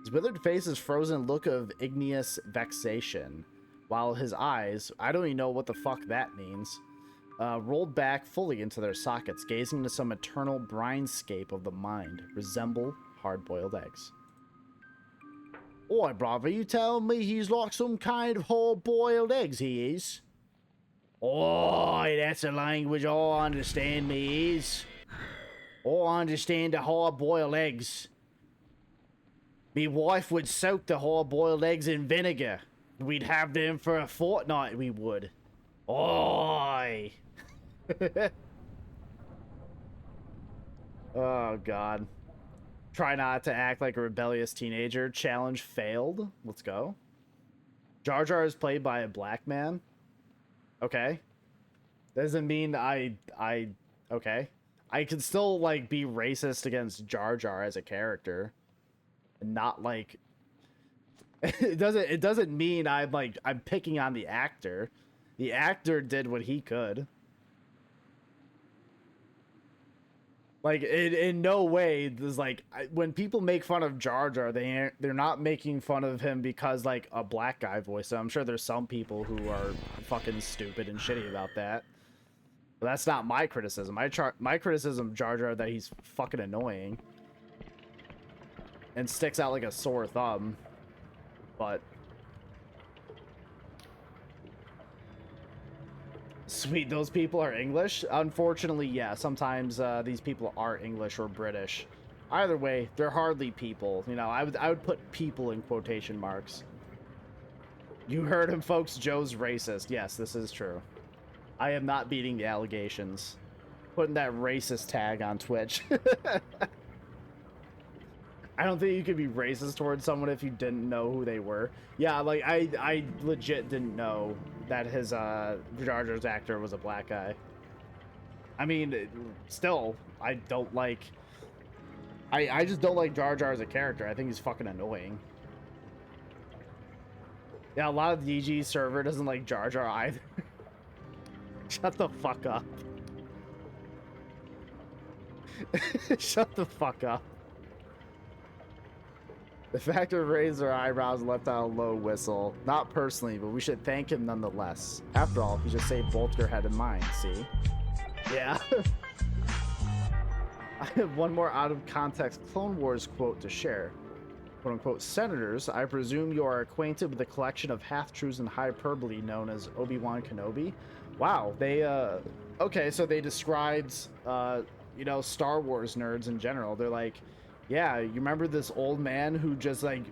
His withered face's frozen look of igneous vexation, while his eyes, I don't even know what the fuck that means, rolled back fully into their sockets, gazing into some eternal brinescape of the mind, resemble hard-boiled eggs. Oi, brother, you telling me he's like some kind of hard-boiled eggs, he is? Oi, that's a language I understand, me is. I understand the hard-boiled eggs. Me wife would soak the hard-boiled eggs in vinegar. We'd have them for a fortnight, we would. Oi! Oh, God. Try not to act like a rebellious teenager. Challenge failed. Let's go. Jar Jar is played by a black man. Okay. Doesn't mean okay. I can still, like, be racist against Jar Jar as a character. And not, like... It doesn't mean I'm picking on the actor. The actor did what he could. Like, in no way does, like, when people make fun of Jar Jar, they're not making fun of him because, like, a black guy voiced him. I'm sure there's some people who are fucking stupid and shitty about that. But that's not my criticism. My criticism of Jar Jar that he's fucking annoying. And sticks out like a sore thumb. But... Sweet, those people are English? Unfortunately, yeah. Sometimes these people are English or British. Either way, they're hardly people. You know, I would put people in quotation marks. You heard him, folks. Joe's racist. Yes, this is true. I am not beating the allegations. Putting that racist tag on Twitch. I don't think you could be racist towards someone if you didn't know who they were. Yeah, like, I legit didn't know that his, Jar Jar's actor was a black guy. I mean, still, I don't like... I just don't like Jar Jar as a character. I think he's fucking annoying. Yeah, a lot of the DG server doesn't like Jar Jar either. Shut the fuck up. Shut the fuck up. The factor raised her eyebrows and left out a low whistle. Not personally, but we should thank him nonetheless. After all, he just saved both your head and mine, see? Yeah. I have one more out of context Clone Wars quote to share. Quote unquote, Senators, I presume you are acquainted with the collection of half-truths and hyperbole known as Obi-Wan Kenobi? Wow, they, okay, so they described, you know, Star Wars nerds in general. They're like, yeah, you remember this old man who just, like,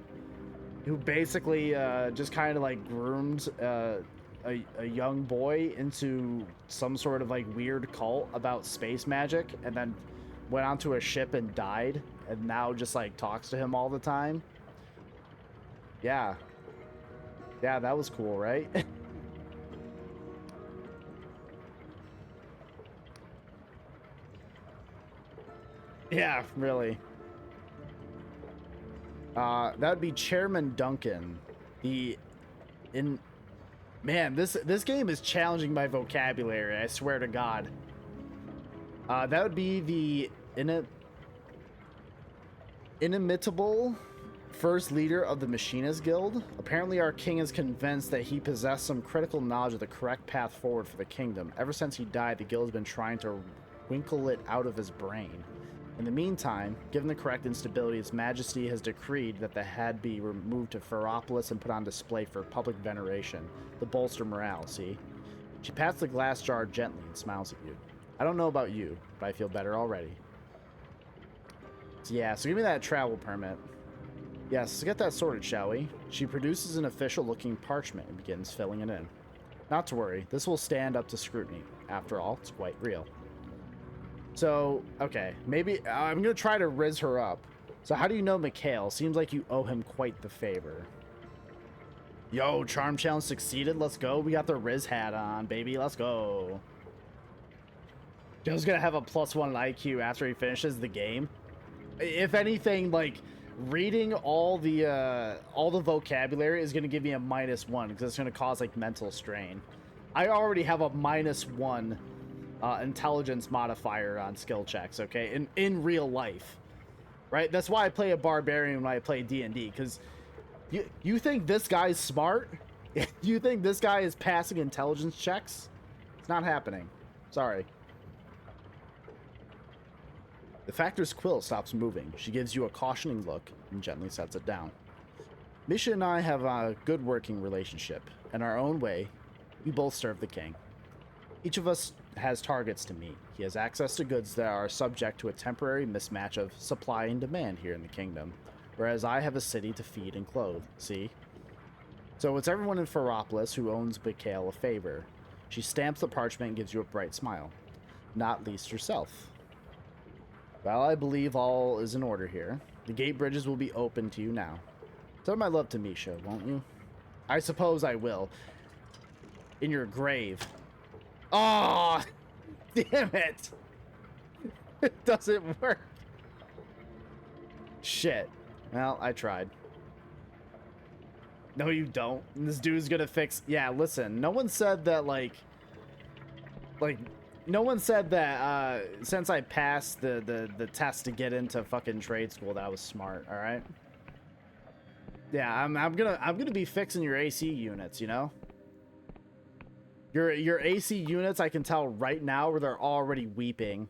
who basically, just kind of, like, groomed, a young boy into some sort of, like, weird cult about space magic, and then went onto a ship and died, and now just, like, talks to him all the time? Yeah. Yeah, that was cool, right? Yeah, really. That would be Chairman Duncan. Man, this game is challenging my vocabulary, I swear to God. That would be the inimitable first leader of the Machinist Guild. Apparently our king is convinced that he possessed some critical knowledge of the correct path forward for the kingdom. Ever since he died, the guild has been trying to winkle it out of his brain. In the meantime, given the correct instability, His Majesty has decreed that the head be removed to Ferropolis and put on display for public veneration, to bolster morale, see? She pats the glass jar gently and smiles at you. I don't know about you, but I feel better already. So yeah, so give me that travel permit. Yes, let's get that sorted, shall we? She produces an official-looking parchment and begins filling it in. Not to worry, this will stand up to scrutiny. After all, it's quite real. So, okay, maybe I'm gonna try to riz her up. So how do you know Mikhail? Seems like you owe him quite the favor. Yo, charm challenge succeeded. Let's go. We got the riz hat on, baby. Let's go. Joe's gonna have a +1 IQ after he finishes the game. If anything, like, reading all the vocabulary is gonna give me a -1 because it's gonna cause, like, mental strain. I already have a -1 intelligence modifier on skill checks, okay, in real life, right? That's why I play a barbarian when I play D&D, because you think this guy's smart? You think this guy is passing intelligence checks? It's not happening. Sorry. The Factor's quill stops moving. She gives you a cautioning look and gently sets it down. Misha and I have a good working relationship. In our own way, we both serve the king. Each of us has targets to meet. He has access to goods that are subject to a temporary mismatch of supply and demand here in the kingdom, whereas I have a city to feed and clothe, see? So it's everyone in Ferropolis who owns Mikhail a favor. She stamps the parchment and gives you a bright smile. Not least yourself. Well, I believe all is in order here. The gate bridges will be open to you now. Tell my love to Misha, won't you? I suppose I will. In your grave. Oh, damn it. It doesn't work. Shit. Well, I tried. No, you don't. This dude's gonna fix... Yeah, listen. No one said that, like... No one said that, since I passed the test to get into fucking trade school, that I was smart, alright? Yeah, I'm gonna be fixing your AC units, you know? Your AC units, I can tell right now where they're already weeping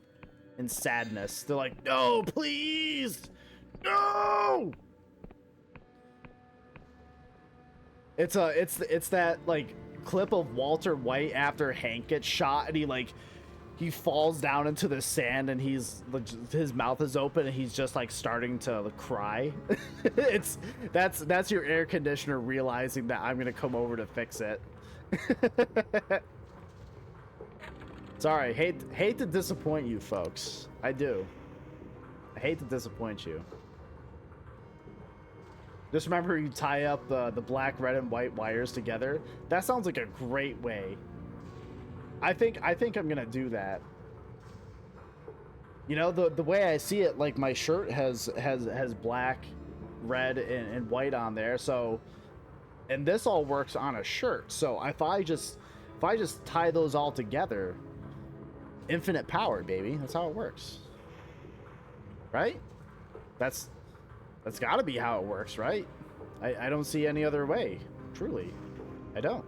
in sadness. They're like, no, please! No! It's that, like, clip of Walter White after Hank gets shot and he falls down into the sand and his mouth is open and he's just like starting to cry. That's your air conditioner realizing that I'm gonna come over to fix it. Sorry, hate to disappoint you folks. I do. I hate to disappoint you. Just remember, you tie up the black, red, and white wires together. That sounds like a great way. I think I'm gonna do that. You know, the way I see it, like my shirt has black, red, and white on there. So, and this all works on a shirt. So if I just tie those all together, infinite power, baby. That's how it works. Right? That's got to be how it works, right? I don't see any other way. Truly, I don't.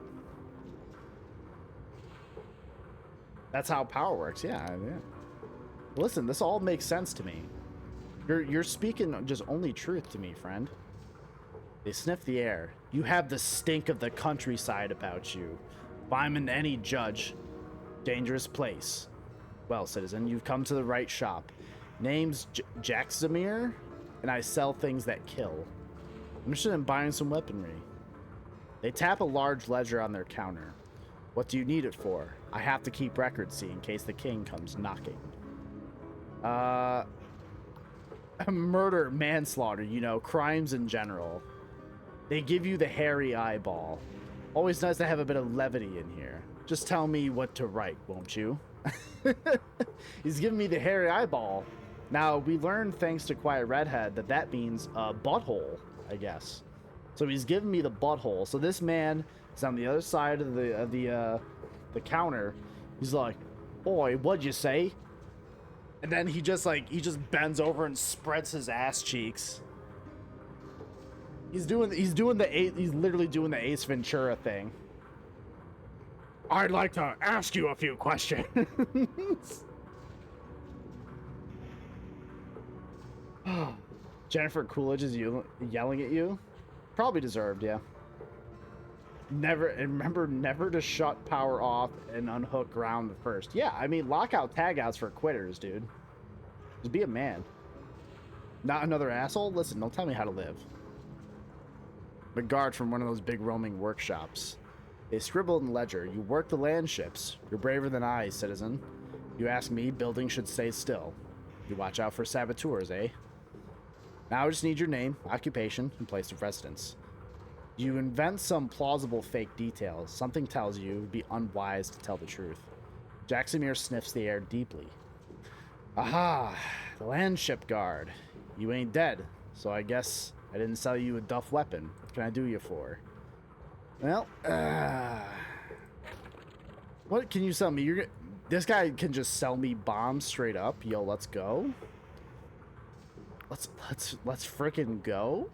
That's how power works. Yeah. Listen, this all makes sense to me. You're speaking just only truth to me, friend. They sniff the air. You have the stink of the countryside about you. If I'm in any judge, dangerous place. Well, citizen, you've come to the right shop. Name's j0everkill, and I sell things that kill. I'm interested in buying some weaponry. They tap a large ledger on their counter. What do you need it for? I have to keep records, see, in case the king comes knocking. Murder, manslaughter, you know, crimes in general. They give you the hairy eyeball. Always nice to have a bit of levity in here. Just tell me what to write, won't you? He's giving me the hairy eyeball. Now, we learned, thanks to Quiet Redhead, that means butthole, I guess. So he's giving me the butthole. So this man is on the other side of the counter. He's like, "Boy, what'd you say?" And then he just bends over and spreads his ass cheeks. He's literally doing the Ace Ventura thing. I'd like to ask you a few questions. Jennifer Coolidge is yelling at you. Probably deserved, yeah. Remember never to shut power off and unhook ground first. Yeah, I mean, lockout tagouts for quitters, dude. Just be a man. Not another asshole? Listen, don't tell me how to live. A guard from one of those big roaming workshops. They scribbled in ledger. You work the land ships. You're braver than I, citizen. You ask me, buildings should stay still. You watch out for saboteurs, eh? Now I just need your name, occupation, and place of residence. You invent some plausible fake details. Something tells you it would be unwise to tell the truth. j0everkill sniffs the air deeply. Aha! The land ship guard. You ain't dead, so I guess I didn't sell you a duff weapon. What can I do you for? Well, what can you sell me? This guy can just sell me bombs straight up. Yo, let's go. Let's frickin' go.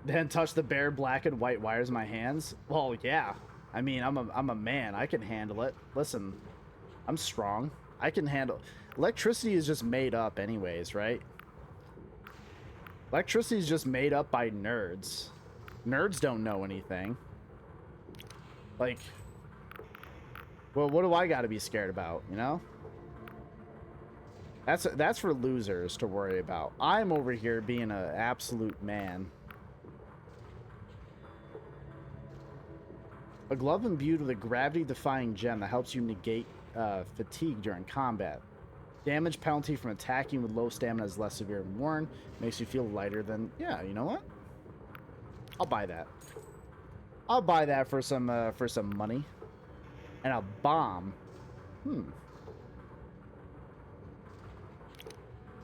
Then touch the bare black and white wires in my hands. Well, yeah. I mean, I'm a man. I can handle it. Listen, I'm strong. I can handle. Electricity is just made up anyways, right? Electricity is just made up by nerds. Nerds don't know anything. Like, well, what do I got to be scared about, you know? That's for losers to worry about. I'm over here being an absolute man. A glove imbued with a gravity-defying gem that helps you negate fatigue during combat. Damage penalty from attacking with low stamina is less severe and worn. Makes you feel lighter than... Yeah, you know what? I'll buy that. I'll buy that for some money. And a bomb.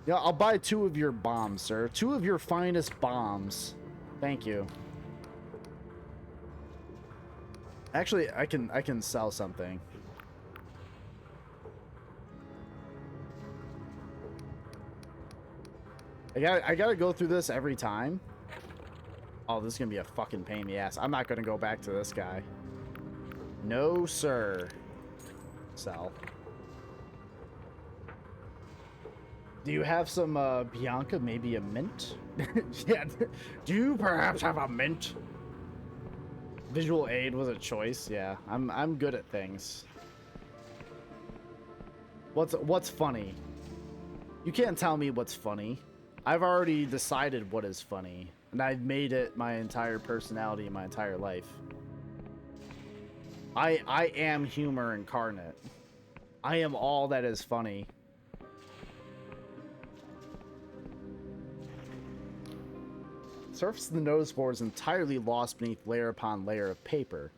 Yeah, I'll buy 2 of your bombs, sir. 2 of your finest bombs. Thank you. Actually, I can sell something. I gotta go through this every time. Oh, this is gonna be a fucking pain in the ass. I'm not gonna go back to this guy. No, sir. Sell. Do you have some Bianca? Maybe a mint? Yeah. Do you perhaps have a mint? Visual aid was a choice. Yeah, I'm good at things. What's funny? You can't tell me what's funny. I've already decided what is funny, and I've made it my entire personality, my entire life. I am humor incarnate. I am all that is funny. Surface of the notice board is entirely lost beneath layer upon layer of paper,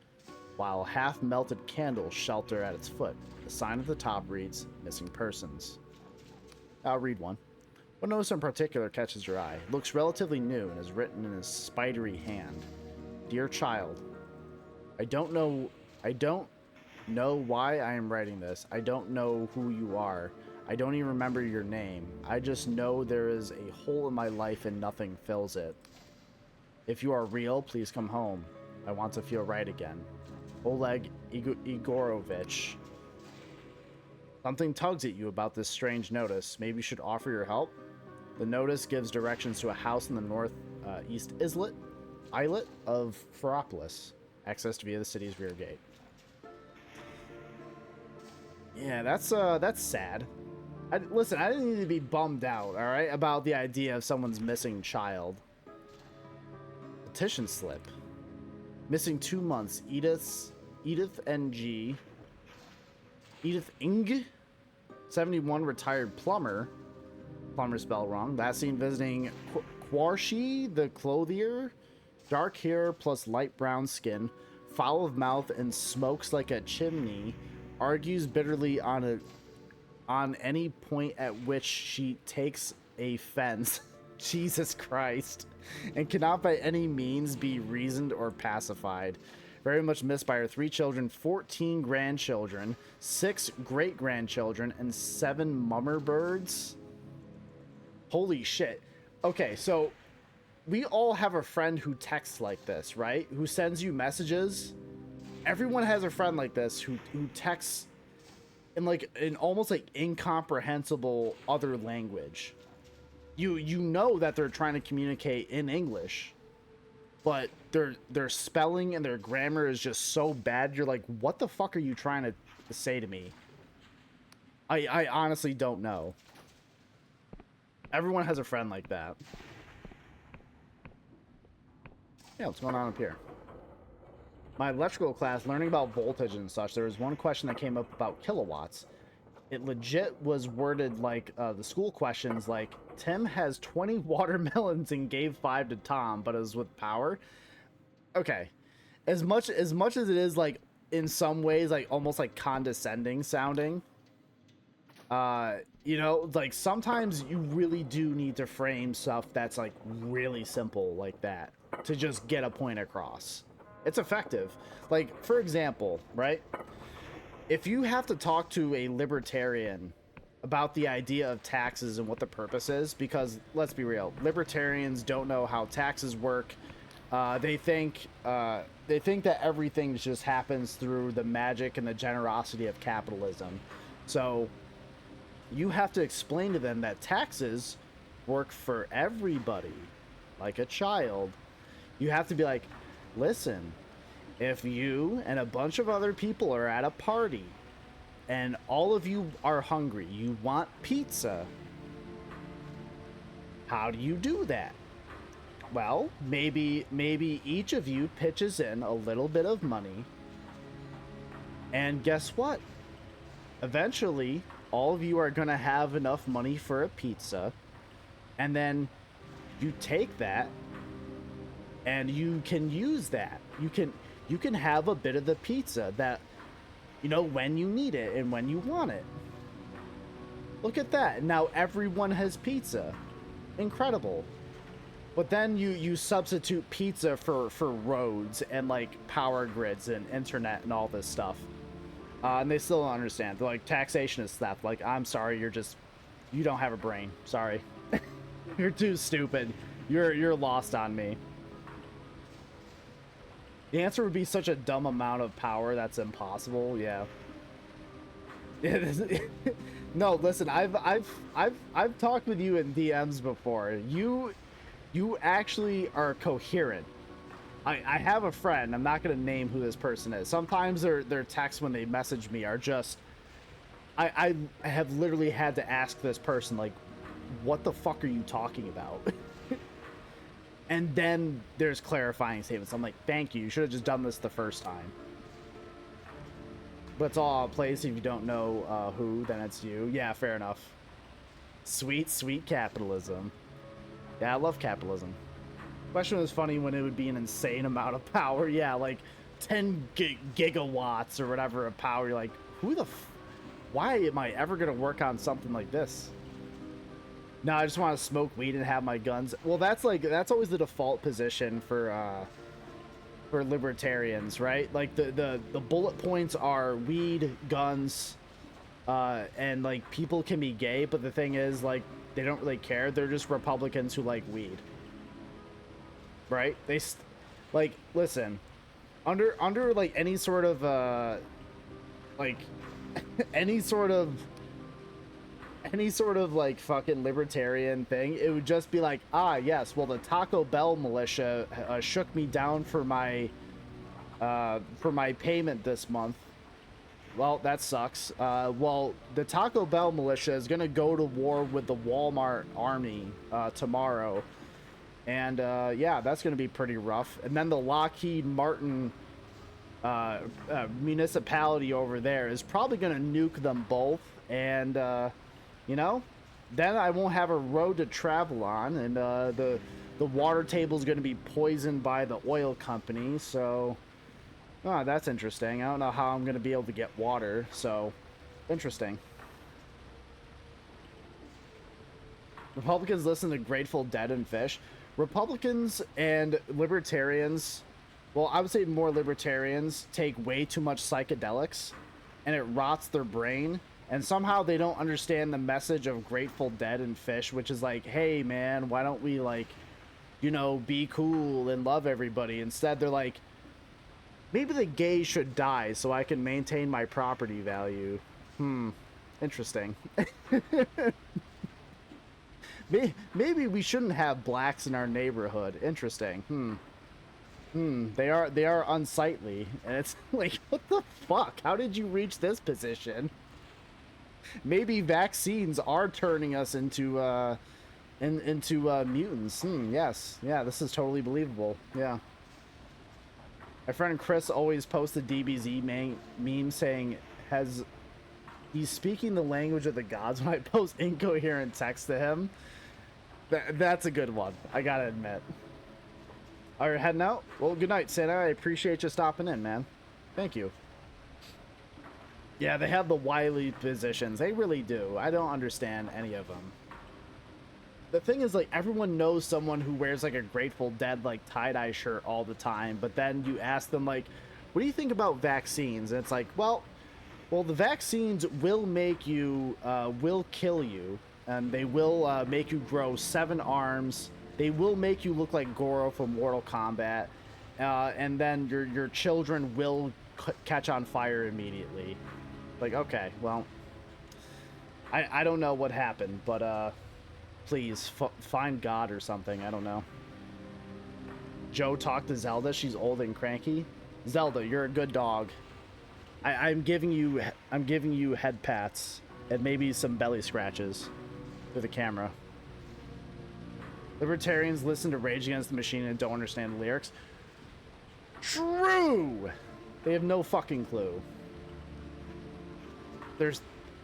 while half-melted candles shelter at its foot. The sign at the top reads, "Missing Persons." I'll read one. What notice in particular catches your eye? It looks relatively new and is written in a spidery hand. Dear child, I don't know why I am writing this. I don't know who you are. I don't even remember your name. I just know there is a hole in my life and nothing fills it. If you are real, please come home. I want to feel right again. Oleg Igorovich. Something tugs at you about this strange notice. Maybe you should offer your help? The notice gives directions to a house in the northeast islet of Ferropolis. Accessed via the city's rear gate. Yeah, that's sad. Listen, I didn't need to be bummed out, all right, about the idea of someone's missing child. Petition slip. Missing 2 months. Edith Ng. Edith Ing. 71, retired plumber. Plumber spelled wrong. Last seen visiting Quarshi, the clothier. Dark hair plus light brown skin. Foul of mouth and smokes like a chimney. Argues bitterly on any point at which she takes offense. Jesus Christ. And cannot by any means be reasoned or pacified. Very much missed by her 3 children, 14 grandchildren, 6 great-grandchildren, and 7 mummer birds. Holy shit. Okay, so we all have a friend who texts like this, right? Who sends you messages. Everyone has a friend like this who texts in like an almost like incomprehensible other language. You know that they're trying to communicate in English, but their spelling and their grammar is just so bad. You're like, what the fuck are you trying to say to me? I honestly don't know. Everyone has a friend like that. Yeah, what's going on up here? My electrical class, learning about voltage and such, there was one question that came up about kilowatts. It legit was worded like the school questions, like, Tim has 20 watermelons and gave 5 to Tom, but it was with power. Okay. As much as it is, like, in some ways, like, almost like condescending sounding, you know, like, sometimes you really do need to frame stuff that's, like, really simple like that to just get a point across. It's effective. Like, for example, right? If you have to talk to a libertarian about the idea of taxes and what the purpose is, because let's be real, libertarians don't know how taxes work. They think that everything just happens through the magic and the generosity of capitalism. So you have to explain to them that taxes work for everybody, like a child. You have to be like, listen, if you and a bunch of other people are at a party and all of you are hungry, you want pizza, how do you do that? Well, maybe each of you pitches in a little bit of money, and guess what? Eventually, all of you are gonna have enough money for a pizza, and then you take that and you can use that. You can have a bit of the pizza that, you know, when you need it and when you want it. Look at that. Now everyone has pizza. Incredible. But then you substitute pizza for roads and like power grids and internet and all this stuff. And they still don't understand. They're like, taxation is theft. Like, I'm sorry, you don't have a brain. Sorry. You're too stupid. You're lost on me. The answer would be such a dumb amount of power that's impossible. Yeah. No, listen, I've talked with you in DMs before. You actually are coherent. I have a friend, I'm not gonna name who this person is. Sometimes their texts when they message me are just, I have literally had to ask this person, like, what the fuck are you talking about? And then there's clarifying statements. I'm like, thank you, you should have just done this the first time. But it's all out of place. If you don't know who, then it's you. Yeah, fair enough. Sweet, sweet capitalism. Yeah, I love capitalism. Question was funny when it would be an insane amount of power. Yeah, like 10 gigawatts or whatever of power. You're like, why am I ever going to work on something like this? No, I just want to smoke weed and have my guns. Well, that's always the default position for libertarians, right? Like the bullet points are weed, guns, and like people can be gay, but the thing is, like, they don't really care. They're just Republicans who like weed. Right? Like, listen, under like any sort of like any sort of like fucking libertarian thing, it would just be like, ah, yes, well, the Taco Bell militia shook me down for my payment this month. Well, that sucks. Well, the Taco Bell militia is gonna go to war with the Walmart army tomorrow. And yeah, that's going to be pretty rough. And then the Lockheed Martin municipality over there is probably going to nuke them both. And, you know, then I won't have a road to travel on. And the water table is going to be poisoned by the oil company. So, oh, that's interesting. I don't know how I'm going to be able to get water. So, interesting. Republicans listen to Grateful Dead and Fish. Republicans and libertarians, well, I would say more libertarians, take way too much psychedelics and it rots their brain, and somehow they don't understand the message of Grateful Dead and Fish, which is like, hey man, why don't we, like, you know, be cool and love everybody. Instead they're like, maybe the gays should die so I can maintain my property value. Interesting. Maybe we shouldn't have blacks in our neighborhood. Interesting. They are unsightly, and it's like, what the fuck? How did you reach this position? Maybe vaccines are turning us into mutants. Yes. Yeah, this is totally believable. Yeah. My friend Chris always posts the DBZ meme saying, he's speaking the language of the gods when I post incoherent text to him. That's a good one, I gotta admit. All right, heading out? Well, good night, Santa. I appreciate you stopping in, man. Thank you. Yeah, they have the wily positions. They really do. I don't understand any of them. The thing is, like, everyone knows someone who wears, like, a Grateful Dead, like, tie-dye shirt all the time, but then you ask them, like, what do you think about vaccines? And it's like, well, the vaccines will make you, will kill you, and they will make you grow 7 arms. They will make you look like Goro from Mortal Kombat, and then your children will catch on fire immediately. Like, okay, well, I don't know what happened, but please find God or something. I don't know. Joe talked to Zelda. She's old and cranky. Zelda, you're a good dog. I'm giving you head pats and maybe some belly scratches to the camera. Libertarians listen to Rage Against the Machine and don't understand the lyrics. True. They have no fucking clue.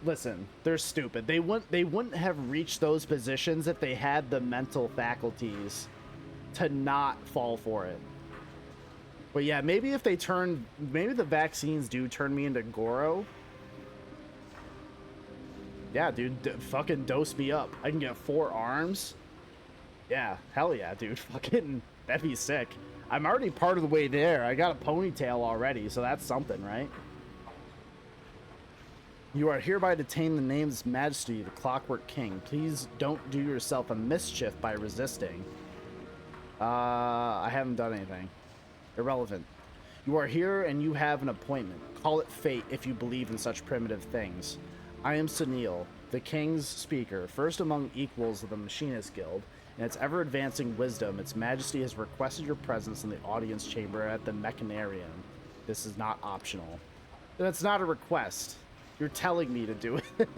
Listen, they're stupid. They wouldn't have reached those positions if they had the mental faculties to not fall for it. But yeah, maybe if they maybe the vaccines do turn me into Goro. Yeah, dude, fucking dose me up. I can get 4 arms. Yeah, hell yeah, dude. Fucking, that'd be sick. I'm already part of the way there. I got a ponytail already, so that's something, right? You are hereby detained in the name of His Majesty, the Clockwork King. Please don't do yourself a mischief by resisting. I haven't done anything. Irrelevant. You are here and you have an appointment. Call it fate if you believe in such primitive things. I am Sunil, the King's speaker, first among equals of the Machinist Guild. In its ever-advancing wisdom, Its Majesty has requested your presence in the audience chamber at the Mechanarium. This is not optional. That's not a request. You're telling me to do it.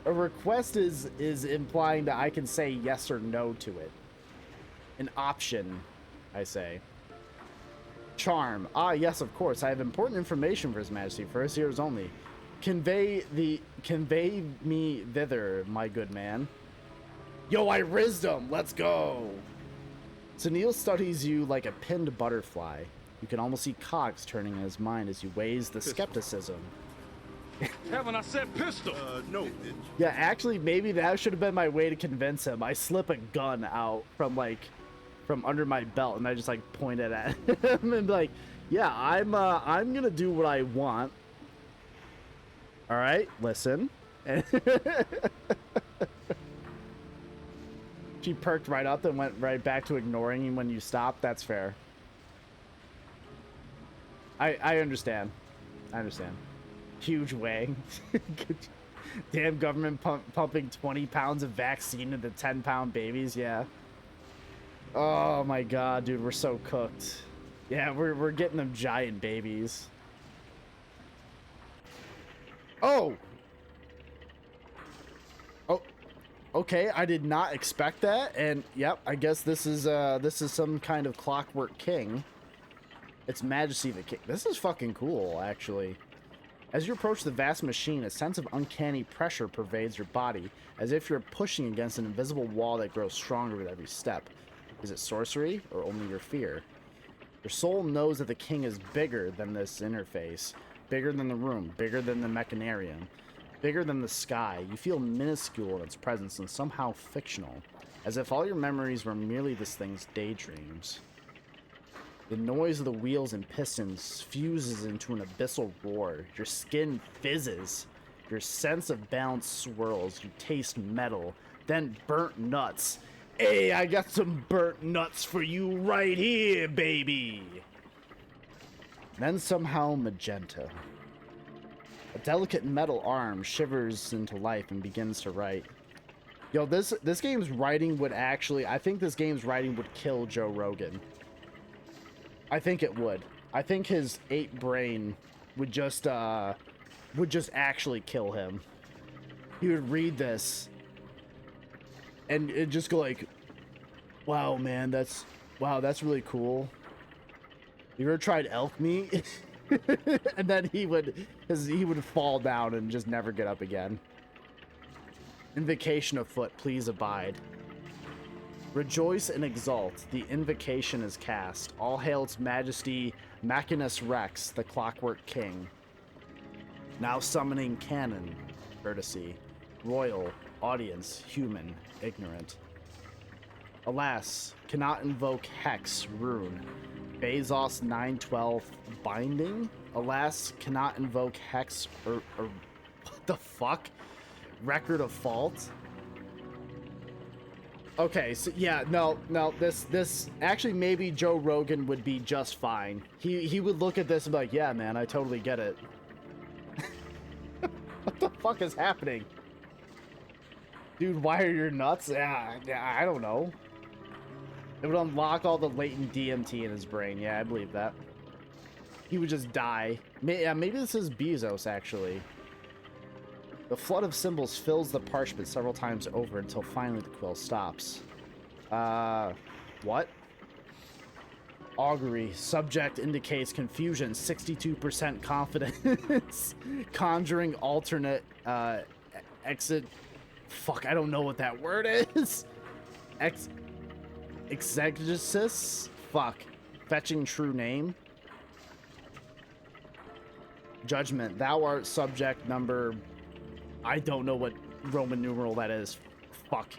A request is implying that I can say yes or no to it. An option, I say. Charm. Ah, yes, of course. I have important information for His Majesty. For his ears only. Convey me thither, my good man. Yo, I rizzed him. Let's go. Sunil studies you like a pinned butterfly. You can almost see cogs turning in his mind as he weighs the skepticism. Haven't I said pistol? No. Yeah, actually, maybe that should have been my way to convince him. I slip a gun out from under my belt, and I just like point it at him and be like, "Yeah, I'm gonna do what I want. All right, listen." She perked right up and went right back to ignoring you when you stopped. That's fair. I understand. I understand. Huge wang. Damn government pumping 20 pounds of vaccine into 10-pound babies. Yeah. Oh my god, dude, we're so cooked. Yeah, we're getting them giant babies. Oh. Oh. Okay, I did not expect that, and yep, I guess this is some kind of Clockwork King. Its Majesty the King. This is fucking cool, actually. As you approach the vast machine, a sense of uncanny pressure pervades your body, as if you're pushing against an invisible wall that grows stronger with every step. Is it sorcery, or only your fear? Your soul knows that the king is bigger than this interface, bigger than the room, bigger than the Mechanarium, bigger than the sky. You feel minuscule in its presence and somehow fictional, as if all your memories were merely this thing's daydreams. The noise of the wheels and pistons fuses into an abyssal roar. Your skin fizzes. Your sense of balance swirls. You taste metal, then burnt nuts. Hey, I got some burnt nuts for you right here, baby. Then somehow magenta. A delicate metal arm shivers into life and begins to write. Yo, this game's writing would actually... I think this game's writing would kill Joe Rogan. I think it would. I think his 8 brain would just actually kill him. He would read this and it'd just go like, wow, man, that's really cool. You ever tried elk meat? And then he would fall down and just never get up again. Invocation afoot, please abide. Rejoice and exult, the invocation is cast. All hail its majesty, Machinus Rex, the Clockwork King. Now summoning canon, courtesy, royal, audience, human, ignorant. Alas, cannot invoke hex, rune. Bezos 912 binding? Alas, cannot invoke hex or what the fuck? Record of fault? Okay, so yeah, no, this actually maybe Joe Rogan would be just fine. He would look at this and be like, yeah, man, I totally get it. What the fuck is happening? Dude, why are your nuts? Yeah, I don't know. It would unlock all the latent DMT in his brain. Yeah, I believe that. He would just die. Yeah, maybe this is Bezos, actually. The flood of symbols fills the parchment several times over until finally the quill stops. What? Augury. Subject indicates confusion. 62% confidence. Conjuring alternate, exit. Fuck, I don't know what that word is. Exegesis? Fuck. Fetching true name. Judgment. Thou art subject number... I don't know what Roman numeral that is. Fuck.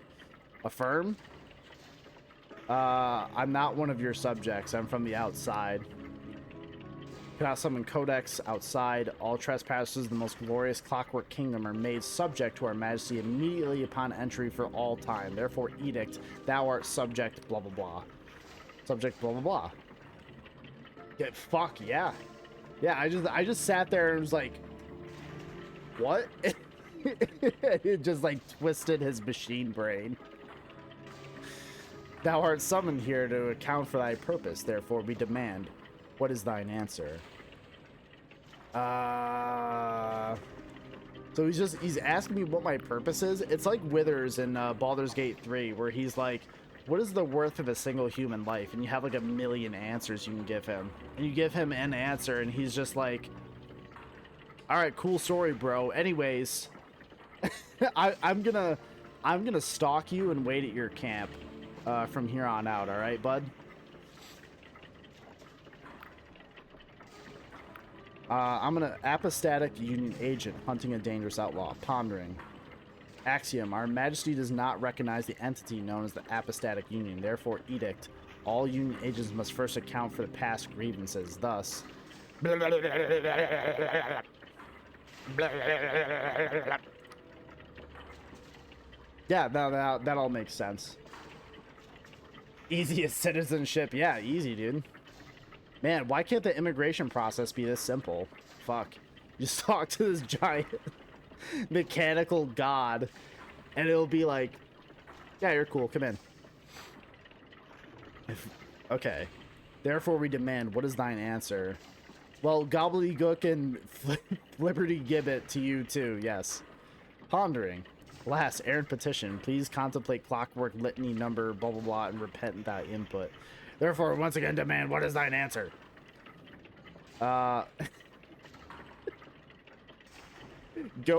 Affirm? I'm not one of your subjects. I'm from the outside. Cannot summon Codex outside. All trespassers of the most glorious clockwork kingdom are made subject to our majesty immediately upon entry for all time. Therefore, edict, thou art subject, blah, blah, blah. Subject, blah, blah, blah. Yeah, fuck, yeah. Yeah, I just sat there and was like, what? It just, like, twisted his machine brain. Thou art summoned here to account for thy purpose. Therefore, we demand, what is thine answer? So he's asking me what my purpose is. It's like Withers in Baldur's Gate 3, where he's like, what is the worth of a single human life? And you have like a million answers you can give him. And you give him an answer, and he's just like, all right, cool story, bro. Anyways, I'm gonna stalk you and wait at your camp from here on out. All right, bud? I'm an apostatic Union agent hunting a dangerous outlaw. Pondering. Axiom. Our Majesty does not recognize the entity known as the Apostatic Union. Therefore, edict. All Union agents must first account for the past grievances. Thus... Yeah, that all makes sense. Easiest citizenship. Yeah, easy, dude. Man, why can't the immigration process be this simple? Fuck. You just talk to this giant mechanical god, and it'll be like, yeah, you're cool, come in. Okay. Therefore we demand, what is thine answer? Well, gobbledygook and Liberty Gibbet to you too, yes. Pondering. Last, errant petition. Please contemplate clockwork litany number blah blah blah and repent without input. Therefore, once again demand, what is thine answer? Go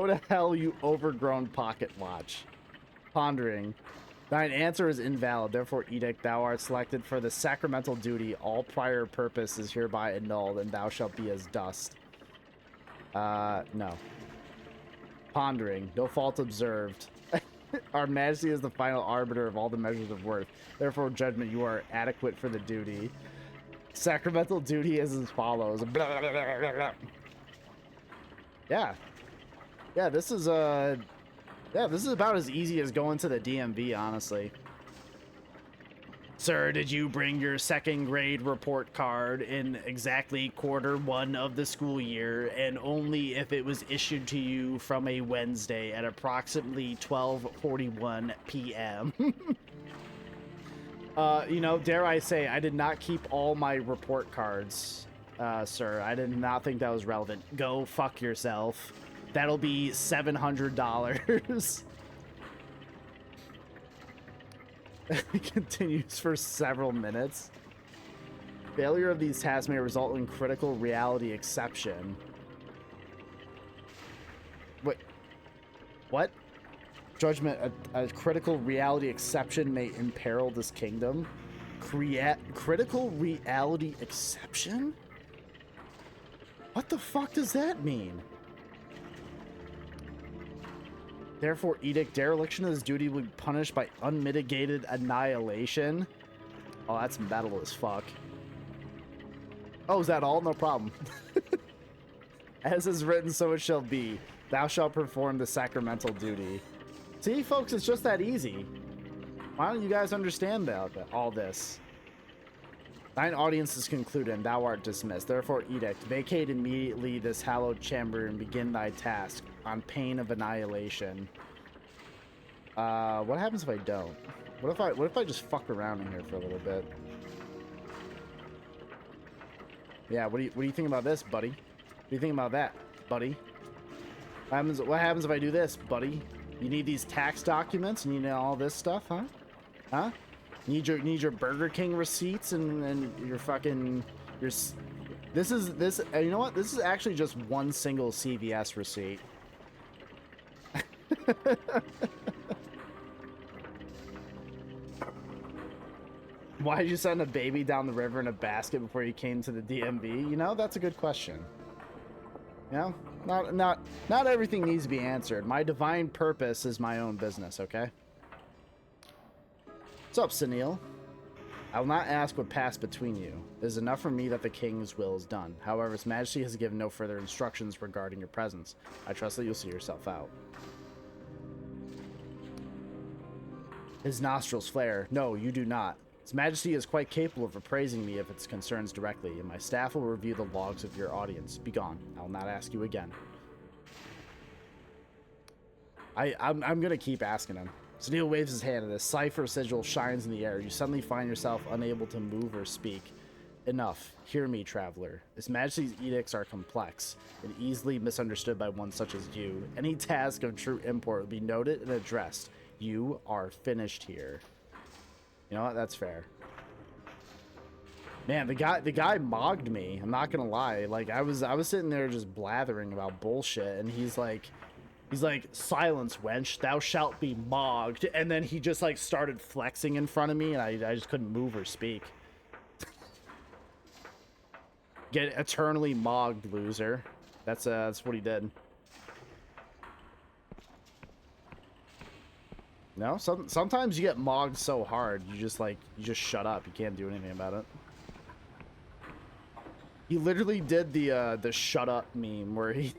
to hell, you overgrown pocket watch. Pondering. Thine answer is invalid, therefore edict, thou art selected for the sacramental duty. All prior purpose is hereby annulled, and thou shalt be as dust. No. Pondering. No fault observed. Our Majesty is the final arbiter of all the measures of worth. Therefore, judgment, you are adequate for the duty. Sacramental duty is as follows. Blah, blah, blah, blah, blah. Yeah. Yeah, this is about as easy as going to the DMV, honestly. Sir, did you bring your second grade report card in exactly Q1 of the school year, and only if it was issued to you from a Wednesday at approximately 12:41 p.m.? You know, dare I say, I did not keep all my report cards, sir. I did not think that was relevant. Go fuck yourself. That'll be $700. It continues for several minutes. Failure of these tasks may result in critical reality exception. Wait. What? Judgment, a critical reality exception may imperil this kingdom? Critical reality exception? What the fuck does that mean? Therefore, edict, dereliction of this duty will be punished by unmitigated annihilation. Oh, that's metal as fuck. Oh, is that all? No problem. As is written, so it shall be. Thou shalt perform the sacramental duty. See, folks, it's just that easy. Why don't you guys understand all this? Thine audience is concluded, and thou art dismissed. Therefore, edict, vacate immediately this hallowed chamber and begin thy task, on pain of annihilation. What happens if I don't? What if I just fuck around in here for a little bit? Yeah, what do you think about this, buddy? What do you think about that, buddy? What happens if I do this, buddy? You need these tax documents? You need all this stuff, huh? Huh? Need your Burger King receipts and your fucking this you know what? This is actually just one single CVS receipt. Why did you send a baby down the river in a basket before you came to the DMV? You know, that's a good question. You know, not everything needs to be answered. My divine purpose is my own business, okay? What's up, Sunil? I will not ask what passed between you. It is enough for me that the king's will is done. However, His Majesty has given no further instructions regarding your presence. I trust that you'll see yourself out. His nostrils flare. No, you do not. His Majesty is quite capable of appraising me if it concerns directly, and my staff will review the logs of your audience. Begone. I will not ask you again. I'm gonna keep asking him. Sunil waves his hand, and a cipher sigil shines in the air. You suddenly find yourself unable to move or speak. Enough. Hear me, traveler. His Majesty's edicts are complex and easily misunderstood by one such as you. Any task of true import will be noted and addressed. You are finished here. You know what? That's fair. Man, the guy mogged me. I'm not gonna lie. Like I was sitting there just blathering about bullshit, and he's like, silence, wench. Thou shalt be mogged. And then he just like started flexing in front of me, and I just couldn't move or speak. Get eternally mogged, loser. That's what he did. No, sometimes you get mogged so hard, you just shut up. You can't do anything about it. He literally did the shut up meme where he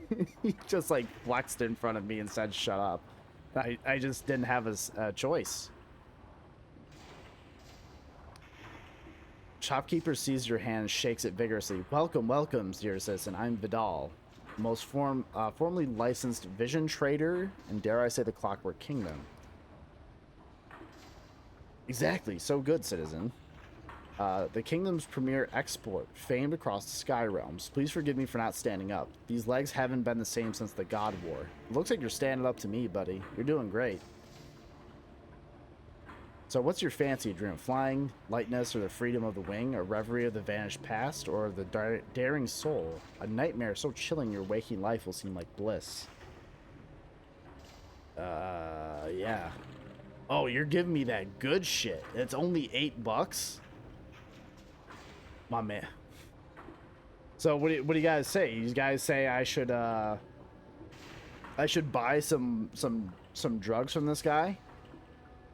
just like flexed in front of me and said shut up. I just didn't have a choice. Shopkeeper sees your hand and shakes it vigorously. Welcome, welcome, dear citizen. I'm Vidal, most formally licensed vision trader, and dare I say the Clockwork Kingdom. Exactly, so good, citizen. The kingdom's premier export, famed across the sky realms. Please forgive me for not standing up. These legs haven't been the same since the God War. It looks like you're standing up to me, buddy. You're doing great. So what's your fancy? Dream of flying, lightness, or the freedom of the wing, a reverie of the vanished past, or the daring soul? A nightmare so chilling your waking life will seem like bliss. Yeah. Oh, you're giving me that good shit. It's only $8? My man. So what do you guys say? You guys say I should buy some drugs from this guy?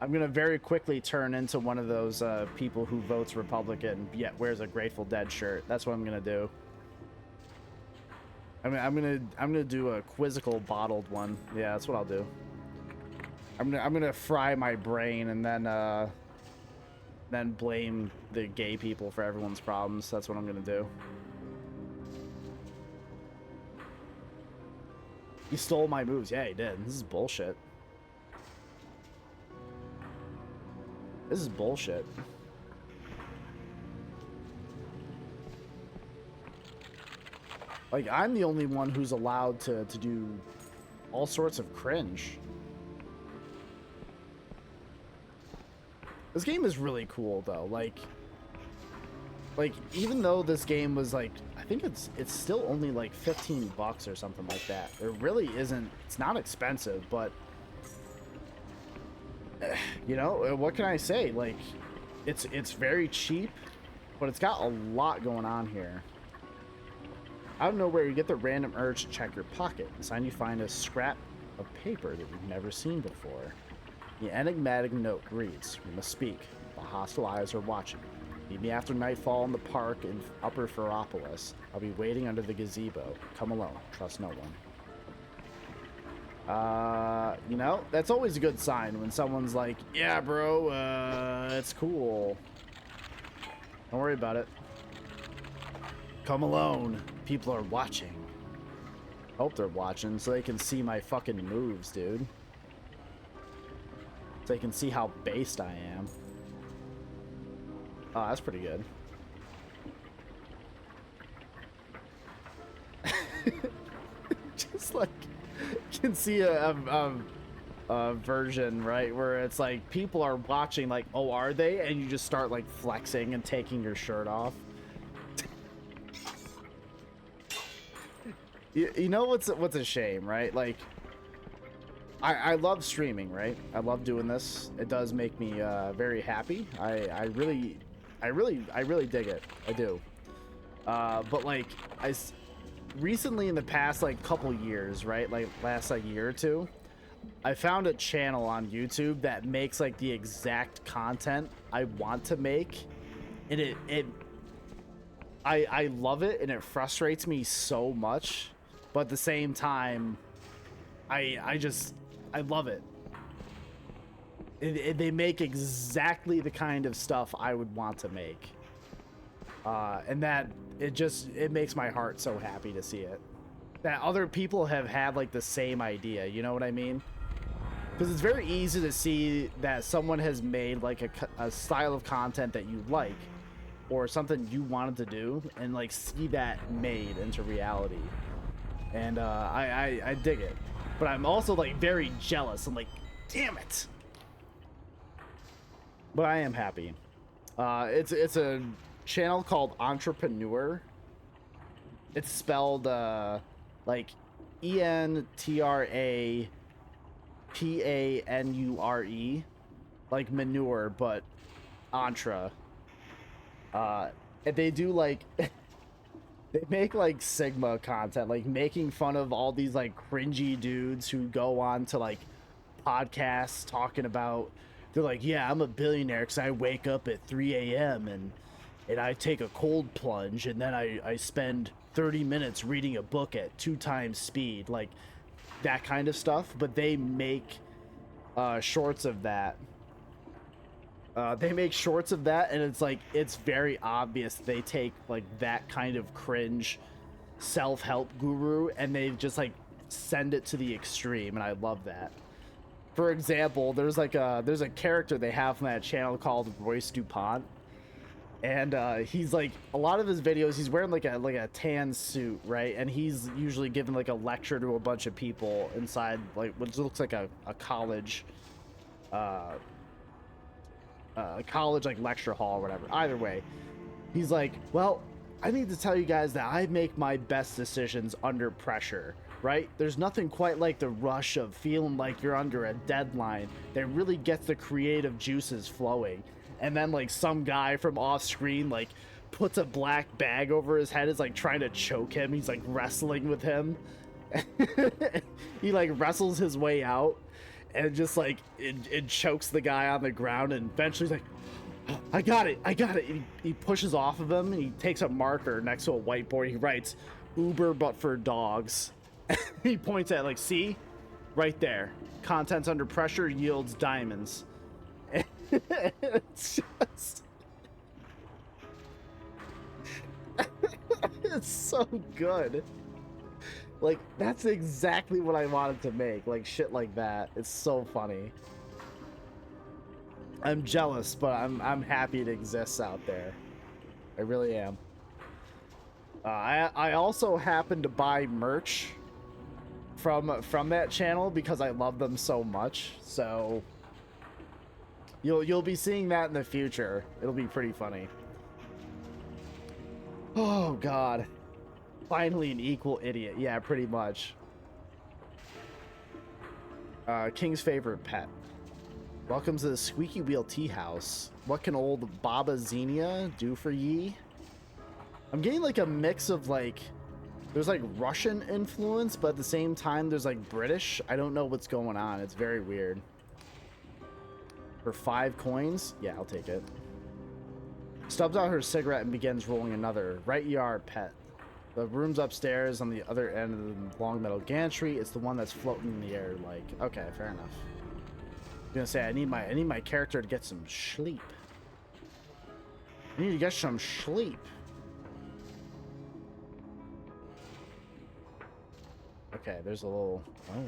I'm gonna very quickly turn into one of those people who votes Republican yet wears a Grateful Dead shirt. That's what I'm gonna do. I'm gonna do a quizzical bottled one. Yeah, that's what I'll do. I'm gonna fry my brain and then blame the gay people for everyone's problems. That's what I'm gonna do. He stole my moves. Yeah, he did. This is bullshit. This is bullshit. Like, I'm the only one who's allowed to do all sorts of cringe. This game is really cool though. Like even though this game was like, I think it's still only like $15 or something like that. It really isn't. It's not expensive, but you know, what can I say? Like, it's very cheap, but it's got a lot going on here. Out of nowhere, you get the random urge to check your pocket. Inside, you find a scrap of paper that you've never seen before. The enigmatic note reads, "We must speak. The hostile eyes are watching. Meet me after nightfall in the park in Upper Ferropolis. I'll be waiting under the gazebo. Come alone. Trust no one." You know, that's always a good sign when someone's like, "Yeah, bro, it's cool. Don't worry about it. Come alone. People are watching." Hope they're watching so they can see my fucking moves, dude. so they can see how based I am. Oh, that's pretty good. Just like, you can see a version, right, where it's like people are watching like, oh, are they? And you just start like flexing and taking your shirt off. You know what's a shame, right? Like, I love streaming, right? I love doing this. It does make me very happy. I really dig it. I do. But like, recently in the past like couple years, right? Like last like year or two, I found a channel on YouTube that makes like the exact content I want to make, and I love it, and it frustrates me so much, but at the same time, I love it. They make exactly the kind of stuff I would want to make, and that it makes my heart so happy to see it. That other people have had like the same idea, you know what I mean? Because it's very easy to see that someone has made like a style of content that you like, or something you wanted to do, and like see that made into reality. And I dig it, but I'm also like very jealous. I'm like, damn it. But I am happy. It's a channel called Entrepreneur. It's spelled like ENTRAPANURE, like manure, but Entre. And they do like they make like Sigma content, like making fun of all these like cringy dudes who go on to like podcasts talking about, they're like, yeah, I'm a billionaire because I wake up at 3 a.m. and I take a cold plunge, and then I spend 30 minutes reading a book at 2 times speed, like that kind of stuff. But they make shorts of that. They make shorts of that, and it's like, it's very obvious they take like that kind of cringe self-help guru and they just like send it to the extreme, and I love that. For example, there's a character they have from that channel called Royce DuPont, and he's like, a lot of his videos he's wearing like a tan suit, right? And he's usually giving like a lecture to a bunch of people inside like what looks like a college college like lecture hall or whatever. Either way, he's like, well, I need to tell you guys that I make my best decisions under pressure, right? There's nothing quite like the rush of feeling like you're under a deadline that really gets the creative juices flowing. And then like some guy from off screen like puts a black bag over his head, is like trying to choke him. He's like wrestling with him. He like wrestles his way out, and just like it chokes the guy on the ground, and eventually he's like, I got it. He pushes off of him, and he takes a marker next to a whiteboard. He writes, Uber but for dogs. He points at like, see? Right there. Contents under pressure yields diamonds. It's just... It's so good. Like, that's exactly what I wanted to make. Like, shit like that. It's so funny. I'm jealous, but I'm happy it exists out there. I really am. I also happen to buy merch from that channel because I love them so much. So you'll be seeing that in the future. It'll be pretty funny. Oh God. Finally an equal idiot. Yeah, pretty much. King's favorite pet. Welcome to the Squeaky Wheel Tea House. What can old Baba Xenia do for ye? I'm getting like a mix of like, there's like Russian influence, but at the same time there's like British. I don't know what's going on. It's very weird. For 5 coins? Yeah, I'll take it. Stubs out her cigarette and begins rolling another. Right you are, pet. The room's upstairs on the other end of the long metal gantry. It's the one that's floating in the air. Like, okay, fair enough. I'm gonna say I need my character to get some sleep. I need to get some sleep. Okay, there's a little... Oh.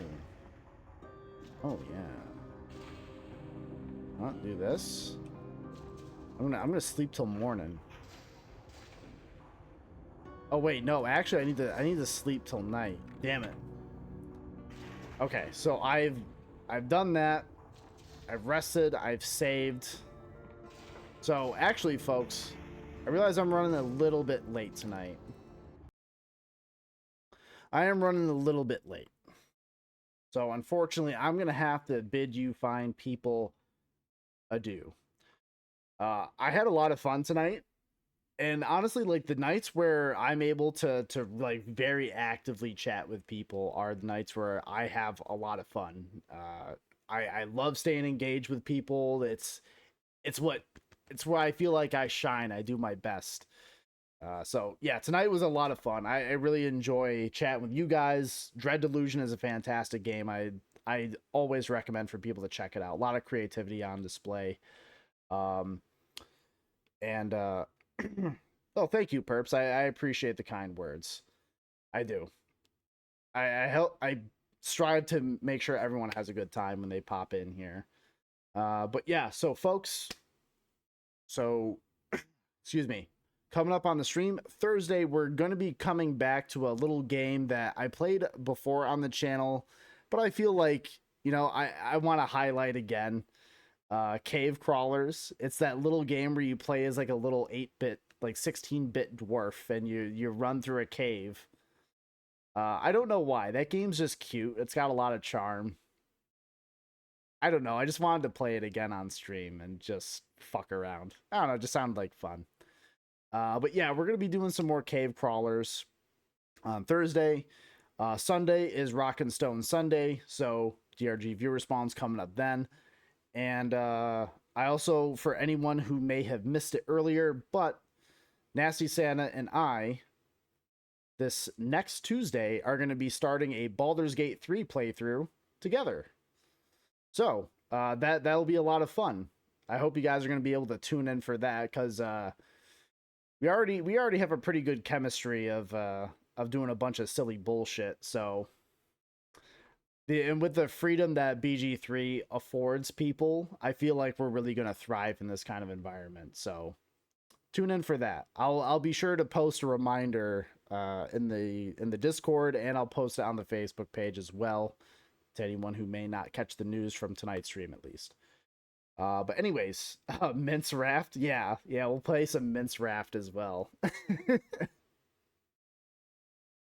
Oh, yeah. I'll do this. I'm gonna sleep till morning. Oh wait, no, actually I need to sleep till night. Damn it. Okay, so I've done that. I've rested, I've saved. So actually, folks, I realize I'm running a little bit late tonight. I am running a little bit late. So unfortunately, I'm gonna have to bid you fine people adieu. I had a lot of fun tonight. And honestly, like the nights where I'm able to like very actively chat with people are the nights where I have a lot of fun. I love staying engaged with people. It's where I feel like I shine. I do my best. So yeah, tonight was a lot of fun. I really enjoy chatting with you guys. Dread Delusion is a fantastic game. I always recommend for people to check it out. A lot of creativity on display. And oh, thank you, Perps. I appreciate the kind words. I do. I strive to make sure everyone has a good time when they pop in here. But yeah, so folks, excuse me. Coming up on the stream Thursday, we're going to be coming back to a little game that I played before on the channel, but I feel like, I want to highlight again. Cave Crawlers. It's that little game where you play as like a little 8-bit, like 16-bit dwarf, and you run through a cave. I don't know why. That game's just cute. It's got a lot of charm. I don't know. I just wanted to play it again on stream and just fuck around. I don't know. It just sounded like fun. But yeah, we're going to be doing some more Cave Crawlers on Thursday. Sunday is Rock and Stone Sunday, so DRG viewer spawns coming up then. And I also, for anyone who may have missed it earlier, but Nasty Santa and I, this next Tuesday, are going to be starting a Baldur's Gate 3 playthrough together. So that'll be a lot of fun. I hope you guys are going to be able to tune in for that, because we already have a pretty good chemistry of doing a bunch of silly bullshit. So. And with the freedom that BG3 affords people, I feel like we're really going to thrive in this kind of environment. So tune in for that. I'll be sure to post a reminder in the Discord, and I'll post it on the Facebook page as well to anyone who may not catch the news from tonight's stream at least. But anyways, Mince Raft. Yeah, we'll play some Mince Raft as well.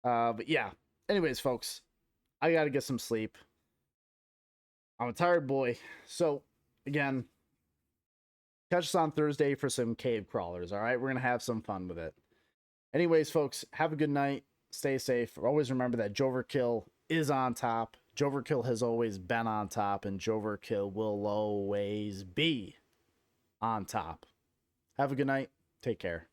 But yeah. Anyways, folks, I gotta get some sleep. I'm a tired boy. So, again, catch us on Thursday for some Cave Crawlers, all right? We're going to have some fun with it. Anyways, folks, have a good night. Stay safe. Always remember that j0everkill is on top. j0everkill has always been on top, and j0everkill will always be on top. Have a good night. Take care.